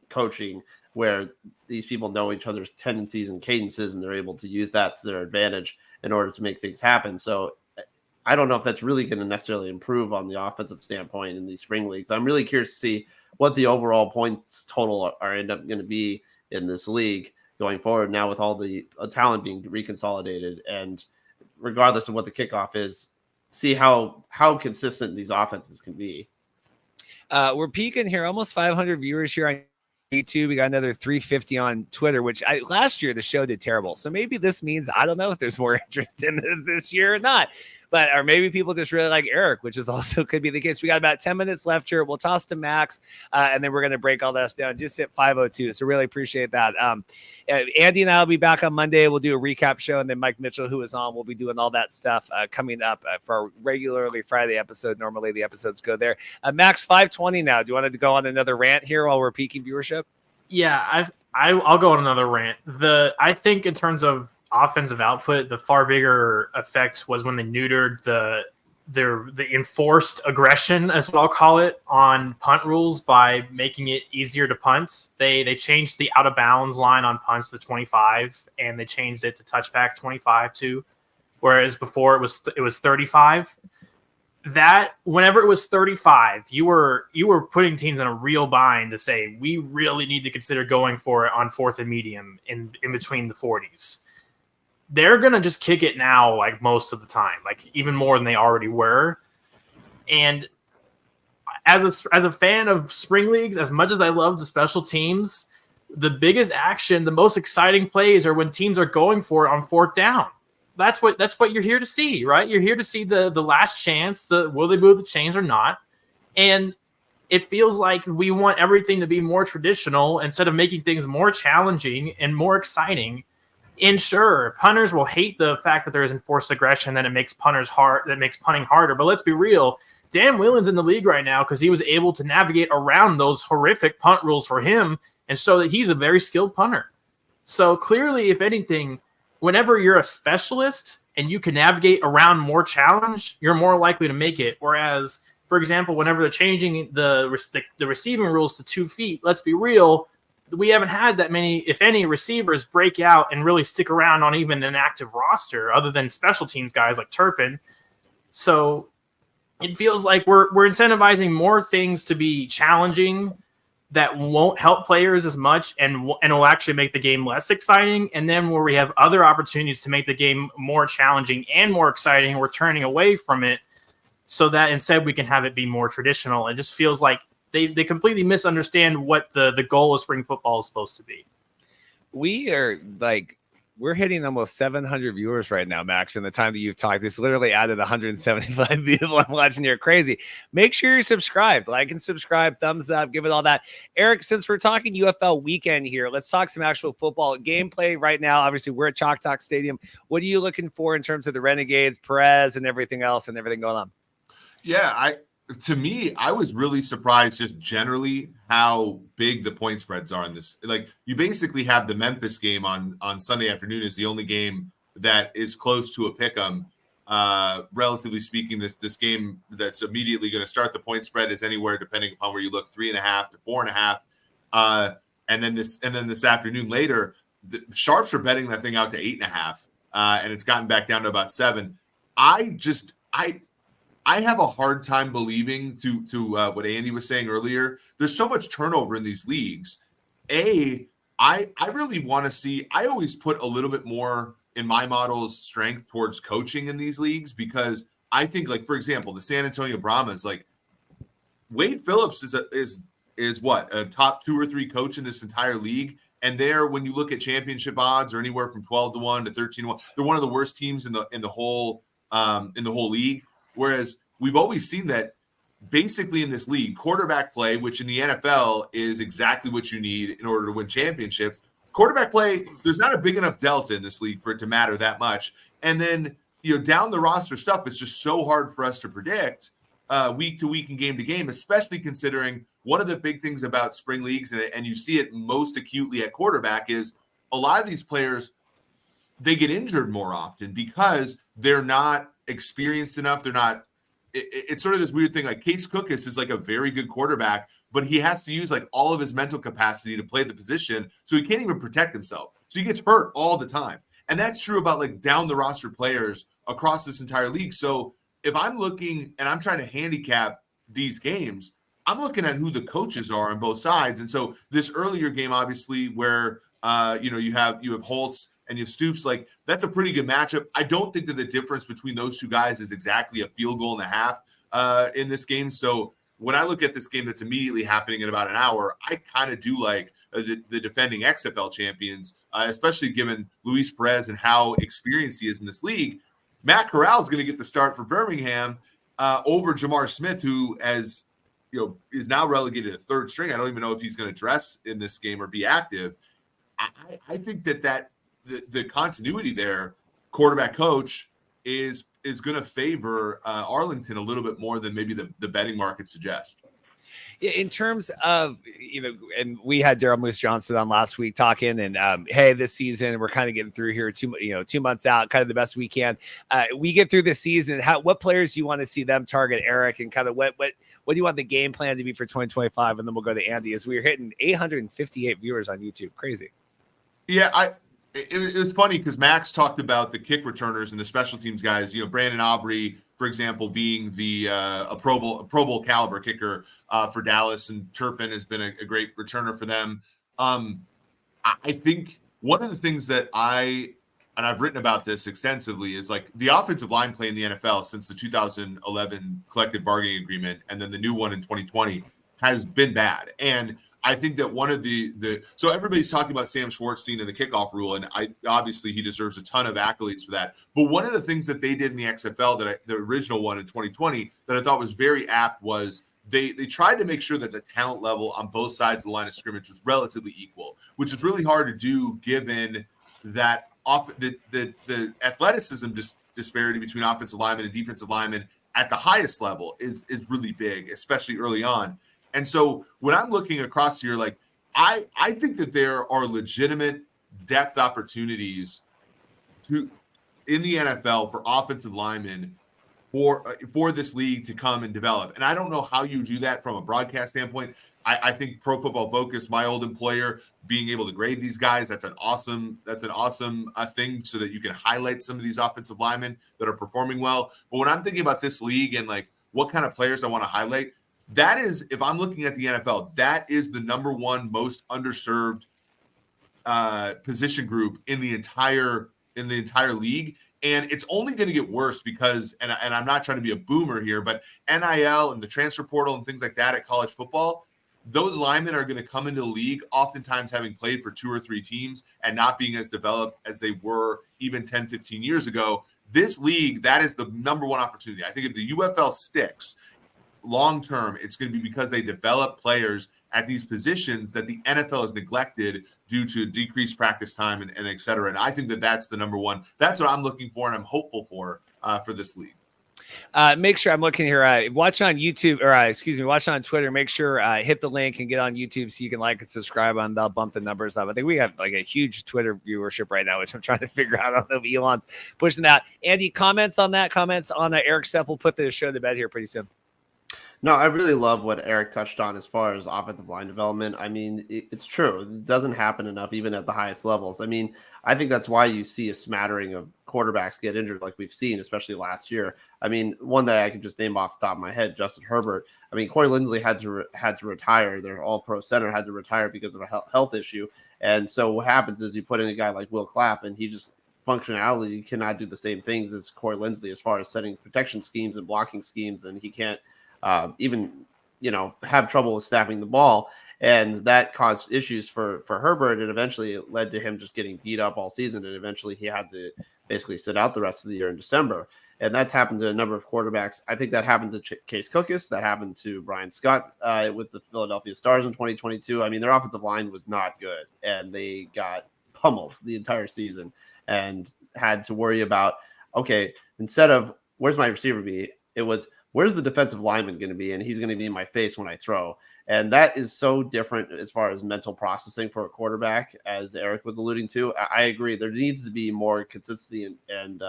coaching where these people know each other's tendencies and cadences, and they're able to use that to their advantage in order to make things happen. So I don't know if that's really going to necessarily improve on the offensive standpoint in these spring leagues. I'm really curious to see what the overall points total are end up going to be in this league going forward now with all the talent being reconsolidated. And regardless of what the kickoff is, see how consistent these offenses can be. We're peaking here, almost 500 viewers here on YouTube. We got another 350 on Twitter, which last year the show did terrible. So maybe this means, I don't know if there's more interest in this year or not, or maybe people just really like Eric, which is also could be the case. We got about 10 minutes left here. We'll toss to Max, and then we're going to break all this down. Just hit 5:02. So really appreciate that. Andy and I will be back on Monday. We'll do a recap show, and then Mike Mitchell, who is on, will be doing all that stuff coming up for our regularly Friday episode. Normally the episodes go there. Max, 5:20 now. Do you want to go on another rant here while we're peaking viewership? Yeah, I'll go on another rant. I think in terms of offensive output, the far bigger effect was when they neutered the enforced aggression, as what I'll call it, on punt rules by making it easier to punt. They changed the out of bounds line on punts to 25, and they changed it to touchback 25 too, whereas before it was 35. That whenever it was 35, you were putting teams in a real bind to say we really need to consider going for it on 4th and medium in between the 40s. They're gonna just kick it now, like most of the time, like even more than they already were. And as a fan of spring leagues, as much as I love the special teams, the biggest action, the most exciting plays are when teams are going for it on 4th down. That's what you're here to see, right? You're here to see the last chance, will they move the chains or not? And it feels like we want everything to be more traditional instead of making things more challenging and more exciting. And sure, punters will hate the fact that there is enforced aggression, that it makes punting harder. But let's be real, Dan Whelan's in the league right now because he was able to navigate around those horrific punt rules for him and show that he's a very skilled punter. So clearly, if anything, whenever you're a specialist and you can navigate around more challenge, you're more likely to make it. Whereas, for example, whenever they're changing the receiving rules to 2 feet, let's be real, we haven't had that many, if any, receivers break out and really stick around on even an active roster other than special teams guys like Turpin. So it feels like we're incentivizing more things to be challenging that won't help players as much and will actually make the game less exciting. And then where we have other opportunities to make the game more challenging and more exciting, we're turning away from it so that instead we can have it be more traditional. It just feels like they completely misunderstand what the goal of spring football is supposed to be. We're hitting almost 700 viewers right now, Max, in the time that you've talked. This literally added 175 people. I'm watching here. Crazy. Make sure you're subscribed. Like and subscribe, thumbs up, give it all that. Eric, since we're talking UFL weekend here, let's talk some actual football gameplay right now. Obviously, we're at Choctaw Stadium. What are you looking for in terms of the Renegades, Perez, and everything else and everything going on? Yeah, to me, I was really surprised just generally how big the point spreads are in this. Like, you basically have the Memphis game on Sunday afternoon is the only game that is close to a pick'em. Relatively speaking, this game that's immediately going to start, the point spread is anywhere, depending upon where you look, 3.5 to 4.5. And then this afternoon later, the sharps are betting that thing out to 8.5, and it's gotten back down to about 7. I have a hard time believing to what Andy was saying earlier. There's so much turnover in these leagues. I really want to see, I always put a little bit more in my model's strength towards coaching in these leagues, because I think, like, for example, the San Antonio Brahmas, like, Wade Phillips is is what, a top 2 or 3 coach in this entire league. And they're, when you look at championship odds, are anywhere from 12-1 to 13-1. They're one of the worst teams in the whole league. Whereas we've always seen that basically in this league, quarterback play, which in the NFL is exactly what you need in order to win championships. Quarterback play, there's not a big enough delta in this league for it to matter that much. And then, down the roster stuff, it's just so hard for us to predict week to week and game to game, especially considering one of the big things about spring leagues, and you see it most acutely at quarterback, is a lot of these players, they get injured more often because they're not experienced enough. They're not. It's sort of this weird thing. Like Case Cookus is like a very good quarterback, but he has to use like all of his mental capacity to play the position, so he can't even protect himself. So he gets hurt all the time, and that's true about like down the roster players across this entire league. So if I'm looking and I'm trying to handicap these games, I'm looking at who the coaches are on both sides. And so this earlier game, obviously, where you have Holtz and you have Stoops, like that's a pretty good matchup. I don't think that the difference between those two guys is exactly a field goal and a half in this game. So when I look at this game that's immediately happening in about an hour, I kind of do like the defending XFL champions, especially given Luis Perez and how experienced he is in this league. Matt Carral is going to get the start for Birmingham over Jamar Smith, who is now relegated to third string. I don't even know if he's going to dress in this game or be active. I think that the continuity there, quarterback coach, is going to favor Arlington a little bit more than maybe the betting market suggests. In terms of, and we had Daryl Moose Johnson on last week talking, and hey, this season we're kind of getting through here 2 months out, kind of the best we can. We get through the season. What players do you want to see them target, Eric, and kind of what do you want the game plan to be for 2025? And then we'll go to Andy, as we're hitting 858 viewers on YouTube. Crazy. Yeah, it was funny because Max talked about the kick returners and the special teams guys. Brandon Aubrey, for example, being a Pro Bowl caliber kicker for Dallas, and Turpin has been a great returner for them. I think one of the things that I've written about this extensively is like the offensive line play in the NFL since the 2011 collective bargaining agreement, and then the new one in 2020 has been bad. And I think that one of so everybody's talking about Sam Schwartzstein and the kickoff rule, and obviously he deserves a ton of accolades for that. But one of the things that they did in the XFL, the original one in 2020, that I thought was very apt was they tried to make sure that the talent level on both sides of the line of scrimmage was relatively equal, which is really hard to do given that the athleticism disparity between offensive linemen and defensive linemen at the highest level is really big, especially early on. And so when I'm looking across here, like I think that there are legitimate depth opportunities in the NFL for offensive linemen for this league to come and develop. And I don't know how you do that from a broadcast standpoint. I think Pro Football Focus, my old employer, being able to grade these guys, that's an awesome thing, so that you can highlight some of these offensive linemen that are performing well. But when I'm thinking about this league and like what kind of players I want to highlight, that is, if I'm looking at the NFL, that is the number one most underserved position group in the entire league. And it's only going to get worse because, and I'm not trying to be a boomer here, but NIL and the transfer portal and things like that at college football, those linemen are going to come into the league oftentimes having played for 2 or 3 teams and not being as developed as they were even 10, 15 years ago. This league, that is the number one opportunity. I think if the UFL sticks long term, it's going to be because they develop players at these positions that the NFL has neglected due to decreased practice time and et cetera. And I think that that's the number one. That's what I'm looking for and I'm hopeful for this league. Make sure I'm looking here. Watch on YouTube, or watch on Twitter. Make sure hit the link and get on YouTube so you can like and subscribe, and they'll bump the numbers up. I think we have like a huge Twitter viewership right now, which I'm trying to figure out. I don't know if Elon's pushing that. Andy, comments on that? Comments on Eric Stepp? We'll put the show to bed here pretty soon. No, I really love what Eric touched on as far as offensive line development. I mean, it's true. It doesn't happen enough, even at the highest levels. I mean, I think that's why you see a smattering of quarterbacks get injured like we've seen, especially last year. I mean, one that I could just name off the top of my head, Justin Herbert. I mean, Corey Linsley had to retire. Their all-pro center had to retire because of a health issue. And so what happens is you put in a guy like Will Clapp, and he just functionality cannot do the same things as Corey Linsley as far as setting protection schemes and blocking schemes, and he can't even have trouble with snapping the ball. And that caused issues for Herbert, and eventually it led to him just getting beat up all season. And eventually he had to basically sit out the rest of the year in December. And that's happened to a number of quarterbacks. I think that happened to Case Cookus. That happened to Brian Scott with the Philadelphia Stars in 2022. I mean, their offensive line was not good, and they got pummeled the entire season and had to worry about, okay, instead of where's my receiver be, it was where's the defensive lineman going to be, and he's going to be in my face when I throw. And that is so different as far as mental processing for a quarterback, as Eric was alluding to. I agree. There needs to be more consistency and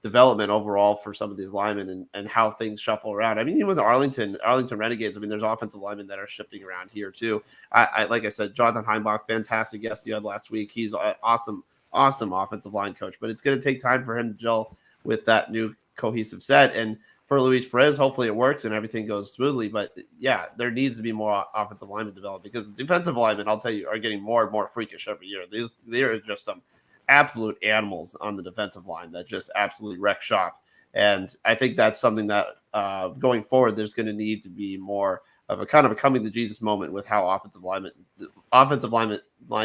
development overall for some of these linemen and how things shuffle around. I mean, even with the Arlington Renegades, I mean, there's offensive linemen that are shifting around here too. I like I said, Jonathan Heimbach, fantastic guest you had last week. He's an awesome offensive line coach, but it's going to take time for him to gel with that new cohesive set. And for Luis Perez, hopefully it works and everything goes smoothly. But yeah, there needs to be more offensive lineman development, because the defensive linemen, I'll tell you, are getting more and more freakish every year. There is just some absolute animals on the defensive line that just absolutely wreck shop. And I think that's something that going forward, there's going to need to be more of a kind of a coming to Jesus moment with how offensive line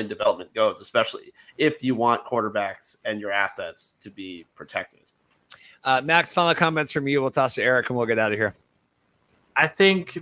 development goes, especially if you want quarterbacks and your assets to be protected. Max, final comments from you. We'll toss to Eric and we'll get out of here. I think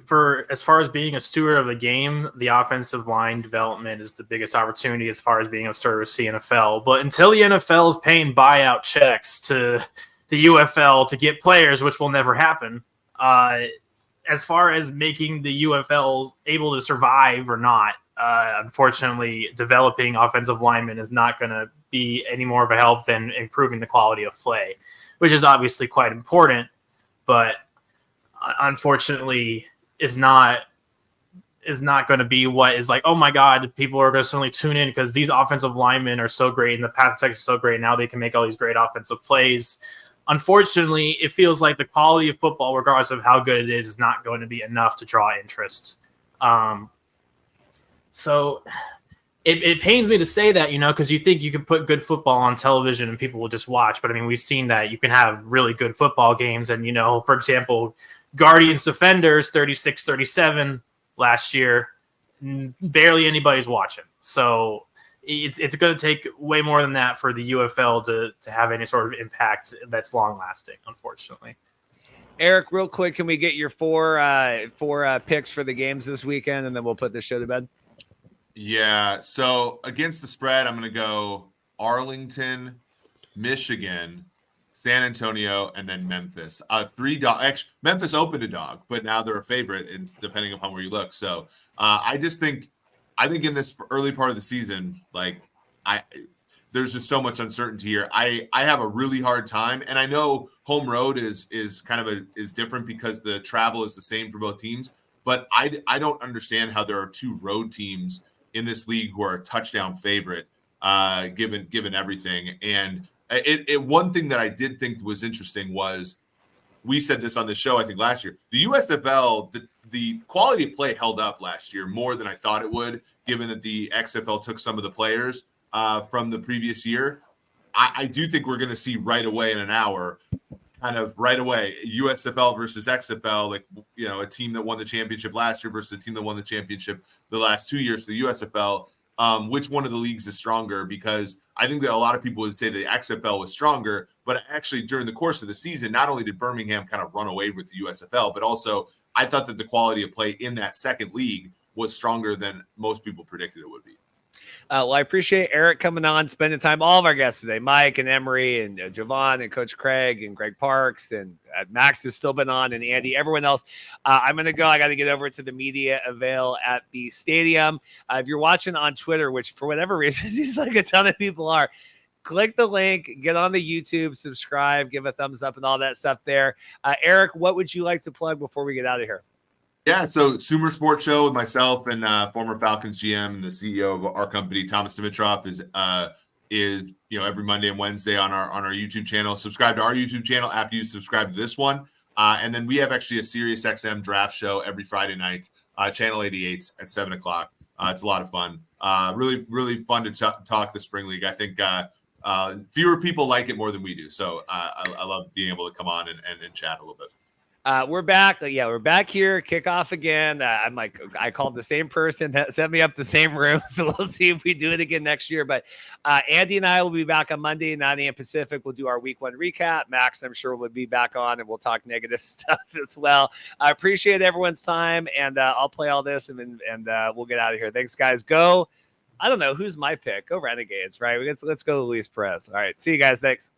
as far as being a steward of the game, the offensive line development is the biggest opportunity as far as being of service to the NFL. But until the NFL is paying buyout checks to the UFL to get players, which will never happen, as far as making the UFL able to survive or not, unfortunately, developing offensive linemen is not going to be any more of a help than improving the quality of play, which is obviously quite important, but unfortunately is not going to be what is like, oh my God, people are going to suddenly tune in because these offensive linemen are so great and the pass protection is so great. Now they can make all these great offensive plays. Unfortunately, it feels like the quality of football, regardless of how good it is not going to be enough to draw interest. So it pains me to say that, because you think you can put good football on television and people will just watch. But I mean, we've seen that you can have really good football games. And, for example, Guardians Defenders 36-37 last year, barely anybody's watching. So it's going to take way more than that for the UFL to have any sort of impact that's long lasting, unfortunately. Eric, real quick, can we get your four picks for the games this weekend, and then we'll put the show to bed? Yeah. So against the spread, I'm going to go Arlington, Michigan, San Antonio, and then Memphis. Actually, Memphis opened a dog, but now they're a favorite, and depending upon where you look. So I think in this early part of the season, there's just so much uncertainty here. I have a really hard time, and I know home road is different because the travel is the same for both teams. But I don't understand how there are two road teams in this league who are a touchdown favorite, given everything. And one thing that I did think was interesting was, we said this on the show, I think last year, the USFL, the quality of play held up last year more than I thought it would, given that the XFL took some of the players from the previous year. I do think we're going to see right away in an hour, USFL versus XFL, a team that won the championship last year versus a team that won the championship the last 2 years for the USFL. Which one of the leagues is stronger? Because I think that a lot of people would say the XFL was stronger, but actually during the course of the season, not only did Birmingham kind of run away with the USFL, but also I thought that the quality of play in that second league was stronger than most people predicted it would be. Well, I appreciate Eric coming on, spending time, all of our guests today, Mike and Emory and Jovan and Coach Craig and Greg Parks, and Max has still been on, and Andy, everyone else. I'm going to go. I got to get over to the media avail at the stadium. If you're watching on Twitter, which for whatever reason seems like a ton of people are, click the link, get on the YouTube, subscribe, give a thumbs up and all that stuff there. Eric, what would you like to plug before we get out of here? Yeah, so Sumer Sports Show with myself and former Falcons GM and the CEO of our company, Thomas Dimitrov, is every Monday and Wednesday on our YouTube channel. Subscribe to our YouTube channel after you subscribe to this one, and then we have actually a Sirius XM draft show every Friday night, channel 88 at 7:00. It's a lot of fun. Really, really fun to talk the spring league. I think fewer people like it more than we do, so I love being able to come on and chat a little bit. We're back. Yeah, we're back here. Kickoff again. I'm like, I called the same person that set me up the same room. So we'll see if we do it again next year. But Andy and I will be back on Monday, 9 a.m. Pacific. We'll do our week 1 recap. Max, I'm sure, will be back on, and we'll talk negative stuff as well. I appreciate everyone's time, and I'll play all this, and we'll get out of here. Thanks, guys. Go. I don't know who's my pick. Go Renegades, right? Let's go Luis Perez. All right. See you guys. Thanks.